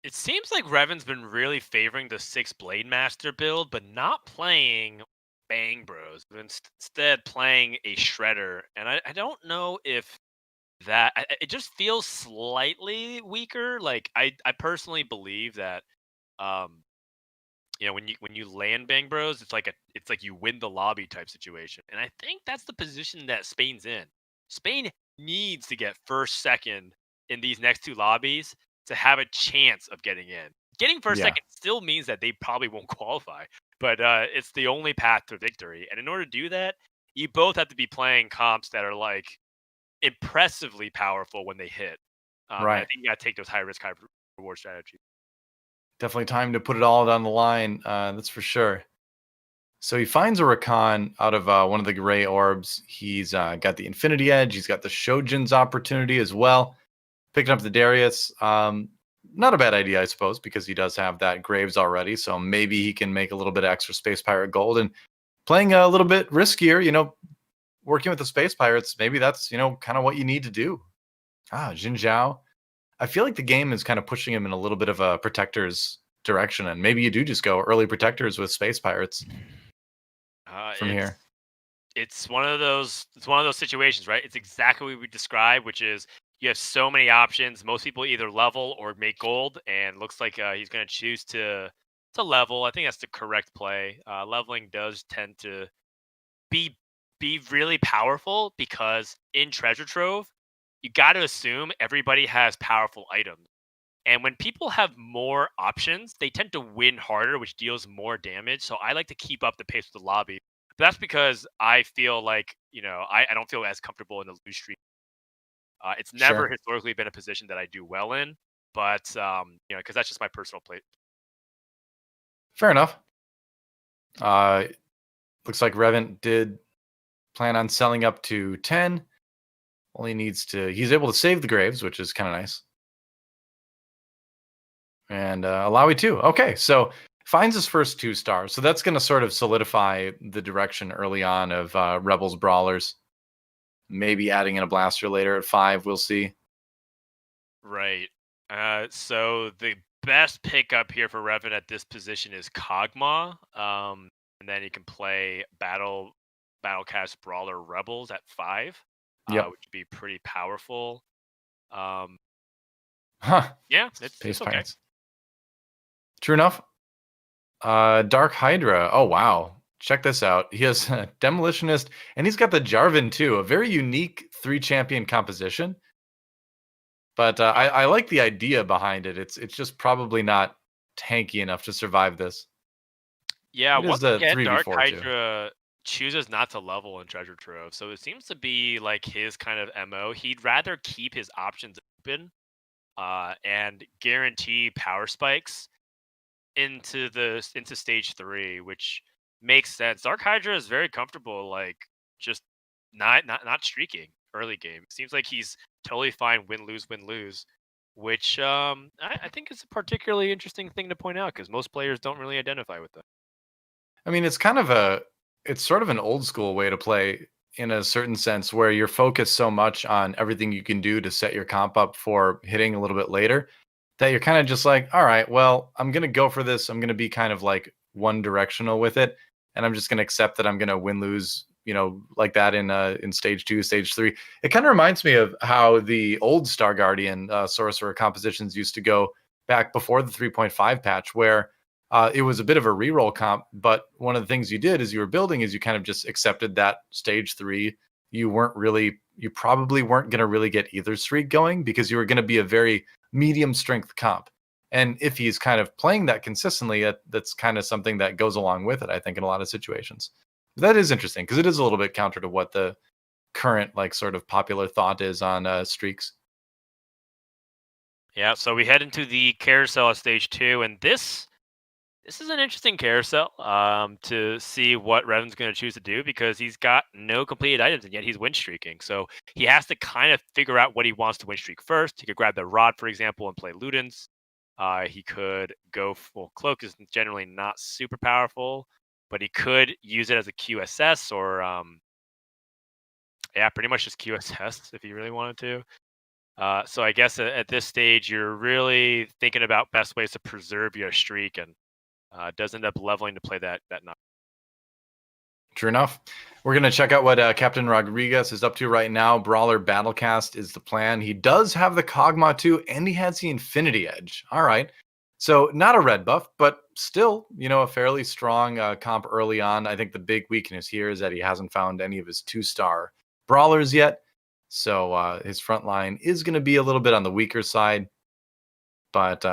It seems like Reven's been really favoring the 6 Blade Master build, but not playing Bang Bros, but instead playing a Shredder. And I don't know if it just feels slightly weaker. Like I personally believe that um when you land Bang Bros, it's like you win the lobby type situation. And I think that's the position that Spain's in. Spain needs to get first, second in these next two lobbies to have a chance of getting in. Getting first, Yeah. second still means that they probably won't qualify, but it's the only path to victory. And in order to do that, you both have to be playing comps that are like impressively powerful when they hit. And I Right. think you got to take those high risk, high reward strategies. Definitely time to put it all down the line. That's for sure. So he finds a Rakan out of one of the gray orbs. He's got the Infinity Edge. He's got the Shojin's opportunity as well. Picking up the Darius. Not a bad idea, I suppose, because he does have that Graves already. So maybe he can make a little bit of extra Space Pirate gold. And playing a little bit riskier, working with the Space Pirates, maybe that's, kind of what you need to do. Jin Zhao. I feel like the game is kind of pushing him in a little bit of a Protectors direction. And maybe you do just go early Protectors with Space Pirates from It's here. it's one of those situations, right? It's exactly what we described, which is you have so many options. Most people either level or make gold, and looks like he's going to choose to level. I think that's the correct play. Leveling does tend to be really powerful because in Treasure Trove, you got to assume everybody has powerful items. And when people have more options, they tend to win harder, which deals more damage. So I like to keep up the pace with the lobby. But that's because I feel like, I don't feel as comfortable in the loose streak. It's never Sure. historically been a position that I do well in, but, because that's just my personal play. Fair enough. Uh, Looks like Reven did plan on selling up to 10. Only he's able to save the Graves, which is kind of nice. And Alawi too. Okay, so finds his first 2 stars. So that's going to sort of solidify the direction early on of Rebels Brawlers. Maybe adding in a blaster later at 5. We'll see. Right. So the best pickup here for Reven at this position is Kog'Maw. And then he can play Battlecast Brawler Rebels at 5, Yep. which would be pretty powerful. Um, Huh. yeah, Space it's okay. Pirates. True enough. DarkHydra. Oh wow. Check this out. He has a Demolitionist, and he's got the Jarvan too. A very unique 3 champion composition. But I like the idea behind it. It's just probably not tanky enough to survive this. Yeah, It is once a again, 3v4 too. DarkHydra chooses not to level in Treasure Trove, so it seems to be like his kind of MO. He'd rather keep his options open, and guarantee power spikes into stage 3, which makes sense. DarkHydra is very comfortable, like just not streaking early game. Seems like he's totally fine win lose, which I think is a particularly interesting thing to point out because most players don't really identify with that. I mean, it's sort of an old school way to play in a certain sense where you're focused so much on everything you can do to set your comp up for hitting a little bit later that you're kind of just like, all right, well, I'm going to go for this. I'm going to be kind of like one directional with it. And I'm just going to accept that I'm going to win lose, like that in stage 2, stage 3. It kind of reminds me of how the old Star Guardian Sorcerer compositions used to go back before the 3.5 patch, where it was a bit of a reroll comp, but one of the things you did as you were building is you kind of just accepted that stage 3. You probably weren't going to really get either streak going because you were going to be a very medium strength comp. And if he's kind of playing that consistently, that's kind of something that goes along with it, I think, in a lot of situations. That is interesting because it is a little bit counter to what the current, like, sort of popular thought is on streaks. Yeah, so we head into the carousel at stage 2, and this is an interesting carousel to see what Reven's going to choose to do because he's got no completed items and yet he's win streaking. So he has to kind of figure out what he wants to win streak first. He could grab the rod, for example, and play Ludens. He could go full cloak is generally not super powerful, but he could use it as a QSS or yeah, pretty much just QSS if he really wanted to. So I guess at this stage you're really thinking about best ways to preserve your streak and does end up leveling to play that knock. True enough. We're going to check out what Captain Rodrigues is up to right now. Brawler Battlecast is the plan. He does have the Kog'Maw too, and he has the Infinity Edge. All right. So not a red buff, but still, a fairly strong comp early on. I think the big weakness here is that he hasn't found any of his 2-star brawlers yet. So his front line is going to be a little bit on the weaker side, but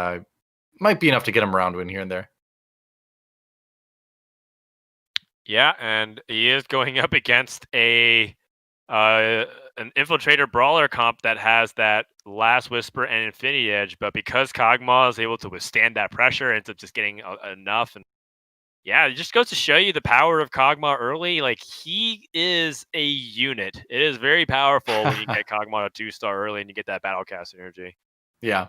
might be enough to get him around win here and there. Yeah, and he is going up against an infiltrator brawler comp that has that Last Whisper and Infinity Edge, but because Kog'Maw is able to withstand that pressure, ends up just getting enough. And yeah, it just goes to show you the power of Kog'Maw early. Like, he is a unit. It is very powerful when you get Kog'Maw to 2-star early and you get that Battlecast energy. Yeah.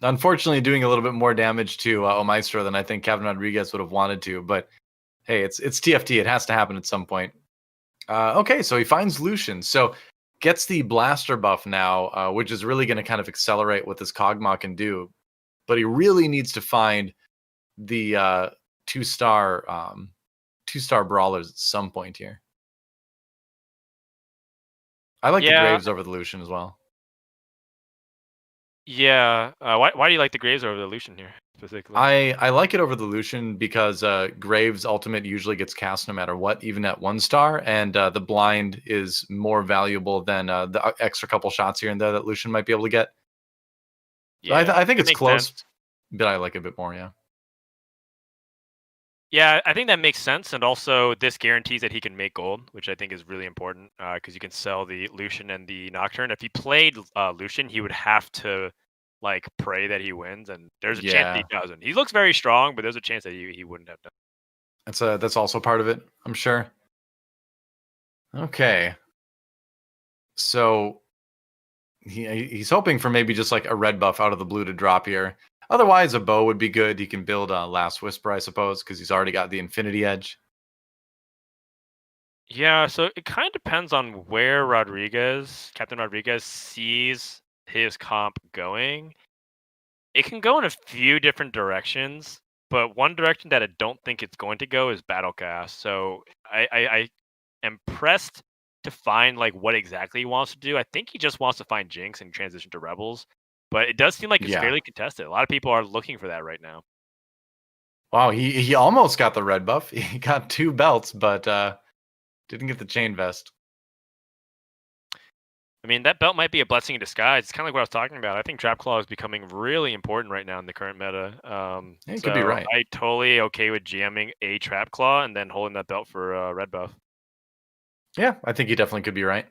Unfortunately, doing a little bit more damage to Omaestro than I think Captain Rodrigues would have wanted to, but hey, it's TFT. It has to happen at some point. Okay, so he finds Lucian. So gets the blaster buff now, which is really going to kind of accelerate what this Kog'Maw can do. But he really needs to find the 2-star brawlers at some point here. I like the Graves over the Lucian as well. Yeah. Why do you like the Graves over the Lucian here specifically? I like it over the Lucian because Graves' ultimate usually gets cast no matter what, even at 1-star, and the blind is more valuable than the extra couple shots here and there that Lucian might be able to get. Yeah, so I think it's close, sense. But I like it a bit more, yeah. Yeah, I think that makes sense, and also this guarantees that he can make gold, which I think is really important because you can sell the Lucian and the Nocturne. If he played Lucian, he would have to pray that he wins, and there's a chance he doesn't. He looks very strong, but there's a chance that he wouldn't have done. That's also part of it, I'm sure. Okay, so he's hoping for maybe just like a red buff out of the blue to drop here. Otherwise, a bow would be good. He can build a Last Whisper, I suppose, because he's already got the Infinity Edge. Yeah, so it kind of depends on where Captain Rodrigues, sees his comp going. It can go in a few different directions, but one direction that I don't think it's going to go is Battlecast. So I am pressed to find what exactly he wants to do. I think he just wants to find Jinx and transition to Rebels. But it does seem like it's fairly contested. A lot of people are looking for that right now. Wow, he almost got the red buff. He got 2 belts, but didn't get the chain vest. I mean, that belt might be a blessing in disguise. It's kind of like what I was talking about. I think Trap Claw is becoming really important right now in the current meta. You could be right. I totally okay with jamming a Trap Claw and then holding that belt for red buff. Yeah, I think you definitely could be right.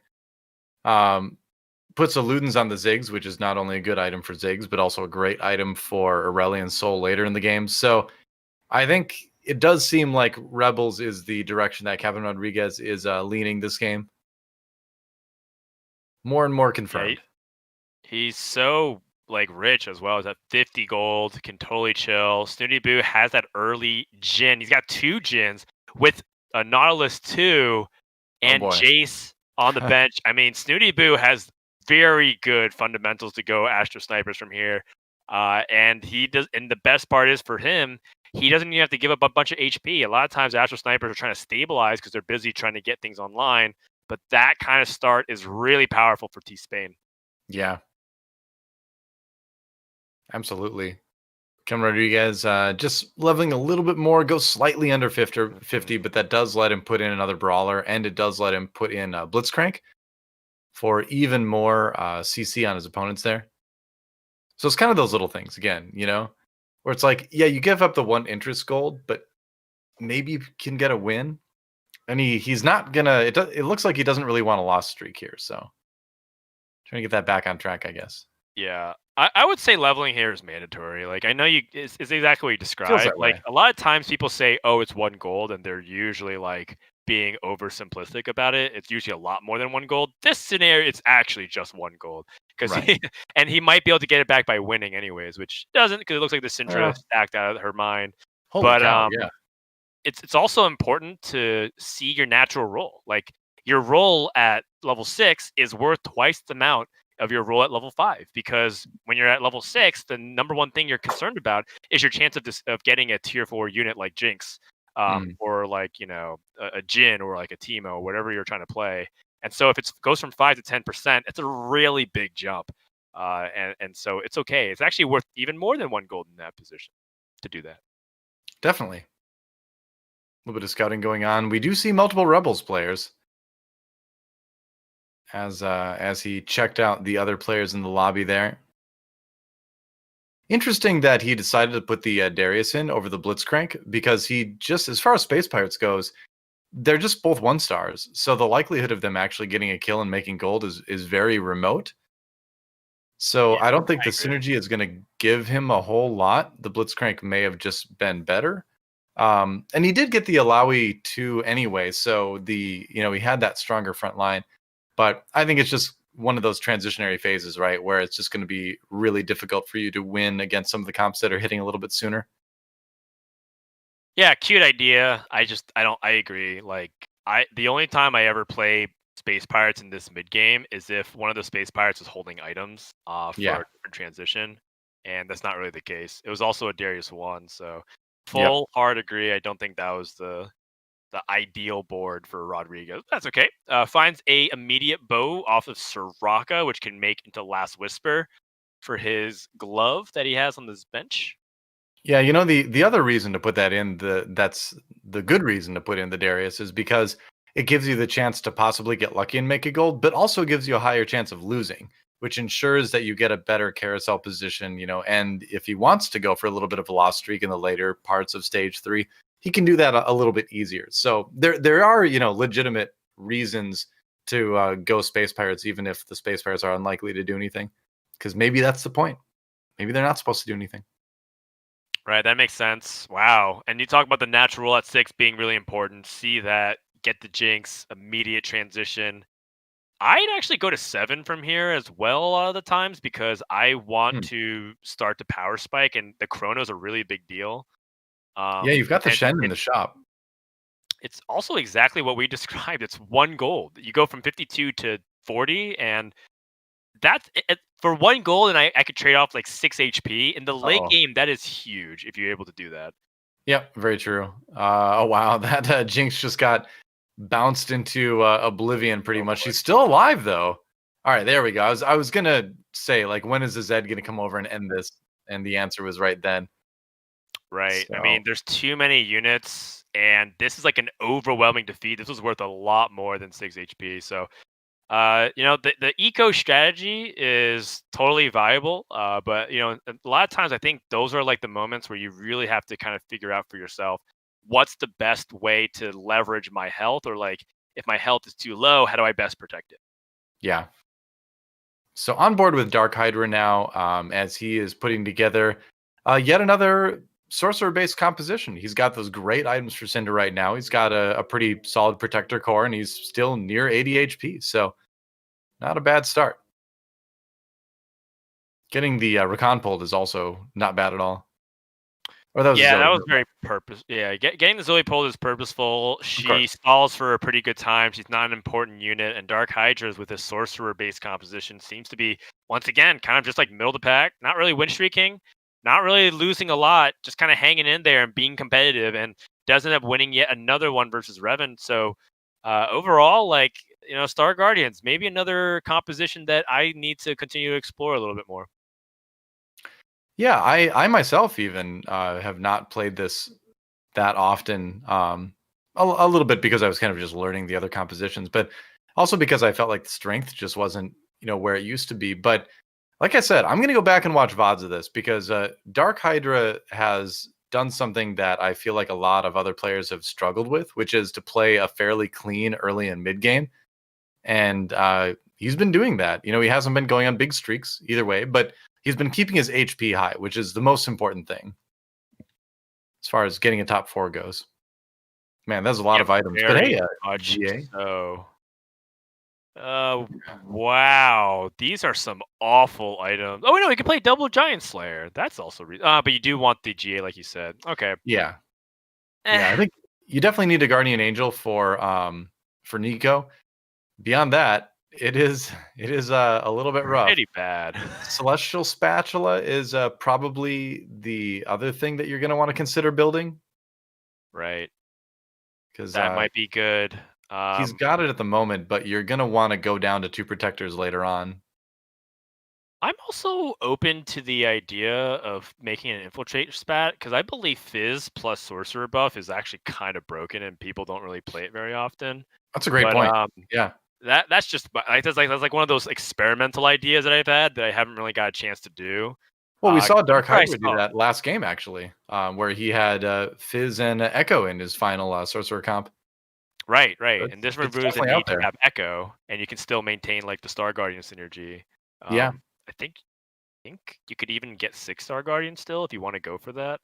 Puts Ludens on the Ziggs, which is not only a good item for Ziggs, but also a great item for Aurelion Soul later in the game. So I think it does seem like Rebels is the direction that Captain Rodrigues is leaning this game. More and more confirmed. Yeah, he's so rich as well. He's at 50 gold, can totally chill. Snoodyboo has that early Jhin. He's got 2 Jhins with a Nautilus 2 and Jace on the bench. I mean, Snoodyboo has very good fundamentals to go Astro Snipers from here. And he does, and the best part is for him, he doesn't even have to give up a bunch of HP. A lot of times Astro Snipers are trying to stabilize because they're busy trying to get things online. But that kind of start is really powerful for T-Spain. Yeah. Absolutely. Captain Rodrigues just leveling a little bit more, goes slightly under 50, but that does let him put in another brawler, and it does let him put in Blitzcrank for even more CC on his opponents there. So it's kind of those little things, again, where it's like, yeah, you give up the 1 interest gold, but maybe you can get a win. And he's not gonna. It looks like he doesn't really want a loss streak here. So trying to get that back on track, I guess. Yeah, I would say leveling here is mandatory. I know it's exactly what you described. A lot of times people say, "Oh, it's 1 gold," and they're usually being oversimplistic about it. It's usually a lot more than 1 gold. This scenario, it's actually just 1 gold because he might be able to get it back by winning anyways, which doesn't because it looks like the Syndra is stacked out of her mind. Holy cow, yeah. It's also important to see your natural role. Your role at level 6 is worth twice the amount of your role at level 5 because when you're at level 6, the number one thing you're concerned about is your chance of getting a tier 4 unit like Jinx. or like a Jin or like a Teemo, whatever you're trying to play. And so if it goes from 5 to 10%, it's a really big jump. And so it's okay. It's actually worth even more than 1 gold in that position to do that. Definitely. A little bit of scouting going on. We do see multiple Rebels players as he checked out the other players in the lobby there. Interesting that he decided to put the Darius in over the Blitzcrank, because he just, as far as Space Pirates goes, they're just both 1-stars. So the likelihood of them actually getting a kill and making gold is very remote. So Yeah, I don't think I the agree. synergy is going to give him a whole lot. The Blitzcrank may have just been better. And he did get the Alawi too anyway. So he had that stronger front line. But I think it's just one of those transitionary phases, right? Where it's just going to be really difficult for you to win against some of the comps that are hitting a little bit sooner. Yeah, cute idea. I agree. Like the only time I ever play Space Pirates in this mid game is if one of the Space Pirates is holding items for Yeah. a different transition, and that's not really the case. It was also a Darius 1, so Yep. full hard agree. I don't think that was the ideal board for Rodrigues. That's okay. Finds a immediate bow off of Soraka, which can make into Last Whisper for his glove that he has on this bench. Yeah, the other reason to put that in, that's the good reason to put in the Darius, is because it gives you the chance to possibly get lucky and make a gold, but also gives you a higher chance of losing, which ensures that you get a better carousel position, and if he wants to go for a little bit of a loss streak in the later parts of stage 3, he can do that a little bit easier. So there are, legitimate reasons to go Space Pirates, even if the Space Pirates are unlikely to do anything, because maybe that's the point. Maybe they're not supposed to do anything. Right, that makes sense. Wow. And you talk about the natural rule at 6 being really important. See that, get the jinx, immediate transition. I'd actually go to 7 from here as well a lot of the times, because I want Hmm. to start to power spike, and the chrono is a really big deal. Yeah, you've got the And Shen in the shop. it's also exactly what we described. It's 1 gold. You go from 52 to 40, and that's it, for 1 gold, and I could trade off like 6 HP. In the late Uh-oh. game, that is huge if you're able to do that. Yep, very true. Oh wow, that Jinx just got bounced into oblivion pretty Oh much. boy. She's still alive though. All right, there we go. I was gonna say, like, when is the Zed gonna come over and end this? And the answer was right then. Right. I mean, So there's too many units, and this is like an overwhelming defeat. This was worth a lot more than 6 HP. So, the eco strategy is totally viable. But a lot of times I think those are like the moments where you really have to kind of figure out for yourself what's the best way to leverage my health, or like if my health is too low, how do I best protect it? yeah. So on board with DarkHydra now, as he is putting together yet another sorcerer-based composition. He's got those great items for Cinder right now. He's got a pretty solid protector core, and he's still near 80 HP. So not a bad start. Getting the Rakan pulled is also not bad at all. Or that was a Yeah, Zoe. that was Never mind. very purpose. Yeah, getting the Zoe pulled is purposeful. Of She course. stalls for a pretty good time. She's not an important unit, and Dark Hydras with his sorcerer-based composition seems to be once again kind of just like middle of the pack. Not really win streaking, not really losing a lot, just kind of hanging in there and being competitive, and does end up winning yet another one versus Reven. So overall, like Star Guardians, maybe another composition that I need to continue to explore a little bit more. Yeah, I myself even have not played this that often. A little bit because I was kind of just learning the other compositions, but also because I felt like the strength just wasn't where it used to be. But like I said, I'm gonna go back and watch VODs of this, because Dark Hydra has done something that I feel like a lot of other players have struggled with, which is to play a fairly clean early and mid game. And he's been doing that. He hasn't been going on big streaks either way, but he's been keeping his HP high, which is the most important thing as far as getting a top 4 goes. Man, that's a lot Yep, of items. But very hey, much GA. so. Wow. These are some awful items. Oh, wait, no, you can play double Giant Slayer. That's also but you do want the GA, like you said. Okay. Yeah, yeah. I Eh, think you definitely need a Guardian Angel for Nico. Beyond that, it is a little bit rough. pretty bad. Celestial Spatula is probably the other thing that you're going to want to consider building. Right. because That might be good. he's got it at the moment, but you're gonna want to go down to 2 protectors later on. I'm also open to the idea of making an infiltrate spat because I believe Fizz plus sorcerer buff is actually kind of broken and people don't really play it very often. That's a great But point. Yeah. that's just that's like one of those experimental ideas that I've had that I haven't really got a chance to do. Well, we saw I'm sure I DarkHydra do saw. that last game actually, where he had Fizz and Echo in his final sorcerer comp. Right, So right. And this it's removes the definitely out need to there. have Echo, and you can still maintain like the Star Guardian synergy. Yeah, I think you could even get 6-star Guardian still if you want to go for that.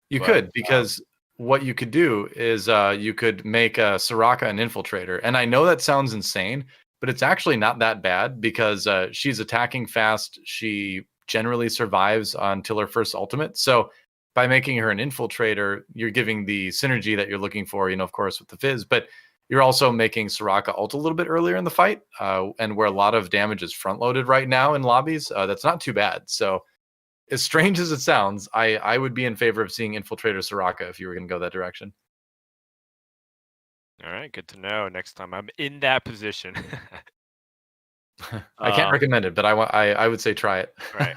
you But could, because what you could do is you could make Soraka an infiltrator, and I know that sounds insane, but it's actually not that bad because she's attacking fast. She generally survives until her first ultimate. So by making her an infiltrator, you're giving the synergy that you're looking for. Of course, with the Fizz, but you're also making Soraka ult a little bit earlier in the fight, and where a lot of damage is front loaded right now in lobbies. That's not too bad. So as strange as it sounds, I would be in favor of seeing Infiltrator Soraka if you were going to go that direction. all right, good to know. Next time I'm in that position. I can't recommend it, but I would say try it. Right.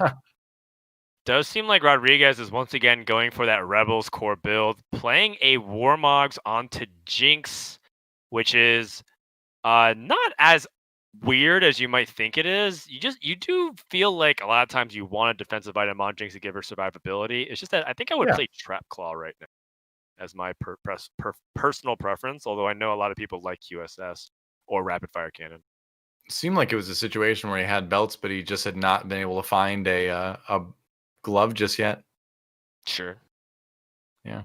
Does seem like Rodrigues is once again going for that Rebels core build, playing a Warmogs onto Jinx, which is not as weird as you might think it is. You do feel like a lot of times you want a defensive item on Jinx to give her survivability. It's just that I think I would Yeah. play Trap Claw right now as my personal preference, although I know a lot of people like QSS or Rapid Fire Cannon. Seemed like it was a situation where he had belts, but he just had not been able to find a glove just yet. Sure. Yeah.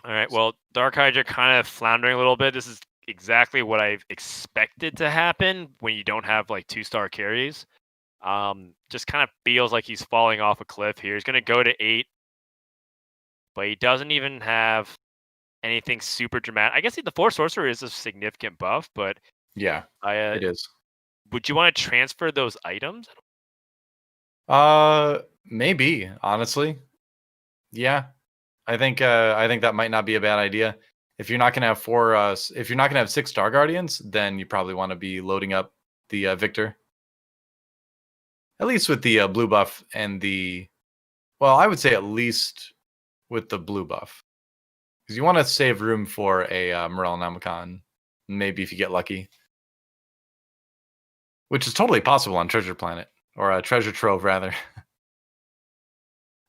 All right. Well, DarkHydra kind of floundering a little bit. This is exactly what I've expected to happen when you don't have like 2-star carries. Just kind of feels like he's falling off a cliff here. He's going to go to 8, but he doesn't even have anything super dramatic. I guess the Force Sorcerer is a significant buff, but Yeah, it is. would you want to transfer those items? Maybe, honestly. Yeah. I think that might not be a bad idea. If you're not gonna have if you're not gonna have 6 Star Guardians, then you probably want to be loading up the Victor. At least with the blue buff and well, I would say at least with the blue buff, because you want to save room for a Morel Namicon. Maybe if you get lucky, which is totally possible on Treasure Planet or a Treasure Trove rather.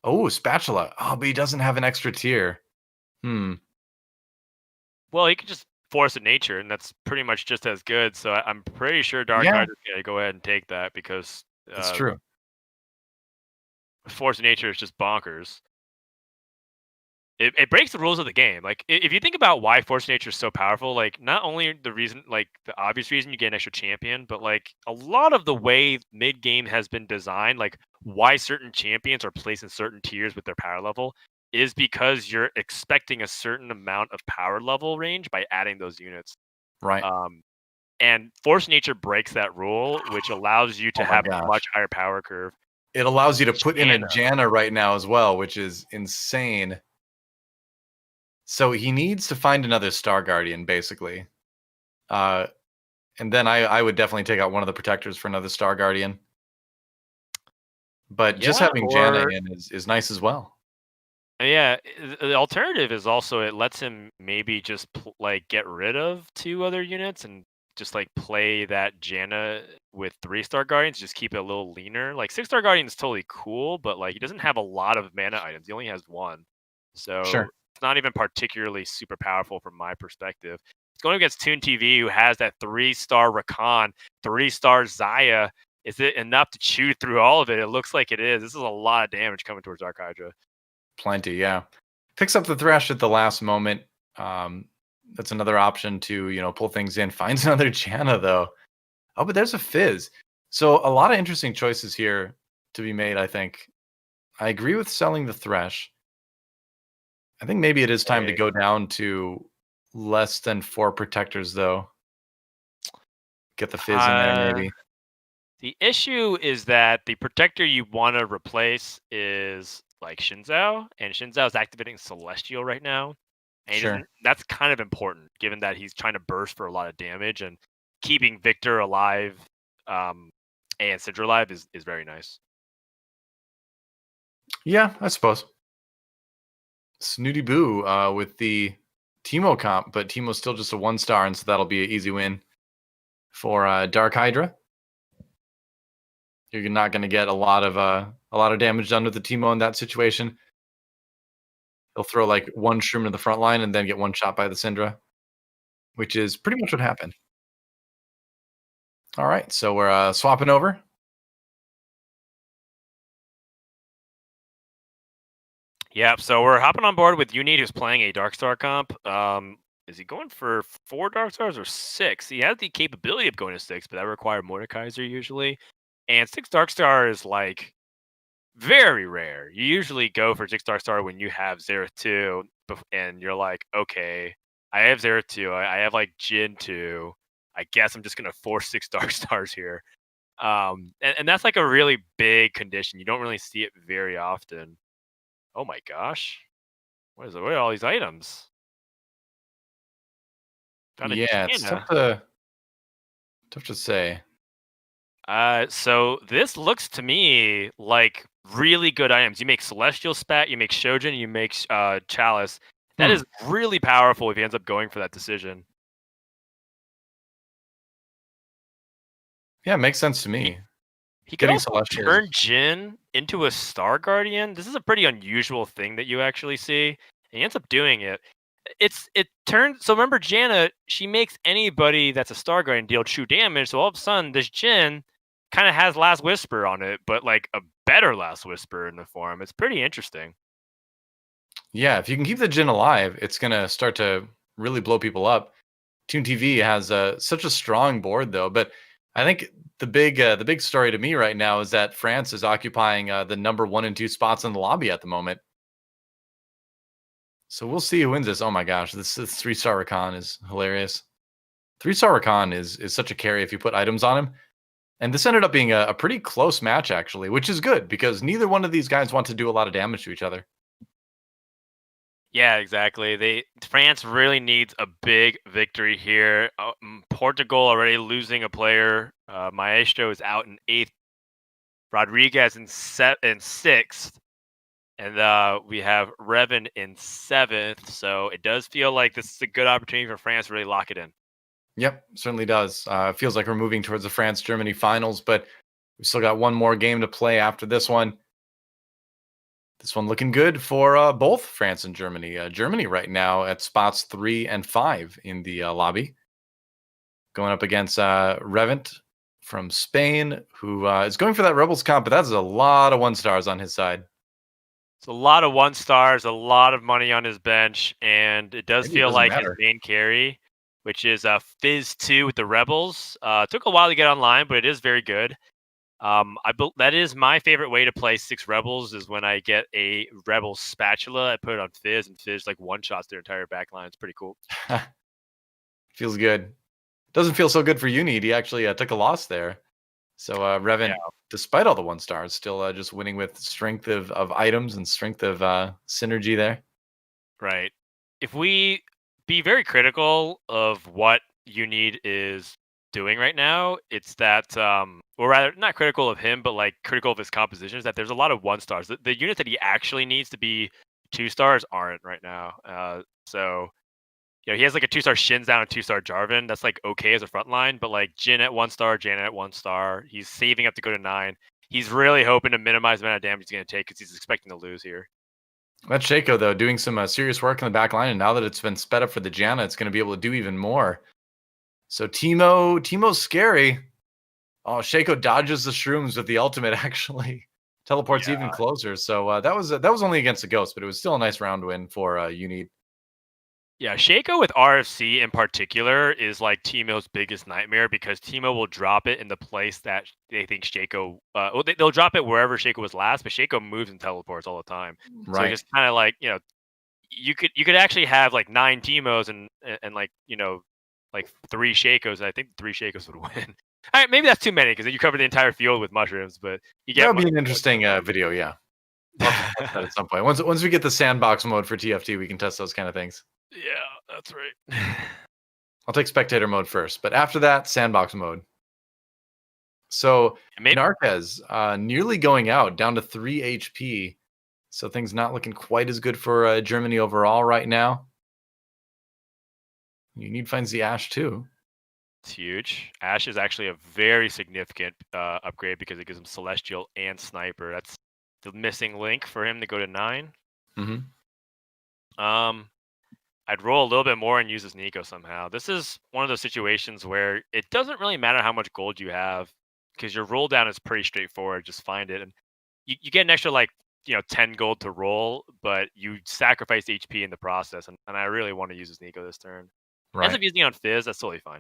Oh, Spatula. Oh, but he doesn't have an extra tier. Well, he could just Force of Nature, and that's pretty much just as good. So I'm pretty sure Yeah, DarkHydra is going to go ahead and take that because that's true. Force of Nature is just bonkers. It breaks the rules of the game. Like if you think about why Force of Nature is so powerful, like not only the reason, like the obvious reason you get an extra champion, but like a lot of the way mid game has been designed, like why certain champions are placed in certain tiers with their power level, is because you're expecting a certain amount of power level range by adding those units. Right. And Force of Nature breaks that rule, which allows you to Oh my have a gosh. much higher power curve. It allows you to put in a Janna. Janna right now as well, which is insane. So he needs to find another Star Guardian, basically. And then I would definitely take out one of the protectors for another Star Guardian. But just Yeah, having Janna or in is nice as well. yeah, the alternative is also it lets him maybe just like get rid of 2 other units and just like play that Janna with 3-star Guardians, just keep it a little leaner. Like 6-star Guardian is totally cool, but like he doesn't have a lot of mana items. He only has 1. So Sure. it's not even particularly super powerful from my perspective. It's going against ToonTV, who has that 3-star Rakan, 3-star Xayah. Is it enough to chew through all of it? It looks like it is. This is a lot of damage coming towards DarkHydra. Plenty, yeah. Picks up the Thresh at the last moment. That's another option to, pull things in. Finds another Janna, though. Oh, but there's a Fizz. So a lot of interesting choices here to be made, I think. I agree with selling the Thresh. I think maybe it is time to go down to less than 4 protectors, though. Get the Fizz in there, maybe. The issue is that the protector you want to replace is like Shinzao, and Shinzao is activating Celestial right now. And he Sure. doesn't, that's kind of important given that he's trying to burst for a lot of damage, and keeping Victor alive and Syndra alive is very nice. Yeah, I suppose. Snoodyboo with the Teemo comp, but Teemo's still just a 1-star, and so that'll be an easy win for DarkHydra. You're not going to get a lot of damage done with the Teemo in that situation. They'll throw like one shroom to the front line and then get one shot by the Syndra, which is pretty much what happened. All right, so we're swapping over. Yep, so we're hopping on board with Unid, who's playing a Darkstar comp. Is he going for 4 Darkstars or 6? He has the capability of going to 6, but that requires Mordekaiser usually. And 6 Darkstar is like very rare. You usually go for 6 Darkstar when you have 0-2, and you're like, okay, I have 0-2, I have like Jin 2. I guess I'm just gonna force 6 Darkstars here. And that's like a really big condition. You don't really see it very often. Oh my gosh. What are all these items? Yeah, it's tough to say. So this looks to me like really good items. You make Celestial Spat, you make Shojin, you make Chalice. That is really powerful if he ends up going for that decision. Yeah, it makes sense to me. He could also turn Jin into a Star Guardian. This is a pretty unusual thing that you actually see. And he ends up doing it. It turns, so remember Janna, she makes anybody that's a Star Guardian deal true damage. So all of a sudden, this Jin kind of has Last Whisper on it, but like a better Last Whisper in the form. It's pretty interesting. Yeah, if you can keep the Jin alive, it's gonna start to really blow people up. ToonTV has such a strong board though, but I think the big story to me right now is that France is occupying the number 1 and 2 spots in the lobby at the moment. So we'll see who wins this. Oh my gosh, this 3-star Rakan is hilarious. 3-star Rakan is such a carry if you put items on him. And this ended up being a pretty close match actually, which is good because neither one of these guys want to do a lot of damage to each other. Yeah, exactly. France really needs a big victory here. Portugal already losing a player. Maestro is out in 8th. Rodrigues in 6th. And we have Reven in 7th. So it does feel like this is a good opportunity for France to really lock it in. Yep, certainly does. It feels like we're moving towards the France-Germany finals, but we still got one more game to play after this one. This one looking good for both France and Germany. Germany right now at spots 3 and 5 in the lobby. Going up against Reven from Spain, who is going for that Rebels comp, but that's a lot of 1-stars on his side. It's a lot of 1-stars, a lot of money on his bench, and it does feel like his main carry, which is Fizz 2 with the Rebels. Took a while to get online, but it is very good. That is my favorite way to play 6 Rebels is when I get a Rebel spatula. I put it on Fizz, and Fizz like one-shots their entire backline. It's pretty cool. Feels good. Doesn't feel so good for Unid. He actually took a loss there. So Reven, despite all the 1-stars, still just winning with strength of items and strength of synergy there. Right. If we be very critical of what Unid is doing right now, it's that or rather not critical of him, but like critical of his composition, is that there's a lot of 1-stars. The units that he actually needs to be 2-stars aren't right now. So he has like a 2-star Shin's down, a 2-star Jarvan. That's like okay as a front line, but like Jin at 1-star, Janet at 1-star. He's saving up to go to 9. He's really hoping to minimize the amount of damage he's going to take because he's expecting to lose here. That's Shaco though, doing some serious work in the back line, and now that it's been sped up for the Janna, it's going to be able to do even more. So Teemo's scary. Oh, Shaco dodges the shrooms with the ultimate, actually. Teleports even closer. So that was only against the Ghost, but it was still a nice round win for Unid. Yeah, Shaco with RFC in particular is like Teemo's biggest nightmare because Teemo will drop it in the place that they think Shaco... they'll drop it wherever Shaco was last, but Shaco moves and teleports all the time. Right. So just kind of like, you could actually have like 9 Teemos and like, like 3 Shakos. I think 3 Shakos would win. All right, maybe that's too many because you cover the entire field with mushrooms, but you get that would be an interesting video, yeah. At some point. Once we get the sandbox mode for TFT, we can test those kind of things. Yeah, that's right. I'll take spectator mode first, but after that, sandbox mode. So Maybe Narkez nearly going out, down to 3 HP. So things not looking quite as good for Germany overall right now. You need finds the Ash too. it's huge. Ash is actually a very significant upgrade because it gives him Celestial and Sniper. That's the missing link for him to go to 9. I'd roll a little bit more and use this Nico somehow. This is one of those situations where it doesn't really matter how much gold you have because your roll down is pretty straightforward. Just find it, and you get an extra 10 gold to roll, but you sacrifice HP in the process. And I really want to use this Nico this turn. Right. As of using it on Fizz, that's totally fine.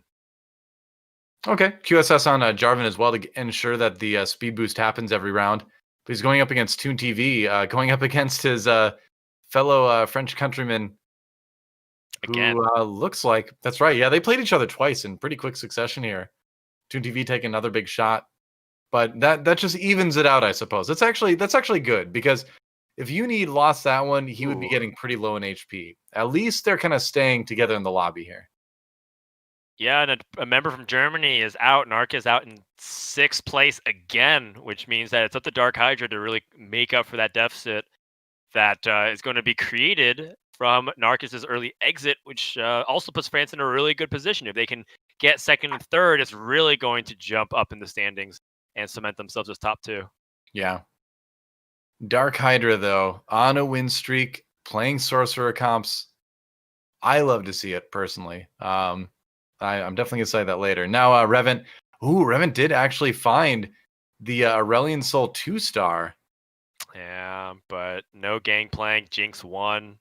Okay, QSS on Jarvan as well to ensure that the speed boost happens every round. But he's going up against ToonTV, going up against his fellow French countryman. Again. Who looks like, that's right. Yeah, they played each other twice in pretty quick succession here. ToonTV taking another big shot, but that just evens it out, I suppose. That's actually good because if Uni lost that one, he would be getting pretty low in HP. At least they're kind of staying together in the lobby here. Yeah, and a member from Germany is out. Narkez out in 6th place again, which means that it's up to DarkHydra to really make up for that deficit that is going to be created from Narkez's early exit, which also puts France in a really good position. If they can get 2nd and 3rd, it's really going to jump up in the standings and cement themselves as top 2. Yeah. DarkHydra, though, on a win streak, playing Sorcerer comps. I love to see it, personally. I'm definitely going to say that later. Now, Reven. Ooh, Reven did actually find the Aurelion Soul 2-star. Yeah, but no Gangplank. Jinx won.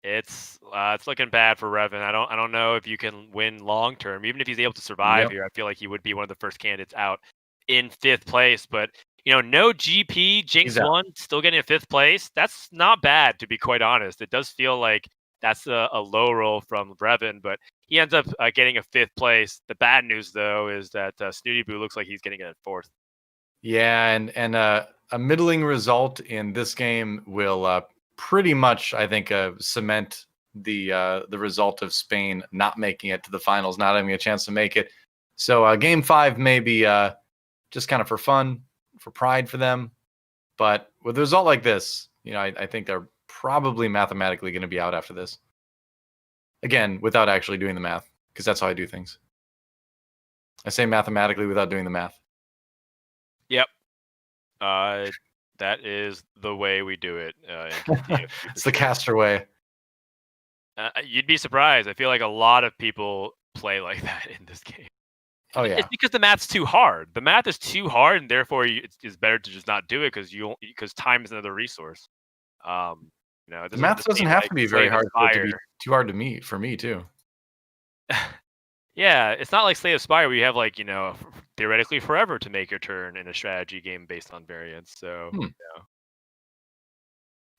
It's looking bad for Reven. I don't know if you can win long term. Even if he's able to survive here, I feel like he would be one of the first candidates out in 5th place. But no GP. Jinx won, still getting a 5th place. That's not bad, to be quite honest. It does feel like that's a low roll from Reven, but he ends up getting a 5th place. The bad news, though, is that Snoodyboo looks like he's getting it at 4th. Yeah, and a middling result in this game will pretty much, I think, cement the result of Spain not making it to the finals, not having a chance to make it. So game 5 may be just kind of for fun, for pride for them. But with a result like this, I think they're probably mathematically going to be out after this. Again, without actually doing the math, because that's how I do things. I say mathematically without doing the math. Yep. That is the way we do it. It's the caster way. You'd be surprised. I feel like a lot of people play like that in this game. Oh yeah. It's because the math's too hard. The math is too hard, and therefore it's better to just not do it because time is another resource. The math doesn't have to be very hard for it to be too hard for me too. Yeah, it's not like Slay of Spire where you have theoretically forever to make your turn in a strategy game based on variance. So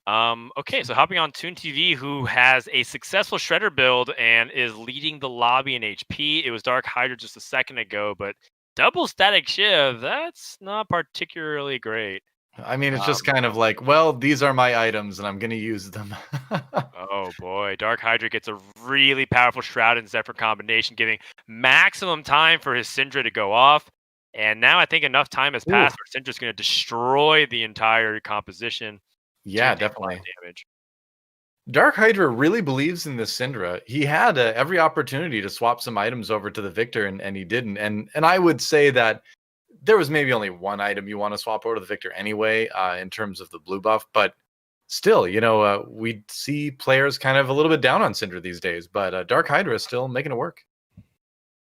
okay, so hopping on ToonTV, who has a successful Shredder build and is leading the lobby in HP. It was DarkHydra just a second ago, but double Static Shiv, that's not particularly great. I mean, it's just kind of like, well, these are my items and I'm going to use them. Oh boy, DarkHydra gets a really powerful Shroud and Zephyr combination, giving maximum time for his Syndra to go off. And now I think enough time has passed where Syndra's going to destroy the entire composition. Yeah, definitely. Damage. DarkHydra really believes in this Syndra. He had every opportunity to swap some items over to the Victor, and he didn't. And I would say that there was maybe only one item you want to swap over to the Victor anyway, in terms of the blue buff. But still, we see players kind of a little bit down on Syndra these days. But DarkHydra is still making it work.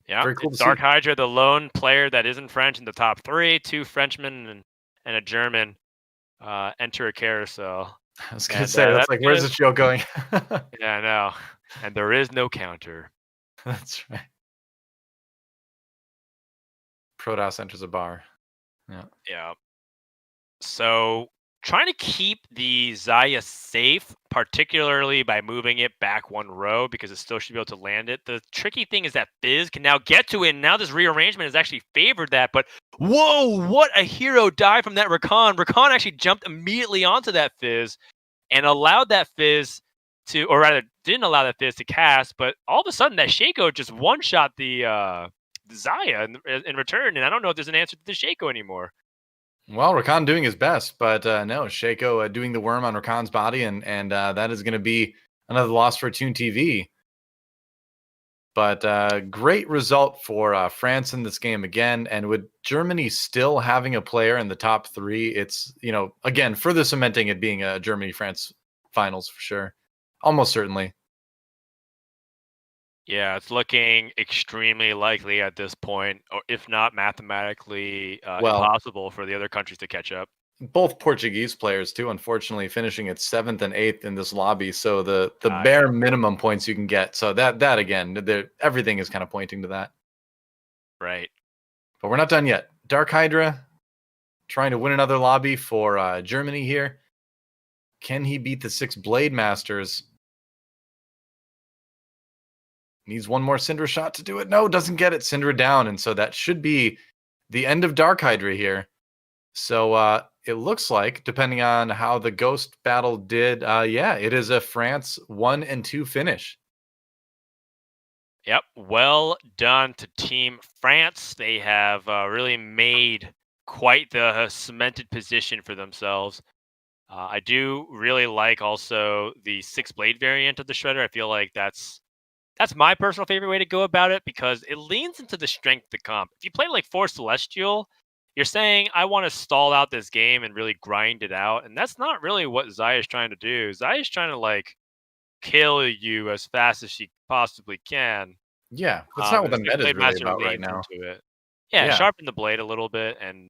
Yeah, very cool. DarkHydra, the lone player that isn't French in the top 3, 2 Frenchmen and a German. Enter a carousel. I was going to say, that's like, where's the show going? Yeah, I know. And there is no counter. That's right. Protoss enters a bar. Yeah. So trying to keep the Xayah safe, particularly by moving it back 1 row because it still should be able to land it. The tricky thing is that Fizz can now get to it, and now this rearrangement has actually favored that. But whoa, what a hero dive from that Rakan. Rakan actually jumped immediately onto that Fizz and allowed that Fizz to, or rather, didn't allow that Fizz to cast, but all of a sudden that Shaco just one-shot the Xayah in return, and I don't know if there's an answer to the Shaco anymore. Well, Rakan doing his best, but no, Shaco doing the worm on Rakan's body, and that is going to be another loss for ToonTV. But great result for France in this game again. And with Germany still having a player in the top 3, it's, again, further cementing it being a Germany-France finals for sure. Almost certainly. Yeah, it's looking extremely likely at this point, or if not mathematically impossible for the other countries to catch up. Both Portuguese players too, unfortunately, finishing at 7th and 8th in this lobby. So the bare minimum points you can get. So that again, everything is kind of pointing to that. Right. But we're not done yet. DarkHydra trying to win another lobby for Germany here. Can he beat the 6 Blade Masters? Needs one more Syndra shot to do it. No, doesn't get it. Syndra down. And so that should be the end of DarkHydra here. So it looks like, depending on how the Ghost battle did, it is a France 1 and 2 finish. Yep, well done to Team France. They have really made quite the cemented position for themselves. I do really like also the 6 blade variant of the Shredder. I feel like that's my personal favorite way to go about it, because it leans into the strength of the comp. If you play like 4 Celestial, you're saying, I want to stall out this game and really grind it out. And that's not really what Xayah is trying to do. Xayah is trying to like kill you as fast as she possibly can. Yeah, that's not what the meta is really about right now. Yeah, sharpen the blade a little bit. And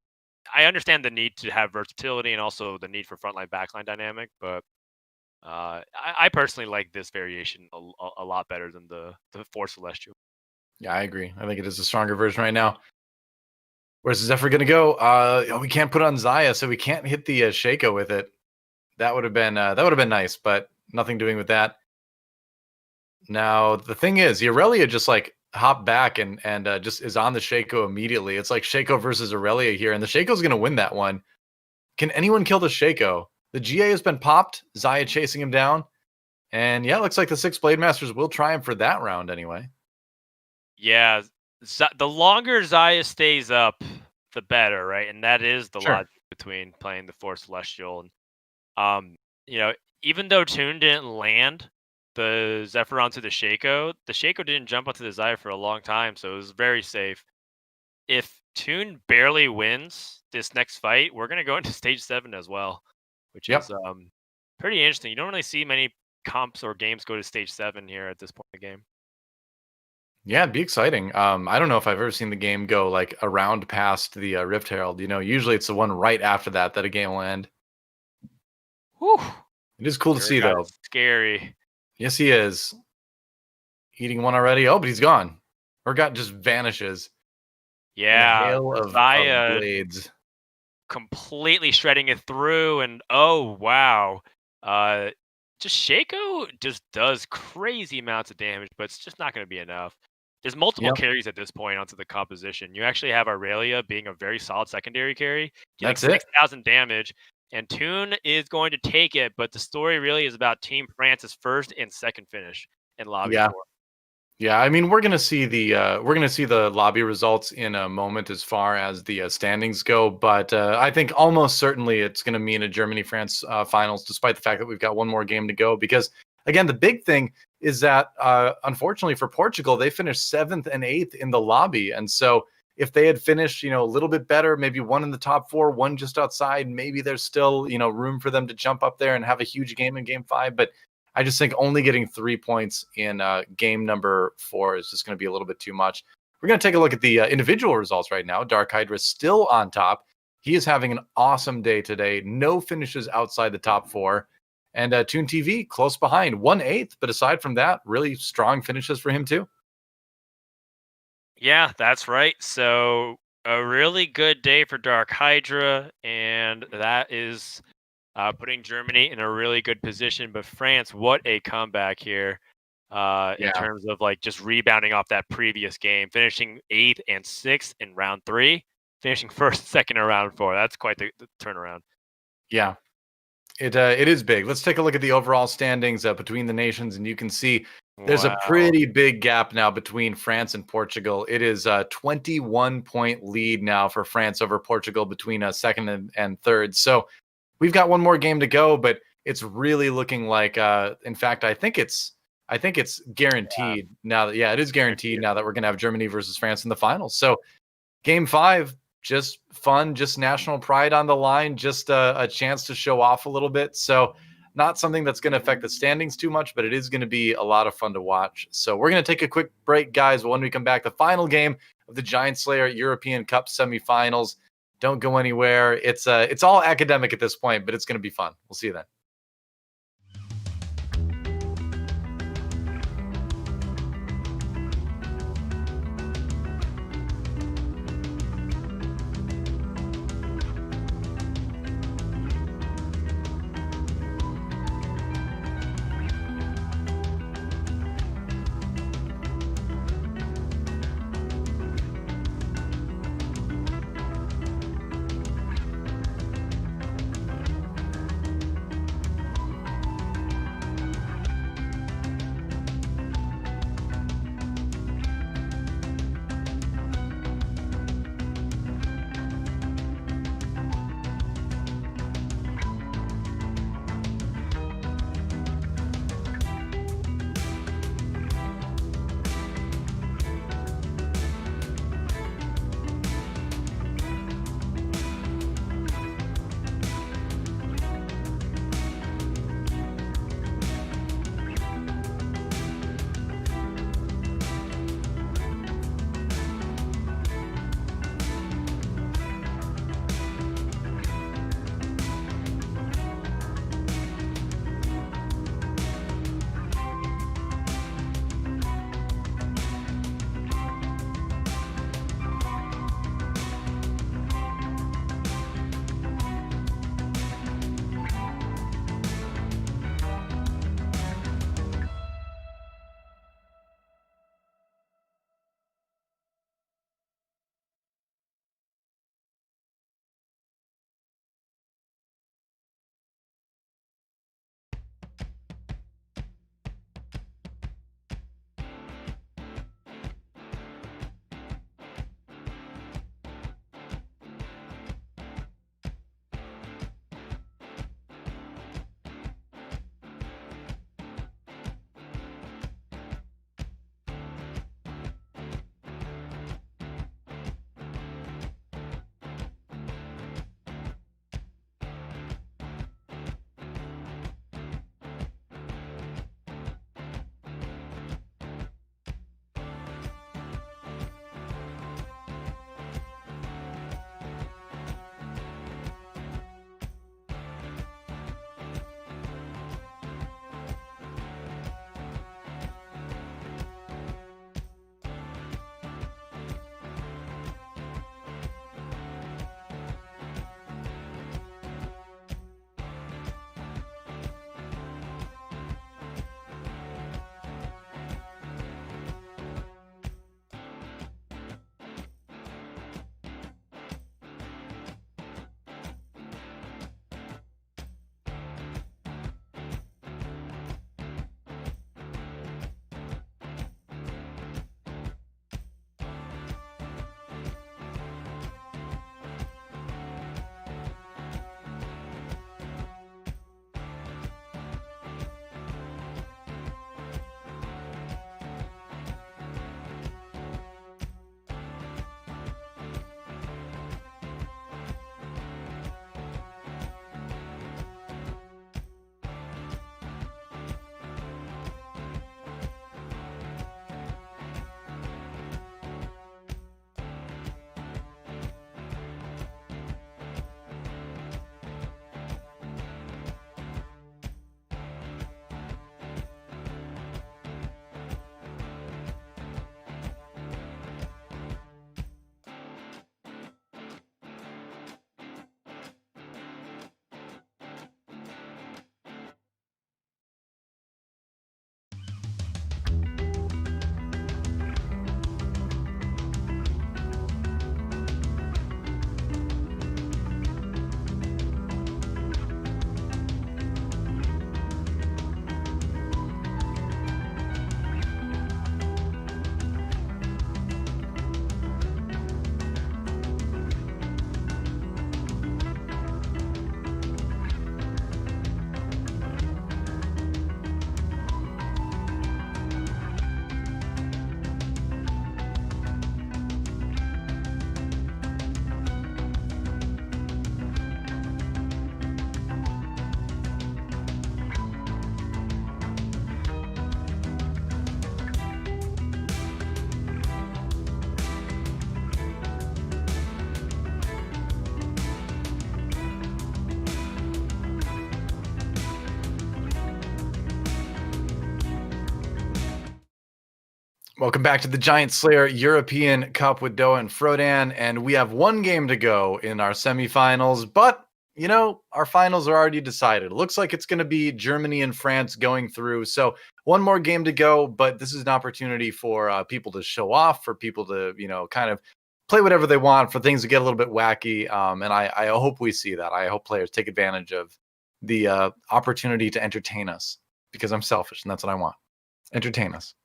I understand the need to have versatility and also the need for frontline backline dynamic, but I personally like this variation a lot better than the 4 Celestial. Yeah, I agree. I think it is a stronger version right now. Where's Zephyr going to go? We can't put on Xayah, so we can't hit the Shaco with it. That would have been nice, but nothing doing with that. Now the thing is, the Aurelia just like hopped back and just is on the Shaco immediately. It's like Shaco versus Aurelia here, and the Shaco's going to win that one. Can anyone kill the Shaco? The GA has been popped. Xayah chasing him down, and yeah, looks like the 6 Blade Masters will triumph for that round anyway. Yeah. The longer Xayah stays up, the better, right? And that is the logic between playing the 4 Celestial. And, even though Toon didn't land the Zephyr onto the Shaco didn't jump onto the Xayah for a long time, so it was very safe. If Toon barely wins this next fight, we're going to go into stage 7 as well, which is pretty interesting. You don't really see many comps or games go to stage 7 here at this point in the game. Yeah, it'd be exciting. I don't know if I've ever seen the game go like around past the Rift Herald. Usually it's the one right after that a game will end. Whew. It is cool to see, though. Scary. Yes, he is. Eating one already. Oh, but he's gone. Urgot just vanishes. Yeah, hail of blades. Completely shredding it through, and oh wow. Just Shaco just does crazy amounts of damage, but it's just not going to be enough. There's multiple carries at this point onto the composition. You actually have Aurelia being a very solid secondary carry, dealing 6,000 damage, and Toon is going to take it. But the story really is about Team France's first and second finish in lobby 4. Yeah, I mean, we're gonna see the lobby results in a moment as far as the standings go, but I think almost certainly it's gonna mean a Germany-France finals, despite the fact that we've got one more game to go. Because again, the big thing is that unfortunately for Portugal, they finished 7th and 8th in the lobby, and so if they had finished, a little bit better, maybe one in the top 4, one just outside, maybe there's still room for them to jump up there and have a huge game in Game 5, but I just think only getting 3 points in game number 4 is just going to be a little bit too much. We're going to take a look at the individual results right now. DarkHydra is still on top. He is having an awesome day today. No finishes outside the top 4. And ToonTV close behind, 1/8. But aside from that, really strong finishes for him too. Yeah, that's right. So a really good day for DarkHydra, and that is putting Germany in a really good position. But France, what a comeback here in terms of like just rebounding off that previous game, finishing 8th and 6th in round 3, finishing 1st, 2nd in round 4. That's quite the turnaround. Yeah. It is big. Let's take a look at the overall standings between the nations, and you can see there's a Wow. pretty big gap now between France and Portugal. It is a 21-point lead now for France over Portugal between second and third. So we've got one more game to go, but it's really looking like. In fact, I think it's guaranteed now that it is guaranteed now that we're gonna have Germany versus France in the finals. So Game 5, just fun, just national pride on the line, just a chance to show off a little bit. So not something that's going to affect the standings too much, but it is going to be a lot of fun to watch. So we're going to take a quick break, guys. When we come back, the final game of the Giant Slayer European Cup semifinals. Don't go anywhere. It's all academic at this point, but it's going to be fun. We'll see you then. Welcome back to the Giant Slayer European Cup with DoA and Frodan, and we have one game to go in our semifinals, but you know, our finals are already decided. It looks like it's going to be Germany and France going through. So one more game to go, but this is an opportunity for people to show off, for people to, you know, kind of play whatever they want, for things to get a little bit wacky. And I hope we see that. I hope players take advantage of the opportunity to entertain us, because I'm selfish and that's what I want. Entertain us.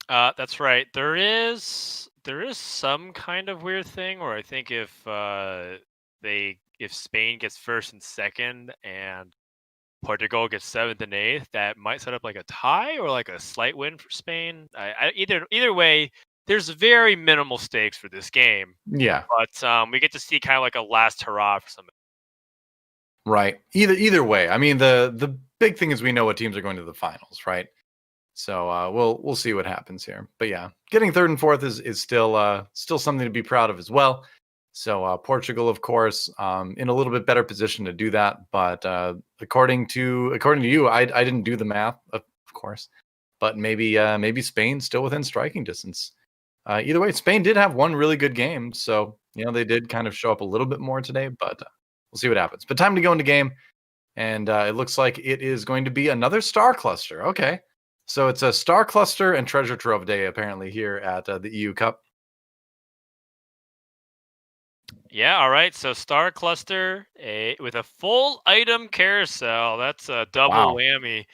That's right. There is some kind of weird thing where I think if Spain gets first and second and Portugal gets seventh and eighth, that might set up like a tie or like a slight win for Spain. Either way, there's very minimal stakes for this game. Yeah. But we get to see kind of like a last hurrah for some. Right. Either way. I mean, the big thing is we know what teams are going to the finals, right? So we'll see what happens here. But yeah, getting third and fourth is still something to be proud of as well. So Portugal, of course, in a little bit better position to do that. But according to you, I didn't do the math, of course. But maybe Spain's still within striking distance. Either way, Spain did have one really good game, so you know they did kind of show up a little bit more today. But we'll see what happens. But time to go into game, and it looks like it is going to be another star cluster. Okay. So it's a star cluster and treasure trove day apparently here at the EU Cup. Yeah, all right. So Star Cluster with a full item carousel. That's a double Wow. whammy.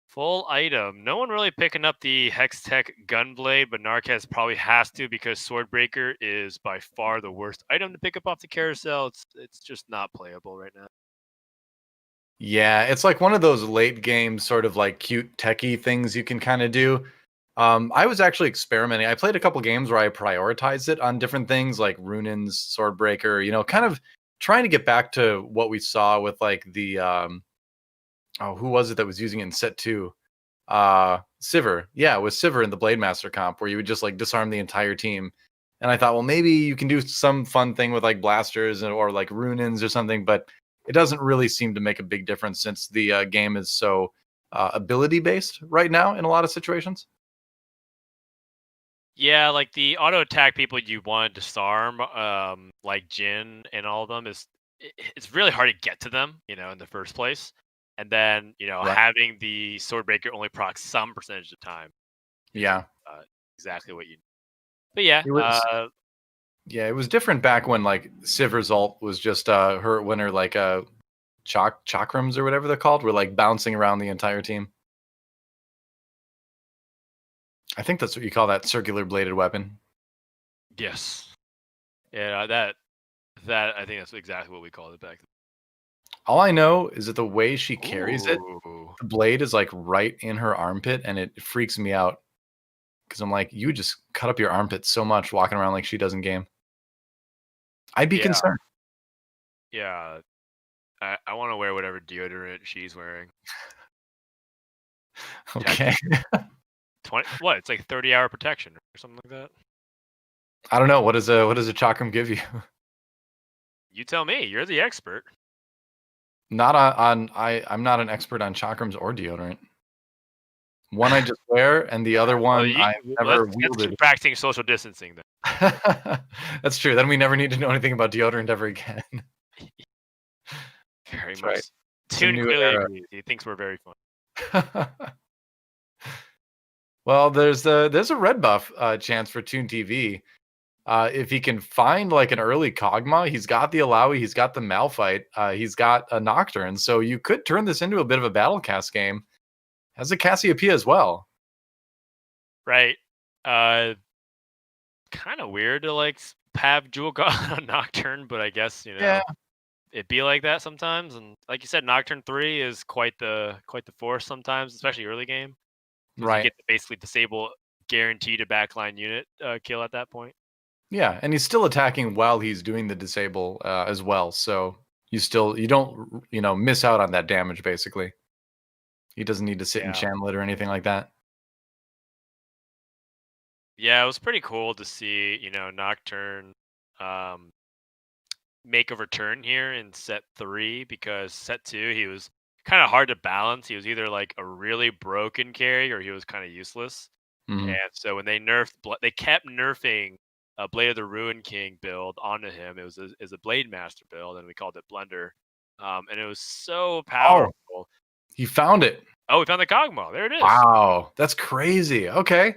Full item. No one really picking up the Hex Tech Gunblade, but Narkez probably has to because Swordbreaker is by far the worst item to pick up off the carousel. It's just not playable right now. Yeah, it's like one of those late game sort of like cute techie things you can kind of do. I was actually experimenting. I played a couple games where I prioritized it on different things like Runins, Swordbreaker, you know, kind of trying to get back to what we saw with like the who was it that was using it in set 2? Sivir. Yeah, it was Sivir in the Blade Master comp where you would just like disarm the entire team. And I thought, well, maybe you can do some fun thing with like blasters or like Runins or something, but it doesn't really seem to make a big difference since the game is so ability based right now in a lot of situations. Yeah, like the auto attack people you want to disarm, like Jin and all of them it's really hard to get to them, you know, in the first place. And then, you know, Right. having the Swordbreaker only proc some percentage of time. Yeah. Exactly what you need. But yeah, It was yeah, it was different back when like Sivir's ult was just her when her like chakrams or whatever they're called were like bouncing around the entire team. I think that's what you call that circular bladed weapon. yes. Yeah, that I think that's exactly what we called it back then. All I know is that the way she carries it, Ooh. the blade is like right in her armpit, and it freaks me out because I'm like, you just cut up your armpit so much walking around like she does in game. I'd be Yeah. concerned. Yeah. I want to wear whatever deodorant she's wearing. Okay. 20 what? It's like 30-hour protection or something like that. I don't know. What does a chakram give you? You tell me. You're the expert. Not I'm not an expert on chakrams or deodorant. One I just wear, and the other one I've never let's wielded. keep practicing social distancing then. That's true. Then we never need to know anything about deodorant ever again. Very That's much. right. Toon new clearly era. agrees. He thinks we're very fun. Well, there's a red buff chance for ToonTV. If he can find like an early Kog'Maw, he's got the Alawi, he's got the Malphite, he's got a Nocturne. So you could turn this into a bit of a battle cast game. Has a Cassiopeia as well. Right. Kind of weird to like have Jewel God on Nocturne, but I guess, you know, Yeah. it'd be like that sometimes. And like you said, Nocturne 3 is quite the force sometimes, especially early game. Because you Right. get to basically disable guaranteed a backline unit kill at that point. Yeah, and he's still attacking while he's doing the disable as well. So you don't miss out on that damage basically. He doesn't need to sit and Yeah. channel it or anything like that. Yeah, it was pretty cool to see, you know, Nocturne make a return here in set 3 because set 2 he was kind of hard to balance. He was either like a really broken carry or he was kind of useless. Mhm. And so when they kept nerfing a Blade of the Ruin King build onto him. It was a Blade Master build, and we called it Blunder. And it was so Oh, powerful. he found it. Oh, we found the Kog'Maw. There it is. Wow, that's crazy. Okay,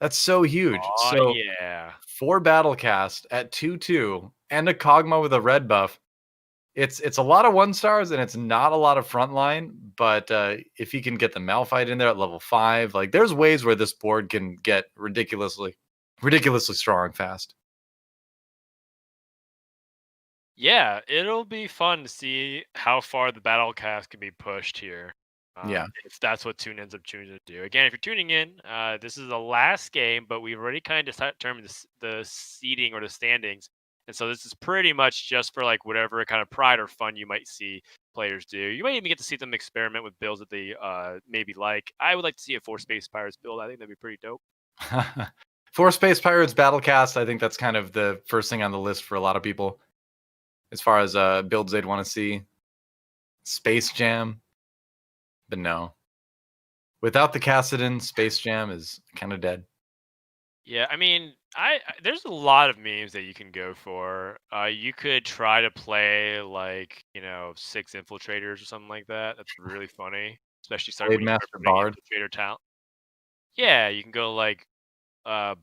that's so huge. Oh So yeah. 4 Battlecast at 2/2 and a Kog'Maw with a red buff. It's a lot of 1 stars and it's not a lot of frontline, but if he can get the Malphite in there at level 5, like there's ways where this board can get ridiculously strong fast. Yeah, it'll be fun to see how far the Battlecast can be pushed here. Yeah. If that's what Tune ends up choosing to do. Again, if you're tuning in, this is the last game, but we've already kind of determined the seeding or the standings. And so this is pretty much just for like whatever kind of pride or fun you might see players do. You might even get to see them experiment with builds that they maybe like. I would like to see a 4 Space Pirates build. I think that'd be pretty dope. 4 Space Pirates Battlecast, I think that's kind of the first thing on the list for a lot of people as far as builds they'd want to see. Space Jam, but no. Without the Kassadin, Space Jam is kind of dead. Yeah, I mean, there's a lot of memes that you can go for. You could try to play like 6 infiltrators or something like that. That's really funny, especially Blade when you start Master putting Bard. infiltrator talent. Yeah, you can go like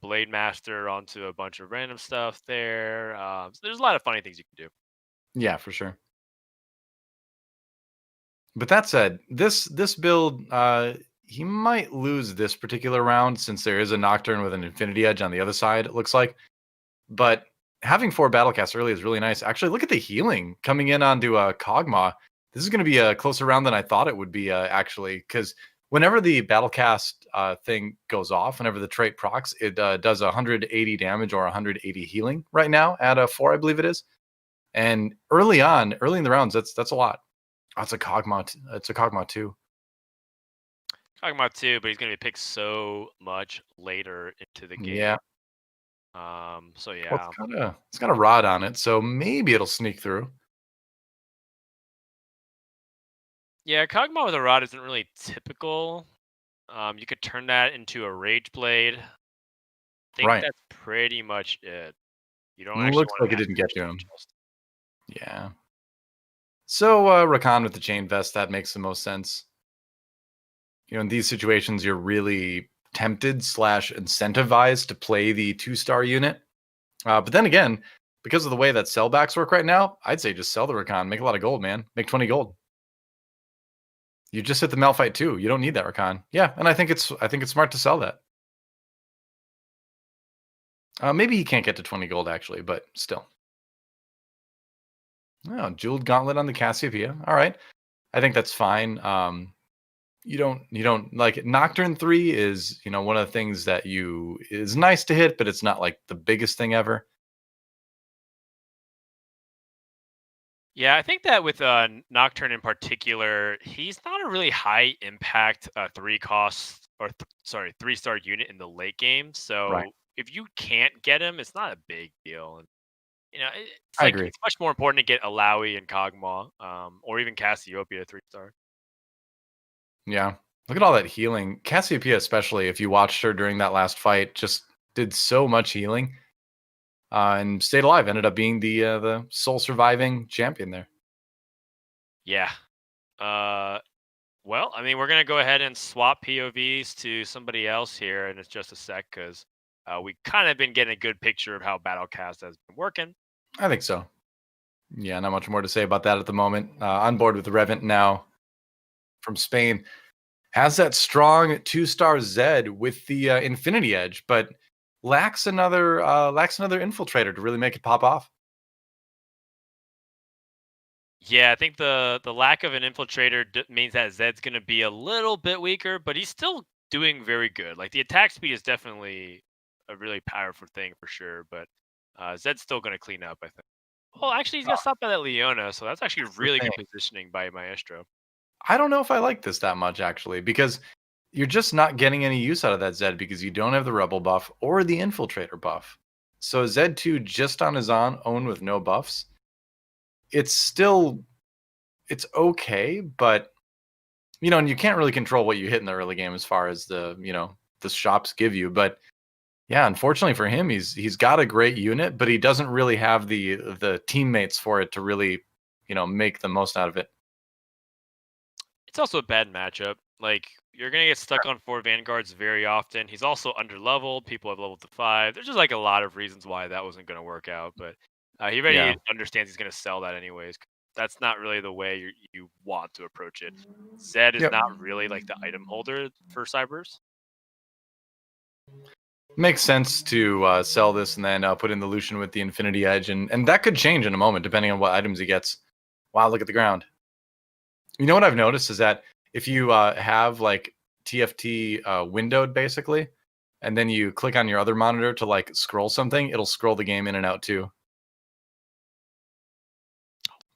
Blade Master onto a bunch of random stuff there. So there's a lot of funny things you can do. Yeah, for sure. But that said, this build, he might lose this particular round since there is a Nocturne with an Infinity Edge on the other side, it looks like. But having 4 Battlecasts early is really nice. Actually, look at the healing coming in onto Kog'Maw. This is going to be a closer round than I thought it would be, actually, because whenever the Battlecast thing goes off, whenever the trait procs, it does 180 damage or 180 healing right now at a 4, I believe it is. And early in the rounds, that's a lot. Oh, it's a Kog'Maw. It's a Kog'Maw too. Talking about too, but he's going to be picked so much later into the game. Yeah. So Well, yeah. it's got a rod on it, so maybe it'll sneak through. Yeah, Kog'Maw with a rod isn't really typical. You could turn that into a Rage Blade. I think Right. that's pretty much it. You don't actually Looks want like to it have didn't your get to him. chest. Yeah. So Rakan with the chain vest, that makes the most sense. In these situations, you're really tempted / incentivized to play the 2-star unit. But then again, because of the way that sellbacks work right now, I'd say just sell the Rakan, make a lot of gold, man. Make 20 gold. You just hit the Malphite too. You don't need that Rakan. Yeah, and I think it's smart to sell that. Maybe he can't get to 20 gold actually, but still. Oh, Jeweled Gauntlet on the Cassiopeia. All right. I think that's fine. You don't like it. Nocturne 3 is, one of the things that is nice to hit, but it's not like the biggest thing ever. Yeah, I think that with Nocturne in particular, he's not a really high impact 3 cost or 3-star unit in the late game. Right. So if you can't get him, it's not a big deal. And it's I like agree. it's much more important to get Alawi and Kog'Maw, or even Cassiopeia 3-star. Yeah. Look at all that healing. Cassiopeia, especially if you watched her during that last fight, just did so much healing. And stayed alive. Ended up being the sole surviving champion there. Yeah. Well, I mean, we're gonna go ahead and swap POVs to somebody else here, and it's just a sec because we kind of been getting a good picture of how Battlecast has been working. I think so. Yeah, not much more to say about that at the moment. On board with the Reven now from Spain. Has that strong 2-star Zed with the Infinity Edge, but lacks another infiltrator to really make it pop off. Yeah, I think the lack of an infiltrator means that Zed's going to be a little bit weaker, but he's still doing very good. Like the attack speed is definitely a really powerful thing for sure, but Zed's still going to clean up, I think. Well, actually, he's got stopped by that Leona, so that's actually That's the really thing. good positioning by Maestro. I don't know if I like this that much actually, because you're just not getting any use out of that Zed because you don't have the Rebel buff or the Infiltrator buff. So Zed2 just on his own with no buffs, it's okay, but and you can't really control what you hit in the early game as far as the the shops give you. But yeah, unfortunately for him, he's got a great unit, but he doesn't really have the teammates for it to really, make the most out of it. It's also a bad matchup. Like, you're gonna get stuck on 4 Vanguards very often. He's also under-leveled. People have leveled to 5. There's just, like, a lot of reasons why that wasn't gonna work out, but, he already Yeah. understands he's gonna sell that anyways. That's not really the way you want to approach it. Zed is Yep. not really, like, the item holder for Cybers. Makes sense to sell this and then put in the Lucian with the Infinity Edge, and that could change in a moment depending on what items he gets. Wow, look at the ground. You know what I've noticed is that if you have like TFT windowed basically, and then you click on your other monitor to like scroll something, it'll scroll the game in and out too,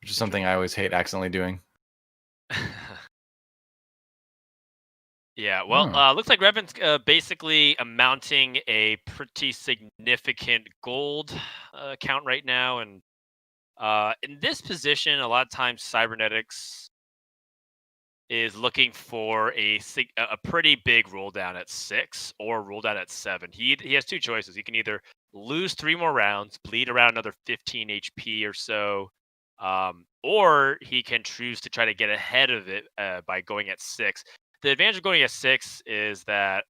which is something I always hate accidentally doing. Yeah, well, looks like Reven's basically amounting a pretty significant gold count right now, and in this position, a lot of times Cybernetics is looking for a pretty big roll down at 6 or roll down at 7. He has 2 choices. He can either lose 3 more rounds, bleed around another 15 HP or so, or he can choose to try to get ahead of it by going at 6. The advantage of going at 6 is that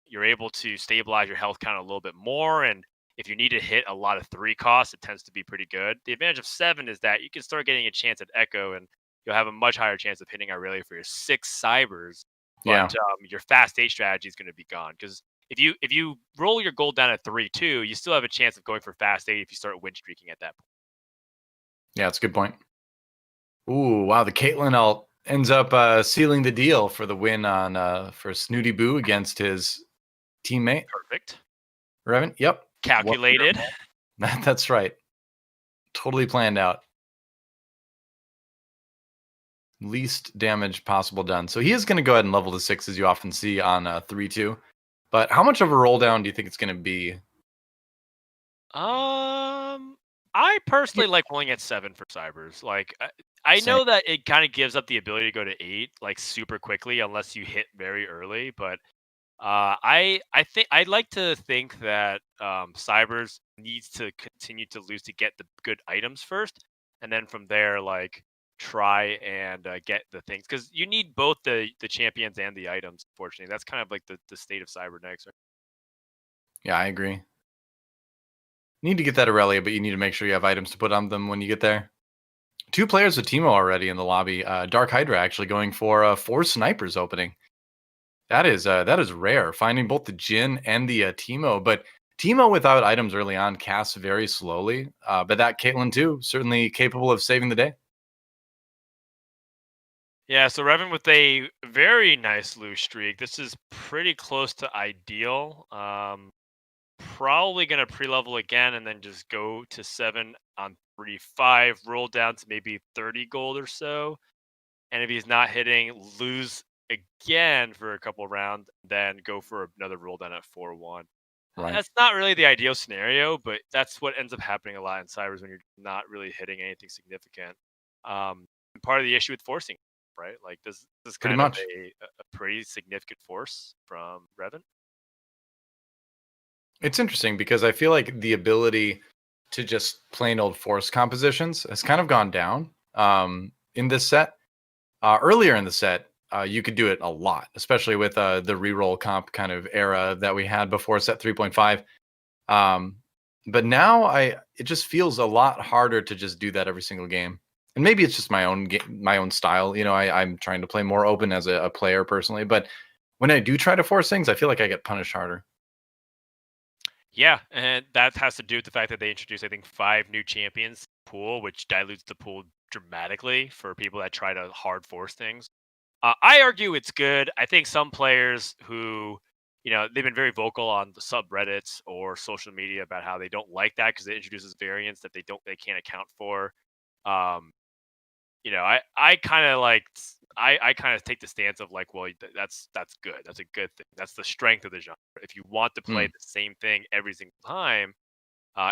you're able to stabilize your health count a little bit more, and if you need to hit a lot of 3 costs, it tends to be pretty good. The advantage of 7 is that you can start getting a chance at Echo, and you'll have a much higher chance of hitting Aurelia for your 6 Cybers. Yeah. But your fast 8 strategy is going to be gone, because if you roll your gold down at 3-2, you still have a chance of going for fast 8 if you start win streaking at that point. Yeah, that's a good point. Ooh, wow, the Caitlyn ult ends up sealing the deal for the win on for Snoodyboo against his teammate. Perfect. Reven. Yep. Calculated. That's right. Totally planned out. Least damage possible done. So he is going to go ahead and level to 6, as you often see on 3-2. But how much of a roll down do you think it's going to be? I personally like rolling at 7 for Cybers. Like, I know that it kind of gives up the ability to go to 8 like super quickly unless you hit very early, but I think I'd like to think that Cybers needs to continue to lose to get the good items first, and then from there, like, try and get the things, because you need both the champions and the items. Unfortunately, that's kind of like the state of Cybernetics. Right? Yeah, I agree. Need to get that Aurelia, but you need to make sure you have items to put on them when you get there. 2 players with Teemo already in the lobby. DarkHydra actually going for 4 snipers opening. That is rare, finding both the Jhin and the Teemo. But Teemo without items early on casts very slowly. But that Caitlyn too, certainly capable of saving the day. Yeah, so Reven with a very nice loose streak. This is pretty close to ideal. Probably gonna pre-level again and then just go to 7 on 3-5, roll down to maybe 30 gold or so. And if he's not hitting, lose again for a couple rounds, then go for another roll down at 4-1. Right. That's not really the ideal scenario, but that's what ends up happening a lot in Cybers when you're not really hitting anything significant. Part of the issue with forcing, right? Like, this is kind of a pretty significant force from Reven. It's interesting because I feel like the ability to just plain old force compositions has kind of gone down in this set. Earlier in the set, you could do it a lot, especially with the reroll comp kind of era that we had before set 3.5. But now it just feels a lot harder to just do that every single game. And maybe it's just my own style. I'm trying to play more open as a player personally. But when I do try to force things, I feel like I get punished harder. Yeah, and that has to do with the fact that they introduced, I think, 5 new champions pool, which dilutes the pool dramatically for people that try to hard force things. I argue it's good. I think some players who, they've been very vocal on the subreddits or social media about how they don't like that because it introduces variants that they can't account for. I kind of like I kind of take the stance of like, well, that's good. That's a good thing. That's the strength of the genre. If you want to play the same thing every single time,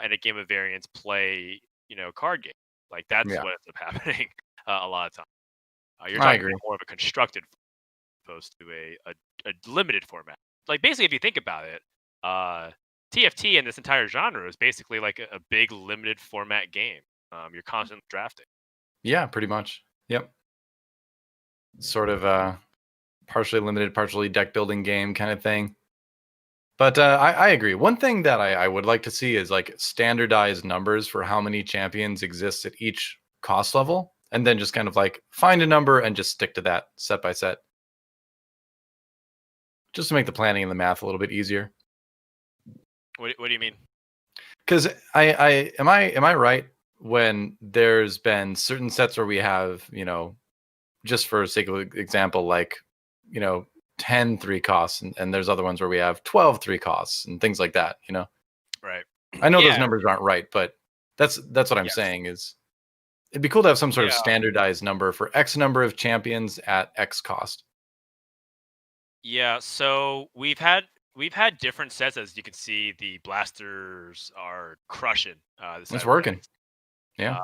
in a game of variants, play card game. Like, that's what ends up happening a lot of times. You're talking about more of a constructed opposed to a limited format. like basically if you think about it, TFT and this entire genre is basically like a big limited format game. You're constantly drafting. Yeah, pretty much. Yep. Sort of partially limited, partially deck building game kind of thing. But I agree. One thing that I would like to see is like standardized numbers for how many champions exist at each cost level, and then just kind of like find a number and just stick to that set by set, just to make the planning and the math a little bit easier. What do you mean? Because am I right when there's been certain sets where we have, you know, just for sake of example, like, you know, 10 3 costs, and there's other ones where we have 12 3 costs and things like that, you know. Right. I know those Yeah. numbers aren't right, but that's what I'm Yes. saying is it'd be cool to have some sort of Yeah. standardized number for X number of champions at X cost. Yeah, so we've had different sets. As you can see, the blasters are crushing this It's side of working. things. Yeah.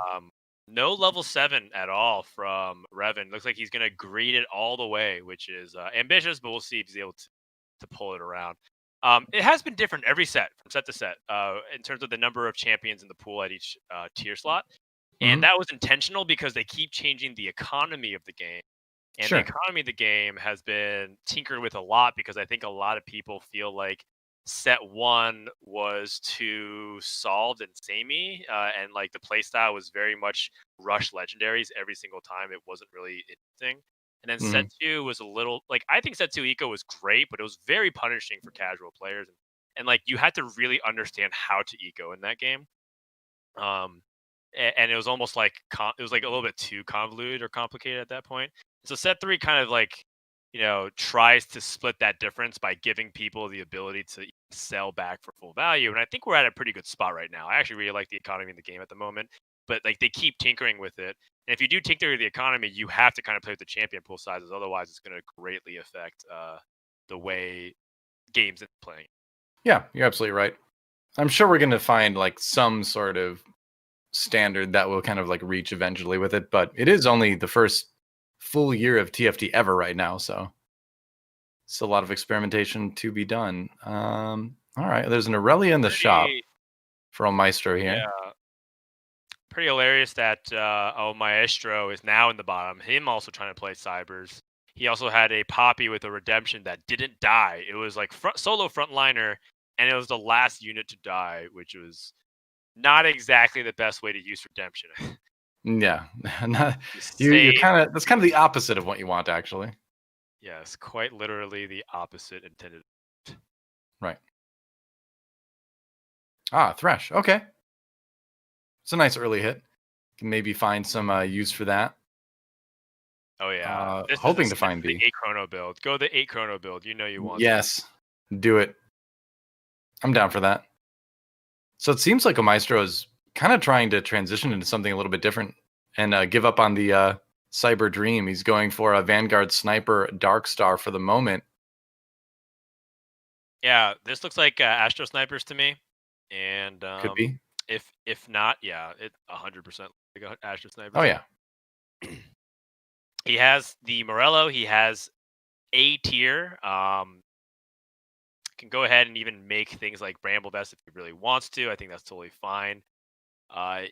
No level 7 at all from Reven. Looks like he's gonna greed it all the way, which is ambitious, but we'll see if he's able to pull it around. It has been different every set from set to set in terms of the number of champions in the pool at each tier slot, and Mhm. that was intentional because they keep changing the economy of the game. And the Sure. economy of the game has been tinkered with a lot because I think a lot of people feel like set one was too solved and samey, and like the playstyle was very much rush legendaries every single time. It wasn't really interesting. And then set Mhm. two was a little like I think set two eco was great, but it was very punishing for casual players, and like you had to really understand how to eco in that game. Um, and it was almost like it was like a little bit too convoluted or complicated at that point. So set three kind of like tries to split that difference by giving people the ability to sell back for full value, and I think we're at a pretty good spot right now. I actually really like the economy in the game at the moment, but like they keep tinkering with it. And if you do tinker with the economy, you have to kind of play with the champion pool sizes, otherwise it's going to greatly affect the way games are playing. Yeah, you're absolutely right. I'm sure we're going to find like some sort of standard that will kind of like reach eventually with it, but it is only the first full year of TFT ever right now, so it's a lot of experimentation to be done. All right, there's an Aurelia in the shop Pretty, for Maestro here. yeah. Pretty hilarious that Maestro is now in the bottom. Him also trying to play Cybers. He also had a Poppy with a redemption that didn't die. It was like solo frontliner, and it was the last unit to die, which was not exactly the best way to use redemption. Yeah, you Save, kind of that's kind of the opposite of what you want, actually. yes, quite literally the opposite intended. Right. Ah, Thresh. Okay, it's a nice early hit. Can maybe find some use for that. Oh yeah, Hoping to this is find the B. 8 chrono build. Go the 8 chrono build. You know you want. Yes, do it. I'm down for that. So it seems like Maestro is kind of trying to transition into something a little bit different and give up on the Cyber Dream. He's going for a Vanguard Sniper Dark Star for the moment. Yeah, this looks like Astro Snipers to me, and Could be. if not, yeah, it 100% like Astro Snipers. Oh yeah. He has the Morello. He has A tier. Can go ahead and even make things like Bramble Vest if he really wants to. I think that's totally fine.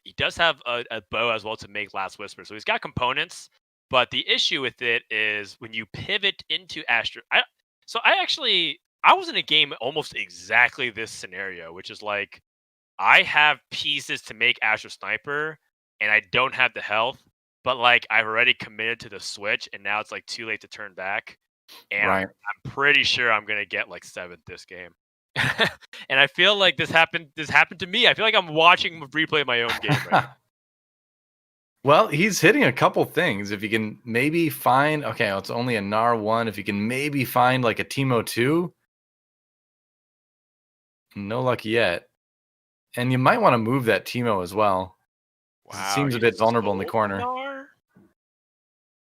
He does have a bow as well to make Last Whisper, so he's got components. But the issue with it is when you pivot into Astro. I was in a game almost exactly this scenario, which is like I have pieces to make Astro Sniper, and I don't have the health, but like I've already committed to the switch, and now it's like too late to turn back. And Right. I'm pretty sure I'm gonna get like 7th this game. And I feel like this happened to me. I feel like I'm watching a replay of my own game right now. Well, he's hitting a couple things. If you can maybe find, okay, well, it's only a Nar 1. If you can maybe find like a Teemo 2, no luck yet. And you might want to move that Teemo as well. 'Cause it Wow, seems a he bit vulnerable in the sold corner. Nar?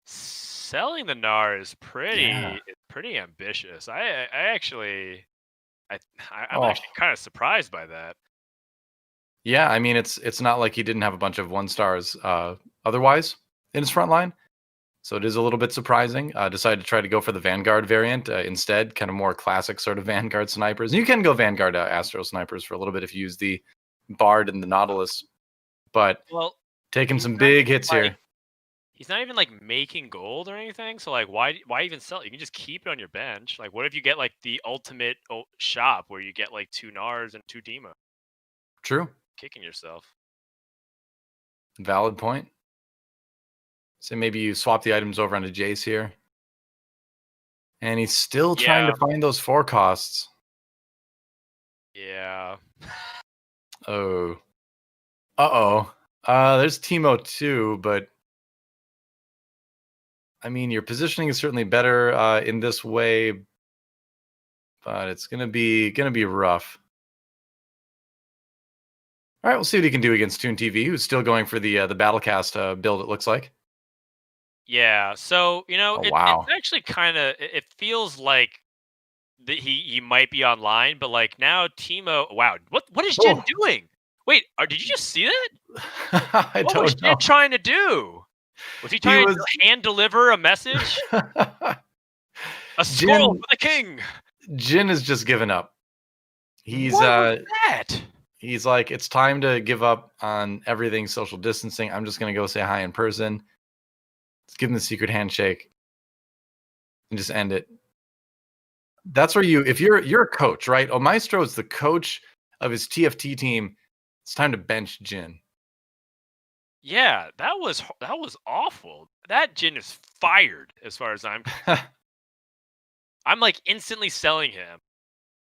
Selling the Nar is Yeah. pretty ambitious. I'm Oh, actually kind of surprised by that. yeah. I mean, it's not like he didn't have a bunch of 1 stars otherwise in his front line. So it is a little bit surprising. Decided to try to go for the Vanguard variant instead, kind of more classic sort of Vanguard snipers. And you can go Vanguard Astro snipers for a little bit if you use the Bard and the Nautilus. But taking some big hits here. He's not even like making gold or anything. So like, why even sell it? You can just keep it on your bench. Like, what if you get like the ultimate shop where you get like 2 Nars and 2 Dima? True. Kicking yourself. Valid point. So maybe you swap the items over onto Jace here. And he's still trying to find those forecasts. Yeah. Oh. Uh-oh. There's Teemo too, but I mean, your positioning is certainly better in this way, but it's gonna be rough. All right, we'll see what he can do against ToonTV, who's still going for the Battlecast build. It looks like. Yeah. So it's actually kind of it feels like that he might be online, but like now Teemo. Wow, what is Jin doing? Wait, did you just see that? I what don't was know. Jin trying to do? Was he trying to hand deliver a message? A scroll for the king. Jin has just given up. He's what was that? He's like, it's time to give up on everything social distancing. I'm just gonna go say hi in person. Let's give him the secret handshake and just end it. That's where if you're a coach, right? Omaestro is the coach of his TFT team. It's time to bench Jin. Yeah, that was awful. That Jin is fired as far as I'm concerned. I'm like instantly selling him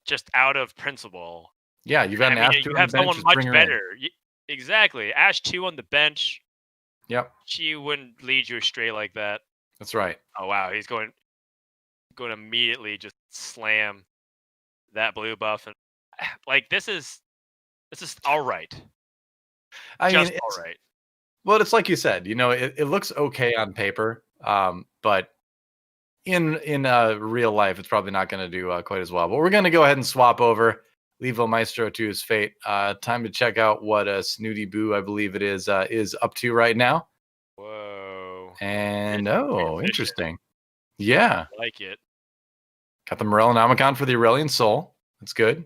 just out of principle. Yeah, you've got an Ash 2 you on have the bench, someone much better. Exactly. Ash 2 on the bench. Yep. She wouldn't lead you astray like that. That's right. Oh wow, he's going to immediately just slam that blue buff, and like this is all right. I mean, all right. Well, it's like you said, it looks okay on paper, but in real life, it's probably not going to do quite as well. But we're going to go ahead and swap over, leave Omaestro to his fate. Time to check out what Snoodyboo, I believe it is up to right now. Whoa! And interesting. Yeah, I like it. Got the Morellonomicon for the Aurelian Soul. That's good.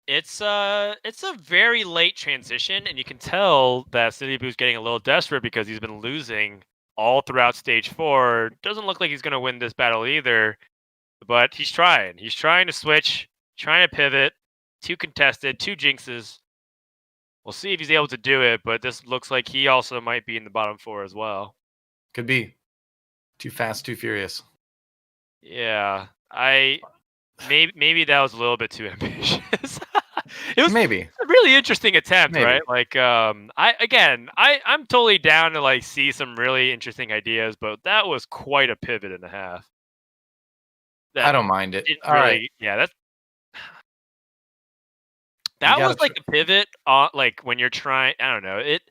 It's a very late transition, and you can tell that Snoodyboo's getting a little desperate because he's been losing all throughout stage 4. Doesn't look like he's gonna win this battle either, but he's trying. He's trying to switch, trying to pivot. 2 contested, 2 jinxes. We'll see if he's able to do it, but this looks like he also might be in the bottom 4 as well. Could be. Too fast, too furious. Yeah, maybe that was a little bit too ambitious. It was maybe a really interesting attempt, right? Like, I'm totally down to like see some really interesting ideas, but that was quite a pivot and a half. I don't mind it. All really, right. Yeah, that was like a pivot on like when you're trying. I don't know it.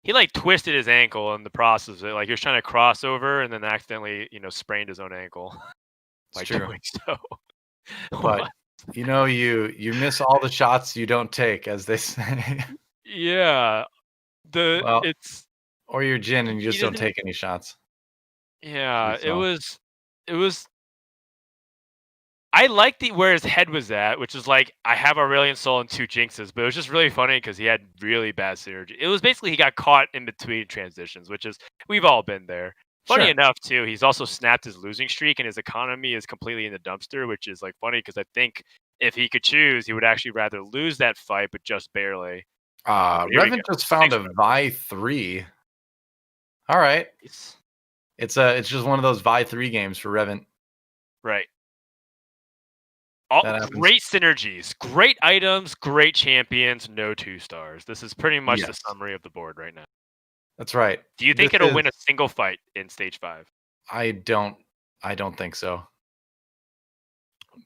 He like twisted his ankle in the process. Like he was trying to cross over and then accidentally, sprained his own ankle by doing so. But you miss all the shots you don't take, as they say. Yeah, or you're Jin and you just don't take any shots. Yeah, it was. I liked where his head was at, which is like, I have Aurelian Soul and 2 jinxes, but it was just really funny because he had really bad synergy. It was basically he got caught in between transitions, which is, we've all been there. Funny enough, too, he's also snapped his losing streak and his economy is completely in the dumpster, which is like funny because I think if he could choose, he would actually rather lose that fight, but just barely. Reven just found a Vi 3. All right. It's just one of those Vi 3 games for Reven. Right. Great synergies, great items, great champions, no 2 stars. This is pretty much the summary of the board right now. That's right. Do you think it'll win a single fight in stage 5? I don't think so.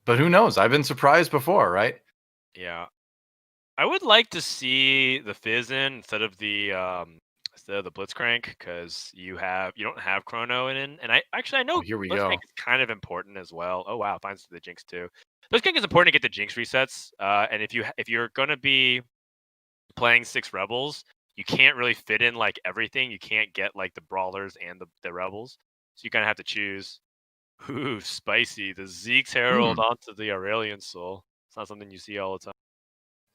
But who knows? I've been surprised before, right? Yeah. I would like to see the Fizzin instead of the Blitzcrank, because you don't have Chrono in, and I know Blitzcrank is kind of important as well. Oh wow, finds the Jinx too. Blitzcrank is important to get the Jinx resets, and if you're gonna be playing 6 Rebels, you can't really fit in like everything. You can't get like the brawlers and the rebels, so you kind of have to choose. Ooh, spicy. The Zeke's Herald onto the Aurelion Soul. It's not something you see all the time.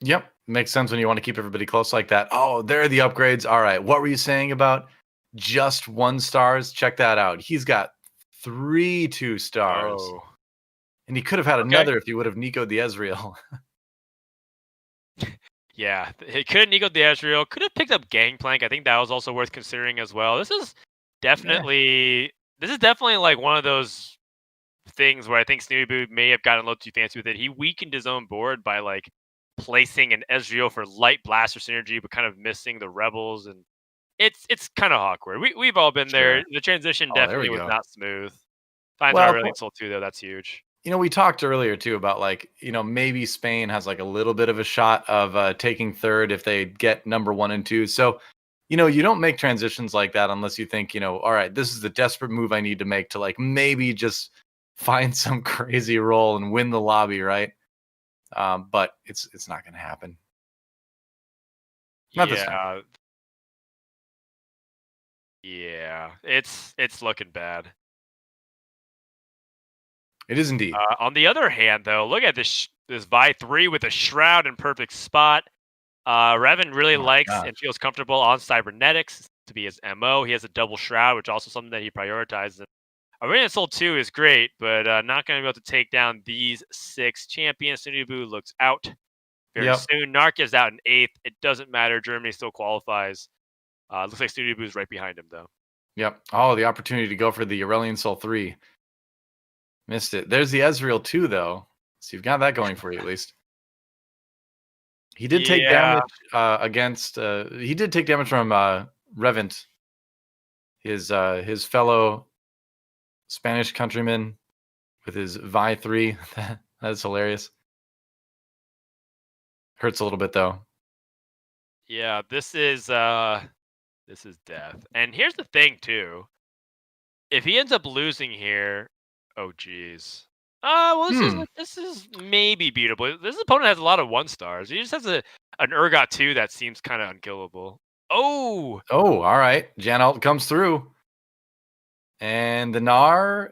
Yep, makes sense when you want to keep everybody close like that. Oh, there are the upgrades. All right, what were you saying about just 1 stars? Check that out. He's got 3 2 stars. Oh. And he could have had another if he would have Nico'd the Ezreal. Yeah, he could have Nico'd the Ezreal. Could have picked up Gangplank. I think that was also worth considering as well. This is definitely like one of those things where I think Snoodyboo may have gotten a little too fancy with it. He weakened his own board by like placing an Ezreal for light blaster synergy, but kind of missing the rebels, and it's kind of awkward. We've all been there. The transition definitely was not smooth. Finds our Aurelion Soul too, though. That's huge. You know, we talked earlier too about like, you know, maybe Spain has like a little bit of a shot of taking third if they get number 1 and 2. So, you know, you don't make transitions like that unless you think, you know, all right, this is the desperate move I need to make to like maybe just find some crazy role and win the lobby, right? But it's not going to happen. Not this time. Yeah, it's looking bad. It is indeed. On the other hand, though, look at this Vi 3 with a shroud in perfect spot. Reven really likes and feels comfortable on cybernetics to be his MO. He has a double shroud, which is also something that he prioritizes. Aurelion Soul 2 is great, but not going to be able to take down these 6 champions. Snoodyboo looks out very soon. Narkez out in 8th. It doesn't matter. Germany still qualifies. Looks like Snoodyboo is right behind him, though. Yep. Oh, the opportunity to go for the Aurelion Soul 3. Missed it. There's the Ezreal 2, though. So you've got that going for you, at least. He did take damage against... he did take damage from Reven, his fellow Spanish countryman with his Vi 3. That's hilarious. Hurts a little bit, though. Yeah, this is death. And here's the thing, too. If he ends up losing here... Oh, geez. Well, this is maybe beatable. This opponent has a lot of 1 stars. He just has an Urgot 2 that seems kind of unkillable. Oh! Oh, all right. Jan ult comes through. And the Gnar...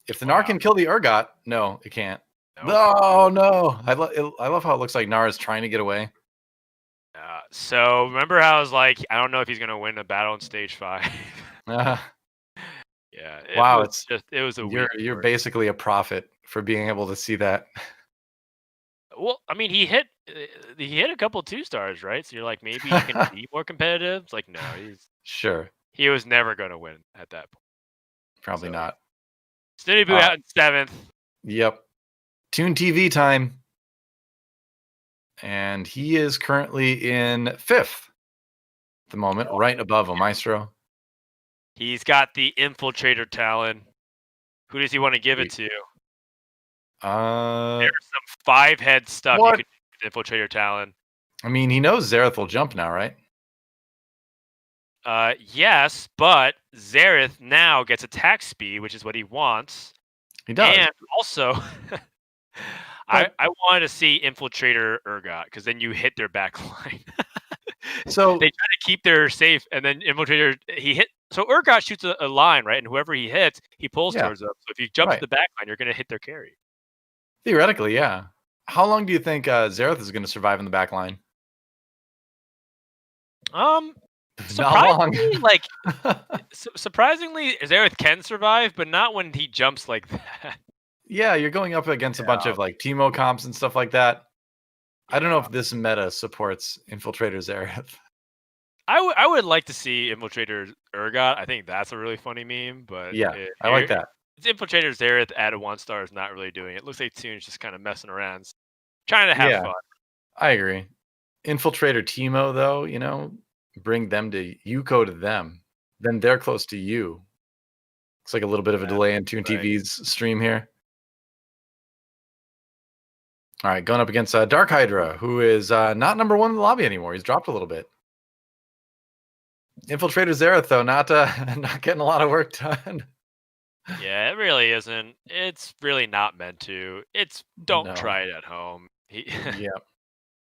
If the Gnar can kill the Urgot... No, it can't. Oh, no. I love how it looks like Gnar is trying to get away. So, remember how I was like, I don't know if he's going to win a battle in stage 5. Yeah. Wow, it was a you're basically a prophet for being able to see that. Well, I mean, he hit a couple 2 stars, right? So you're like, maybe he can be more competitive. It's like, no, he was never going to win at that point. Probably not. Snoodyboo out in 7th. Yep. ToonTV time. And he is currently in 5th at the moment, right above Omaestro. He's got the Infiltrator talent. Who does he want to give it to? There's some 5-head stuff you could do with Infiltrator talent. I mean, he knows Xerath will jump now, right? Yes, but Xerath now gets attack speed, which is what he wants. He does. And also, I wanted to see Infiltrator Urgot, because then you hit their back line. So they try to keep their safe, and then Infiltrator, he hit. So Urgot shoots a line, right? And whoever he hits, he pulls towards them. So if you jump to the back line, you're going to hit their carry. Theoretically, yeah. How long do you think Xerath is going to survive in the back line? Surprisingly, surprisingly, Xerath can survive, but not when he jumps like that. Yeah, you're going up against a bunch of like Teemo comps and stuff like that. I don't know if this meta supports Infiltrator Xerath. I would like to see Infiltrator Urgot. I think that's a really funny meme, but yeah, I like that. It's Infiltrator Xerath at a 1 star is not really doing it. It looks like Toon's just kind of messing around, trying to have fun. I agree. Infiltrator Teemo, though, you know, bring them to you, go to them, then they're close to you. Looks like a little bit of a delay in ToonTV's stream here. All right, going up against DarkHydra, who is not number 1 in the lobby anymore. He's dropped a little bit. Infiltrator Xerath, though, not getting a lot of work done. Yeah, it really isn't. It's really not meant to. Don't try it at home. Yep.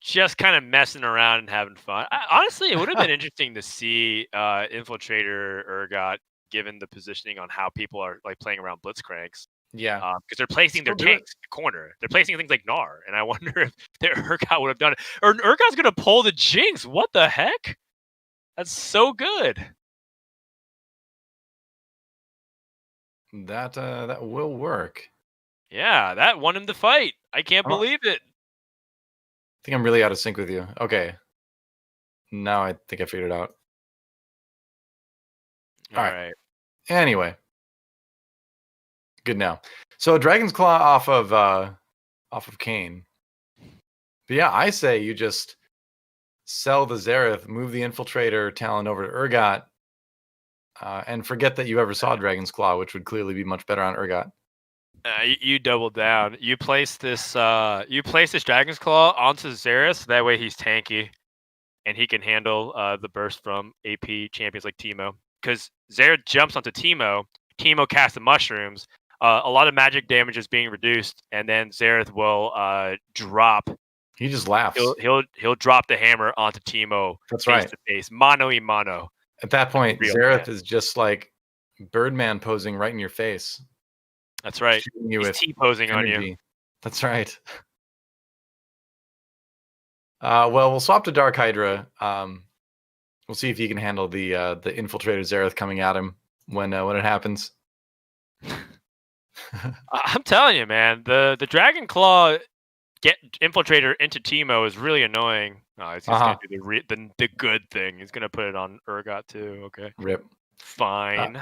just kind of messing around and having fun. Honestly, it would have been interesting to see Infiltrator Urgot given the positioning on how people are like playing around Blitzcranks. Yeah. Because they're placing their Still do it. tanks in the corner. They're placing things like Gnar, and I wonder if their Urgot would have done it. Or Urgot's gonna pull the Jinx. What the heck? That's so good. That will work. Yeah, that won him the fight. I can't believe it. I think I'm really out of sync with you. Okay. Now I think I figured it out. All right. Anyway. Good now. So Dragon's Claw off of Kane. But yeah, I say you just sell the Xerath, move the Infiltrator talent over to Urgot, and forget that you ever saw Dragon's Claw, which would clearly be much better on Urgot. You double down. You place this Dragon's Claw onto Xerath, that way he's tanky, and he can handle the burst from AP champions like Teemo. Because Xerath jumps onto Teemo casts the mushrooms. A lot of magic damage is being reduced, and then Xerath will drop. He just laughs. He'll drop the hammer onto Teemo. That's face right. To face, mano y mano. At that point, Xerath is just like Birdman posing right in your face. That's right. He's T-posing on you. That's right. Well, we'll swap to DarkHydra. We'll see if he can handle the Infiltrator Xerath coming at him when it happens. I'm telling you, man, the Dragon Claw get Infiltrator into Teemo is really annoying. No, he's gonna do the good thing. He's gonna put it on Urgot too. Okay. Rip. Fine.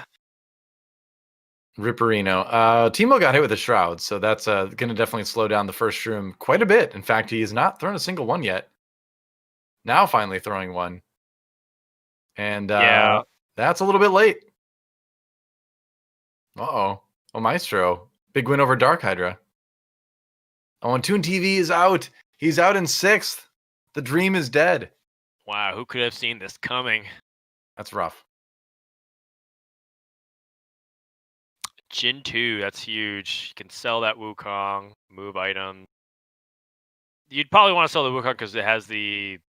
Ripperino. Teemo got hit with a shroud, so that's gonna definitely slow down the first shroom quite a bit. In fact, he has not thrown a single one yet. Now finally throwing one. And yeah, that's a little bit late. Uh-oh. Maestro. Big win over DarkHydra. Oh, and ToonTV is out. He's out in 6th. The dream is dead. Wow, who could have seen this coming? That's rough. Jin 2, that's huge. You can sell that Wukong, move item. You'd probably want to sell the Wukong because it has the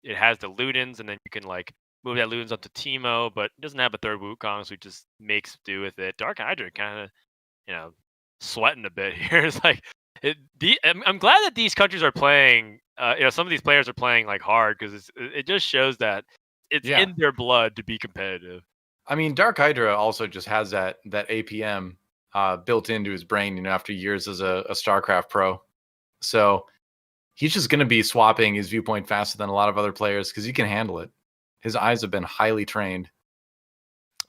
Ludens, and then you can like move that Ludens onto Teemo, but it doesn't have a third Wukong, so it just makes do with it. DarkHydra kind of, sweating a bit here. It's like I'm glad that these countries are playing. Some of these players are playing like hard because it just shows that it's in their blood to be competitive. I mean, DarkHydra also just has that APM built into his brain, after years as a StarCraft pro. So he's just going to be swapping his viewpoint faster than a lot of other players because he can handle it. His eyes have been highly trained.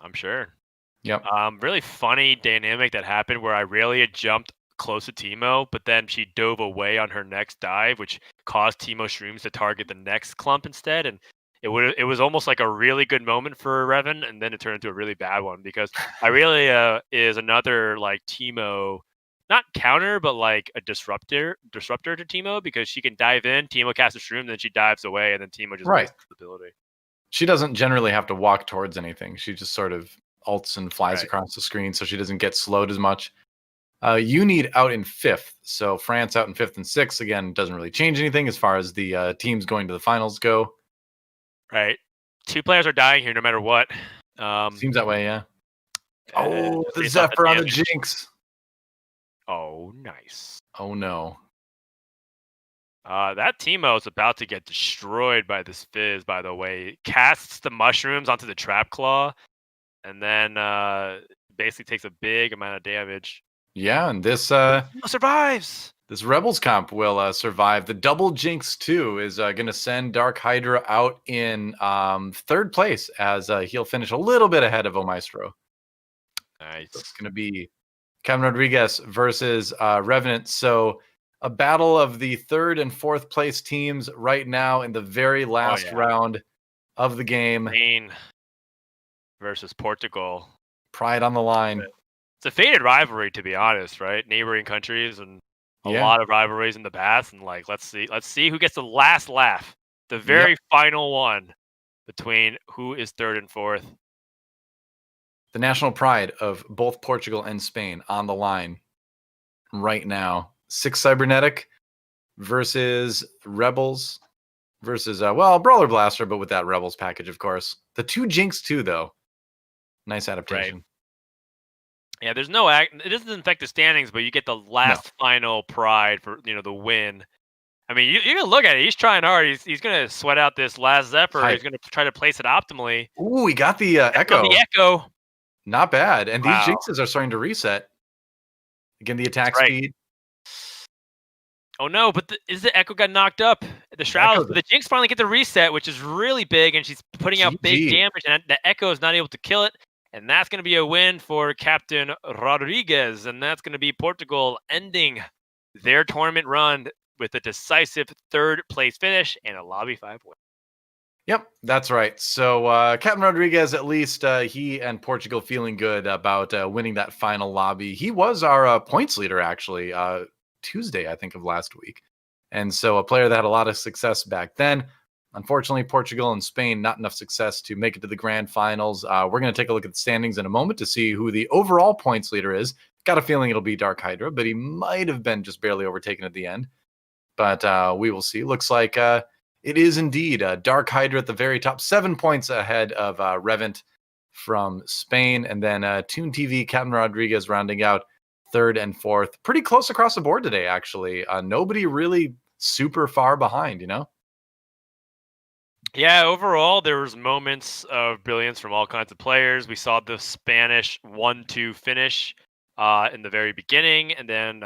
I'm sure. Yep. Really funny dynamic that happened where Irelia jumped close to Teemo, but then she dove away on her next dive, which caused Teemo Shrooms to target the next clump instead. And it was almost like a really good moment for Reven, and then it turned into a really bad one because Irelia is another like Teemo, not counter, but like a disruptor to Teemo because she can dive in, Teemo casts a Shroom, then she dives away, and then Teemo just wastes the ability. She doesn't generally have to walk towards anything. She just sort of ults and flies across the screen, so she doesn't get slowed as much. You need out in 5th, so France out in 5th and 6th. Again, doesn't really change anything as far as the teams going to the finals go. Right. 2 players are dying here no matter what. Seems that way, yeah. Oh, the Zephyr on the Jinx. Oh, nice. Oh, no. That Teemo is about to get destroyed by this Fizz, by the way. Casts the mushrooms onto the Trap Claw, and then basically takes a big amount of damage. Yeah, and this survives. This Rebels comp will survive. The double Jinx 2 is going to send DarkHydra out in 3rd place as he'll finish a little bit ahead of Omaestro. Nice. So it's going to be Kevin Rodrigues versus Revenant. So a battle of the 3rd and 4th place teams right now in the very last round of the game. Spain versus Portugal. Pride on the line. It's a faded rivalry, to be honest, right? Neighboring countries and a lot of rivalries in the past, and like let's see who gets the last laugh, the very final one between who is 3rd and 4th. The national pride of both Portugal and Spain on the line right now. 6 cybernetic versus Rebels versus Brawler Blaster, but with that Rebels package, of course. The 2 Jinx too, though. Nice adaptation. Right. Yeah, there's no it doesn't affect the standings, but you get the last final pride for the win. I mean, you can look at it. He's trying hard. He's gonna sweat out this last Zephyr. He's gonna try to place it optimally. Ooh, he got the Echo. The Echo. Not bad. And Wow. these Jinxes are starting to reset. Again, the attack speed. Oh no, but is the Echo got knocked up? The Shrouds, the Jinx finally get the reset, which is really big, and she's putting out big damage, and the Echo is not able to kill it. And that's going to be a win for Captain Rodrigues, and that's going to be Portugal ending their tournament run with a decisive 3rd place finish and a lobby 5 win. Yep, that's right. So Captain Rodrigues, at least he and Portugal feeling good about winning that final lobby. He was our points leader, actually, Tuesday, I think, of last week. And so a player that had a lot of success back then. Unfortunately, Portugal and Spain, not enough success to make it to the grand finals. We're going to take a look at the standings in a moment to see who the overall points leader is. Got a feeling it'll be DarkHydra, but he might have been just barely overtaken at the end. But we will see. Looks like it is indeed DarkHydra at the very top, 7 points ahead of Reven from Spain. And then ToonTV, Captain Rodrigues rounding out 3rd and 4th. Pretty close across the board today, actually. Nobody really super far behind, Yeah, overall, there was moments of brilliance from all kinds of players. We saw the Spanish 1-2 finish in the very beginning, and then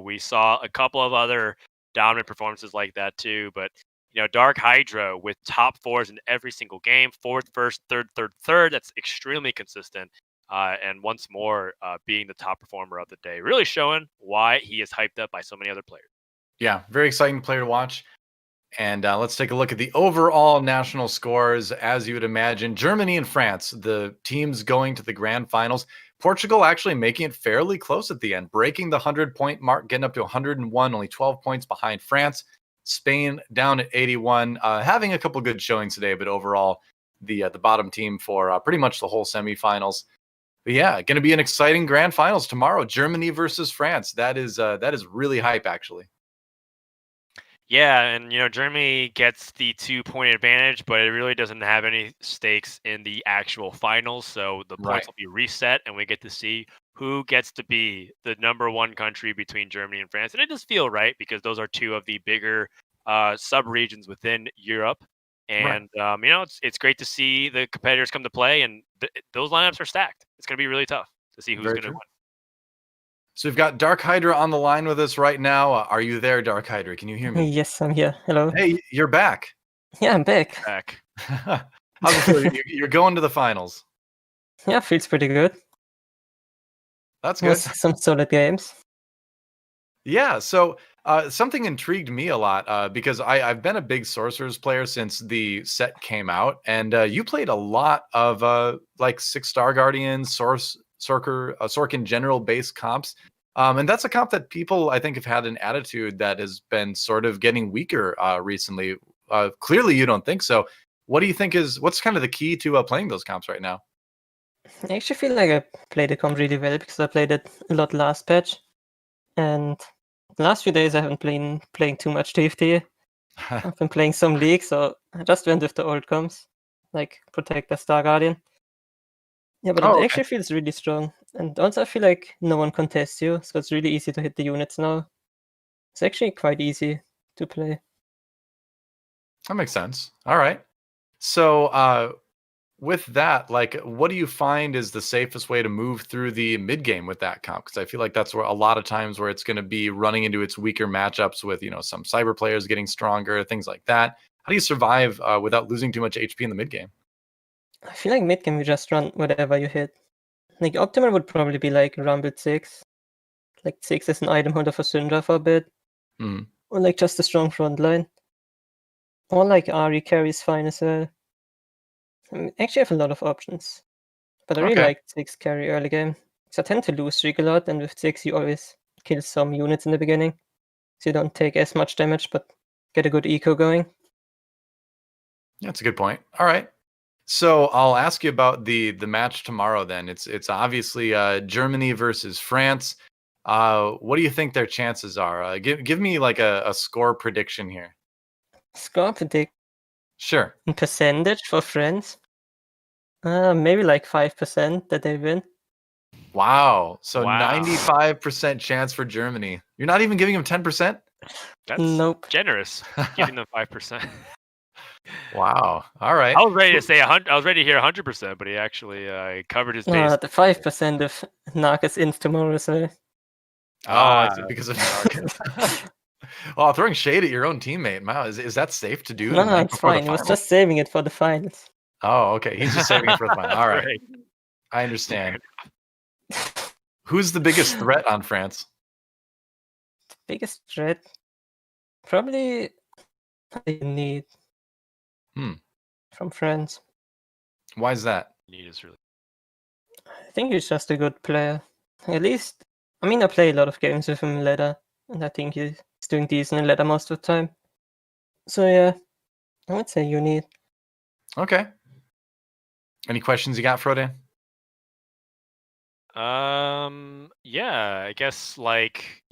we saw a couple of other dominant performances like that too. But DarkHydra with top 4s in every single game, 4th, 1st, 3rd, 3rd, 3rd. That's extremely consistent. And once more, being the top performer of the day, really showing why he is hyped up by so many other players. Yeah, very exciting player to watch. And let's take a look at the overall national scores. As you would imagine, Germany and France, the teams going to the grand finals. Portugal actually making it fairly close at the end, breaking the 100-point mark, getting up to 101, only 12 points behind France. Spain down at 81, having a couple good showings today, but overall the bottom team for pretty much the whole semifinals. But yeah, going to be an exciting grand finals tomorrow. Germany versus France. That is really hype, actually. Yeah, and Germany gets the 2-point advantage, but it really doesn't have any stakes in the actual finals. So the points will be reset, and we get to see who gets to be the number 1 country between Germany and France. And it does feel right because those are 2 of the bigger sub-regions within Europe. And it's great to see the competitors come to play, and those lineups are stacked. It's going to be really tough to see who's going to win. So we've got DarkHydra on the line with us right now. Are you there, DarkHydra? Can you hear me? Yes, I'm here. Hello. Hey, you're back. Yeah, I'm back. How's it feel? You're going to the finals. Yeah, feels pretty good. That's good. Some solid games. Yeah, so something intrigued me a lot because I've been a big Sorcerers player since the set came out, and you played a lot of like 6-star Guardians, Sorkin general base comps. And that's a comp that people, I think, have had an attitude that has been sort of getting weaker recently. Clearly, you don't think so. What do you think what's kind of the key to playing those comps right now? I actually feel like I played the comp really well because I played it a lot last patch. And the last few days I haven't been playing too much TFT. I've been playing some League, so I just went with the old comps, like Protector, Star Guardian. Yeah, but it actually feels really strong. And also I feel like no one contests you, so it's really easy to hit the units now. It's actually quite easy to play. That makes sense. All right. So with that, like, what do you find is the safest way to move through the mid game with that comp? Because I feel like that's where a lot of times where it's going to be running into its weaker matchups with, some cyber players getting stronger, things like that. How do you survive without losing too much HP in the mid game? I feel like mid game you just run whatever you hit. Like optimal would probably be like Rumble 6. Like 6 is an item holder for Syndra for a bit. Mm. Or like just a strong front line. Or like Ahri carry is fine as well. Actually, I have a lot of options. But I really like 6 carry early game. Because I tend to lose streak a lot, and with 6 you always kill some units in the beginning. So you don't take as much damage, but get a good eco going. Yeah, that's a good point. All right. So I'll ask you about the match tomorrow then. It's obviously Germany versus France. What do you think their chances are? Give me like a score prediction here. Score predict Sure. in percentage for France. Maybe like 5% that they win. Wow. So Wow. 95% chance for Germany. You're not even giving them 10%? That's Nope. generous. Giving them 5%. Wow. All right. I was ready to say 100. I was ready to hear 100%, but he actually covered his base. The 5% of Narkez ins tomorrow as well. Oh, I see, because of Narkez. Oh, throwing shade at your own teammate. Wow, is that safe to do? No, the night it's before the fine. He was finals? just saving it for the finals. Oh, okay. He's just saving it for the final. All right. Right. I understand. Who's the biggest threat on France? Biggest threat? Probably you need from France. Why is that? Need is really. I think he's just a good player. At least, I mean, I play a lot of games with him in ladder, and I think he's doing decent in ladder most of the time. So yeah, I would say you need. Okay. Any questions you got, Frodan? Yeah, I guess like,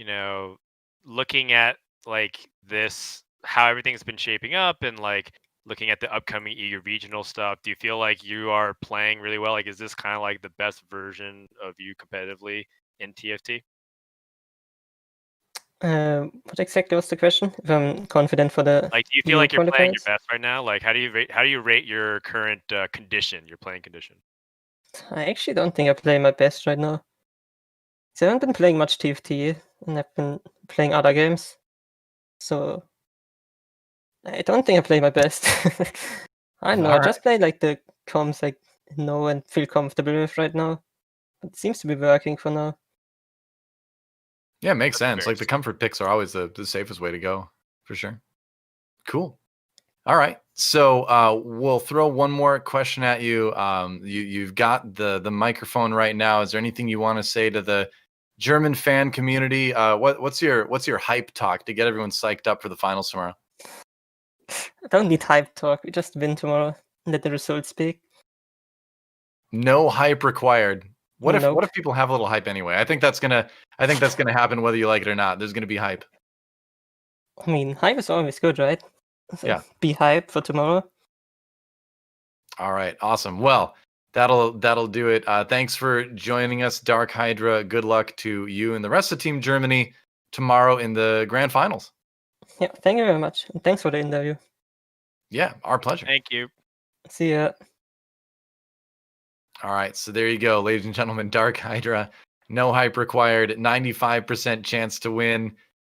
looking at like this, how everything's been shaping up and like looking at the upcoming EU regional stuff, do you feel like you are playing really well? Like, is this kind of like the best version of you competitively in TFT? What exactly was the question? If I'm confident for the Like, do you feel EU like you're playing your qualifiers? best right now? Like, how do you rate your current condition, your playing condition? I actually don't think I play my best right now. So I haven't been playing much TFT, and I've been playing other games. So I don't think I play my best. I don't know. I Alright. just play like the comms I know and feel comfortable with right now. It seems to be working for now. Yeah, it makes sense. Very Like the comfort picks are always the safest way to go, for sure. Cool. All right. So we'll throw one more question at you. You've got the microphone right now. Is there anything you want to say to the German fan community? What's your hype talk to get everyone psyched up for the finals tomorrow? I don't need hype talk. We just win tomorrow. Let the results speak. No hype required. What Nope. if people have a little hype anyway? I think that's gonna happen whether you like it or not. There's gonna be hype. I mean, hype is always good, right? So Yeah. Be hyped for tomorrow. All right, awesome. Well, that'll do it. Thanks for joining us, DarkHydra. Good luck to you and the rest of Team Germany tomorrow in the grand finals. Yeah, thank you very much. And thanks for the interview. Yeah, our pleasure. Thank you. See ya. All right, so there you go, ladies and gentlemen. DarkHydra, no hype required, 95% chance to win.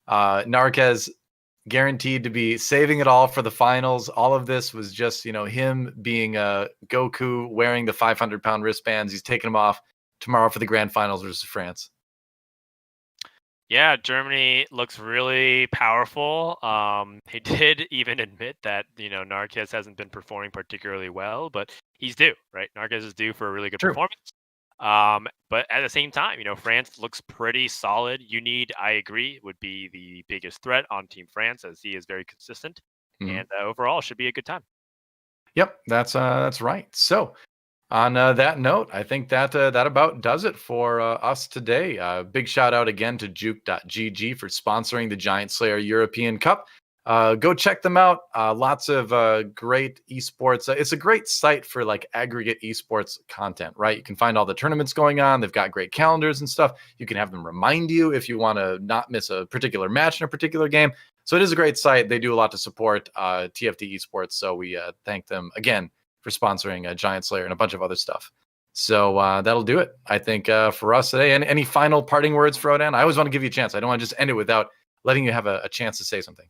Narkez guaranteed to be saving it all for the finals. All of this was just, him being Goku wearing the 500-pound wristbands. He's taking them off tomorrow for the grand finals versus France. Yeah, Germany looks really powerful. He did even admit that, Narkez hasn't been performing particularly well, but he's due, right? Narkez is due for a really good True. performance. But at the same time, France looks pretty solid. I agree, would be the biggest threat on Team France, as he is very consistent. Mhm. And overall, should be a good time. Yep, that's right. So on that note, I think that about does it for us today. Big shout out again to Juke.gg for sponsoring the Giant Slayer European Cup. Go check them out. Lots of great esports. It's a great site for like aggregate esports content, right? You can find all the tournaments going on. They've got great calendars and stuff. You can have them remind you if you want to not miss a particular match in a particular game. So it is a great site. They do a lot to support TFT esports. So we thank them again for sponsoring Giant Slayer and a bunch of other stuff. So that'll do it, I think, for us today. And any final parting words, Frodan? I always want to give you a chance. I don't want to just end it without letting you have a chance to say something.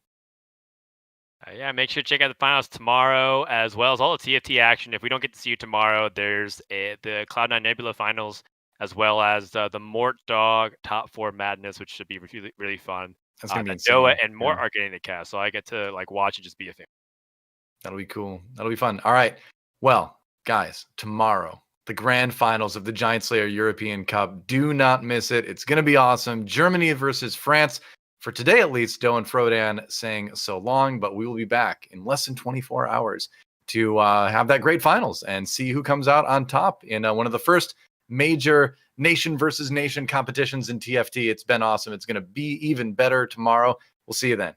Yeah, make sure to check out the finals tomorrow, as well as all the TFT action. If we don't get to see you tomorrow, there's the Cloud9 Nebula finals, as well as the Mort Dog Top 4 Madness, which should be really, really fun. That's gonna be DoA insane. and Mort are getting the cast, so I get to watch and just be a fan. That'll be cool. That'll be fun. All right. Well, guys, tomorrow, the grand finals of the Giant Slayer European Cup. Do not miss it. It's going to be awesome. Germany versus France. For today, at least, DoA and Frodan saying so long, but we will be back in less than 24 hours to have that great finals and see who comes out on top in one of the first major nation versus nation competitions in TFT. It's been awesome. It's going to be even better tomorrow. We'll see you then.